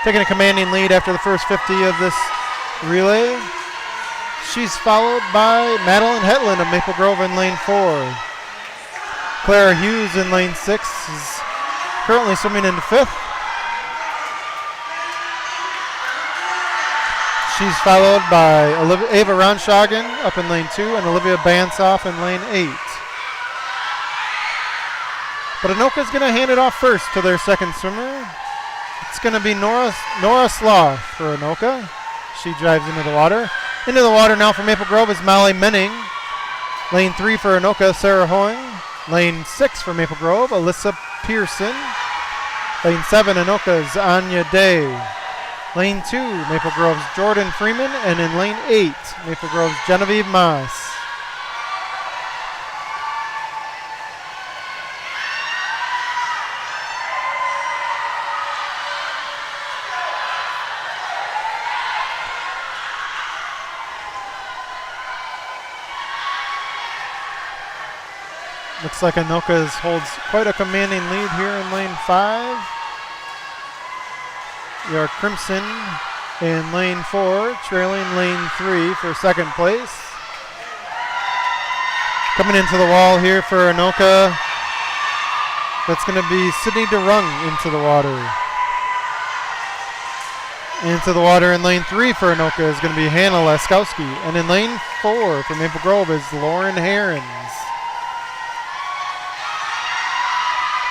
Speaker 1: taking a commanding lead after the first 50 of this relay. She's followed by Madeline Hetland of Maple Grove in lane 4. Clara Hughes in lane 6 is currently swimming into 5th. She's followed by Ava Ronshagen up in lane 2 and Olivia Bansoff in lane 8. But Anoka's going to hand it off first to their second swimmer. It's going to be Nora Sloth for Anoka. She drives into the water. Into the water now for Maple Grove is Molly Menning. Lane 3 for Anoka, Sarah Hoing. Lane 6 for Maple Grove, Alyssa Pearson. Lane 7, Anoka's Anya Day. Lane 2, Maple Grove's Jordan Freeman. And in lane 8, Maple Grove's Genevieve Moss. Looks like Anoka holds quite a commanding lead here in lane 5. Your Crimson in lane 4, trailing lane 3 for second place. Coming into the wall here for Anoka, that's going to be Sydney DeRung into the water. Into the water in lane 3 for Anoka is going to be Hannah Laskowski. And in lane 4 for Maple Grove is Lauren Herons.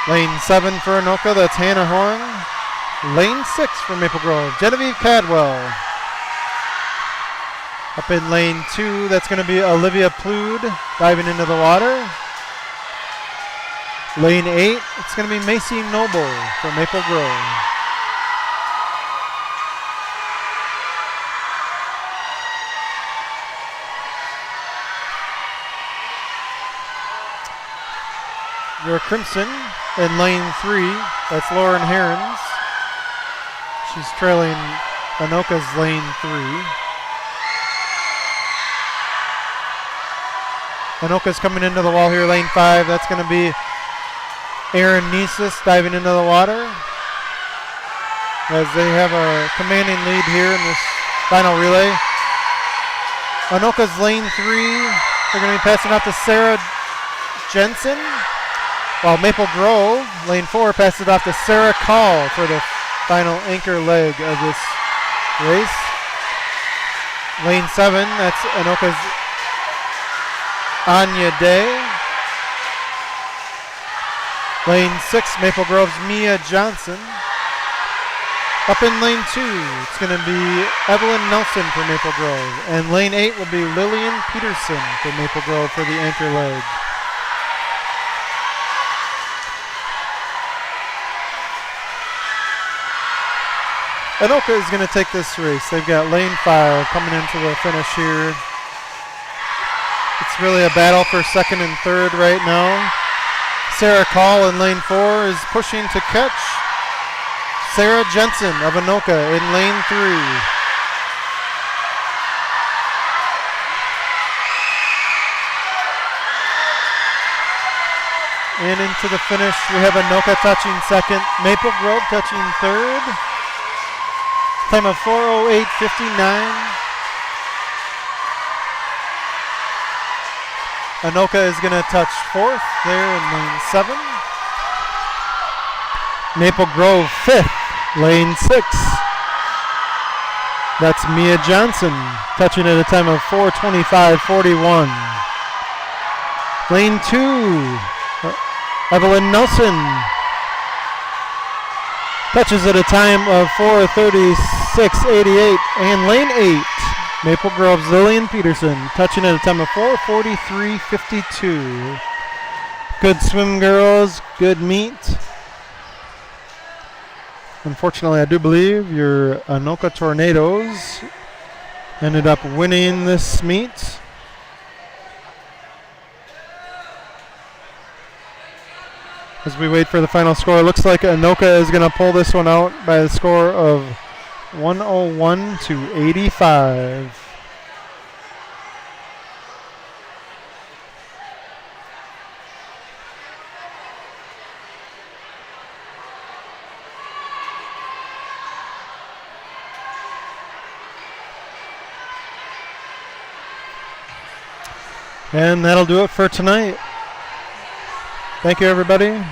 Speaker 1: Lane 7 for Anoka, that's Hannah Horn. Lane 6 for Maple Grove, Genevieve Cadwell. Up in lane 2, that's going to be Olivia Plood diving into the water. Lane 8, it's going to be Macy Noble for Maple Grove. Your Crimson in lane 3, that's Lauren Herons. She's trailing Anoka's lane 3. Anoka's coming into the wall here, lane 5. That's going to be Aaron Niesis diving into the water as they have a commanding lead here in this final relay. Anoka's lane 3, they're going to be passing out to Sarah Jensen, while Maple Grove, lane 4, passes off to Sarah Call for the final anchor leg of this race. Lane 7, that's Anoka's Anya Day. Lane 6, Maple Grove's Mia Johnson. Up in lane 2, it's going to be Evelyn Nelson for Maple Grove. And lane 8 will be Lillian Peterson for Maple Grove for the anchor leg. Anoka is going to take this race. They've got lane 5 coming into the finish here. It's really a battle for second and third right now. Sarah Call in lane 4 is pushing to catch Sarah Jensen of Anoka in lane 3. And into the finish, we have Anoka touching second, Maple Grove touching third. Time of 4:08:59. Anoka is going to touch fourth there in lane 7. Maple Grove fifth, lane 6. That's Mia Johnson touching at a time of 4:25:41. Lane 2, Evelyn Nelson touches at a time of 4:36:88. And lane 8, Maple Grove's Lillian Peterson touching at a time of 4:43:52. Good swim, girls. Good meet. Unfortunately, I do believe your Anoka Tornadoes ended up winning this meet. As we wait for the final score, it looks like Anoka is going to pull this one out by the score of 101-85. And that'll do it for tonight. Thank you, everybody.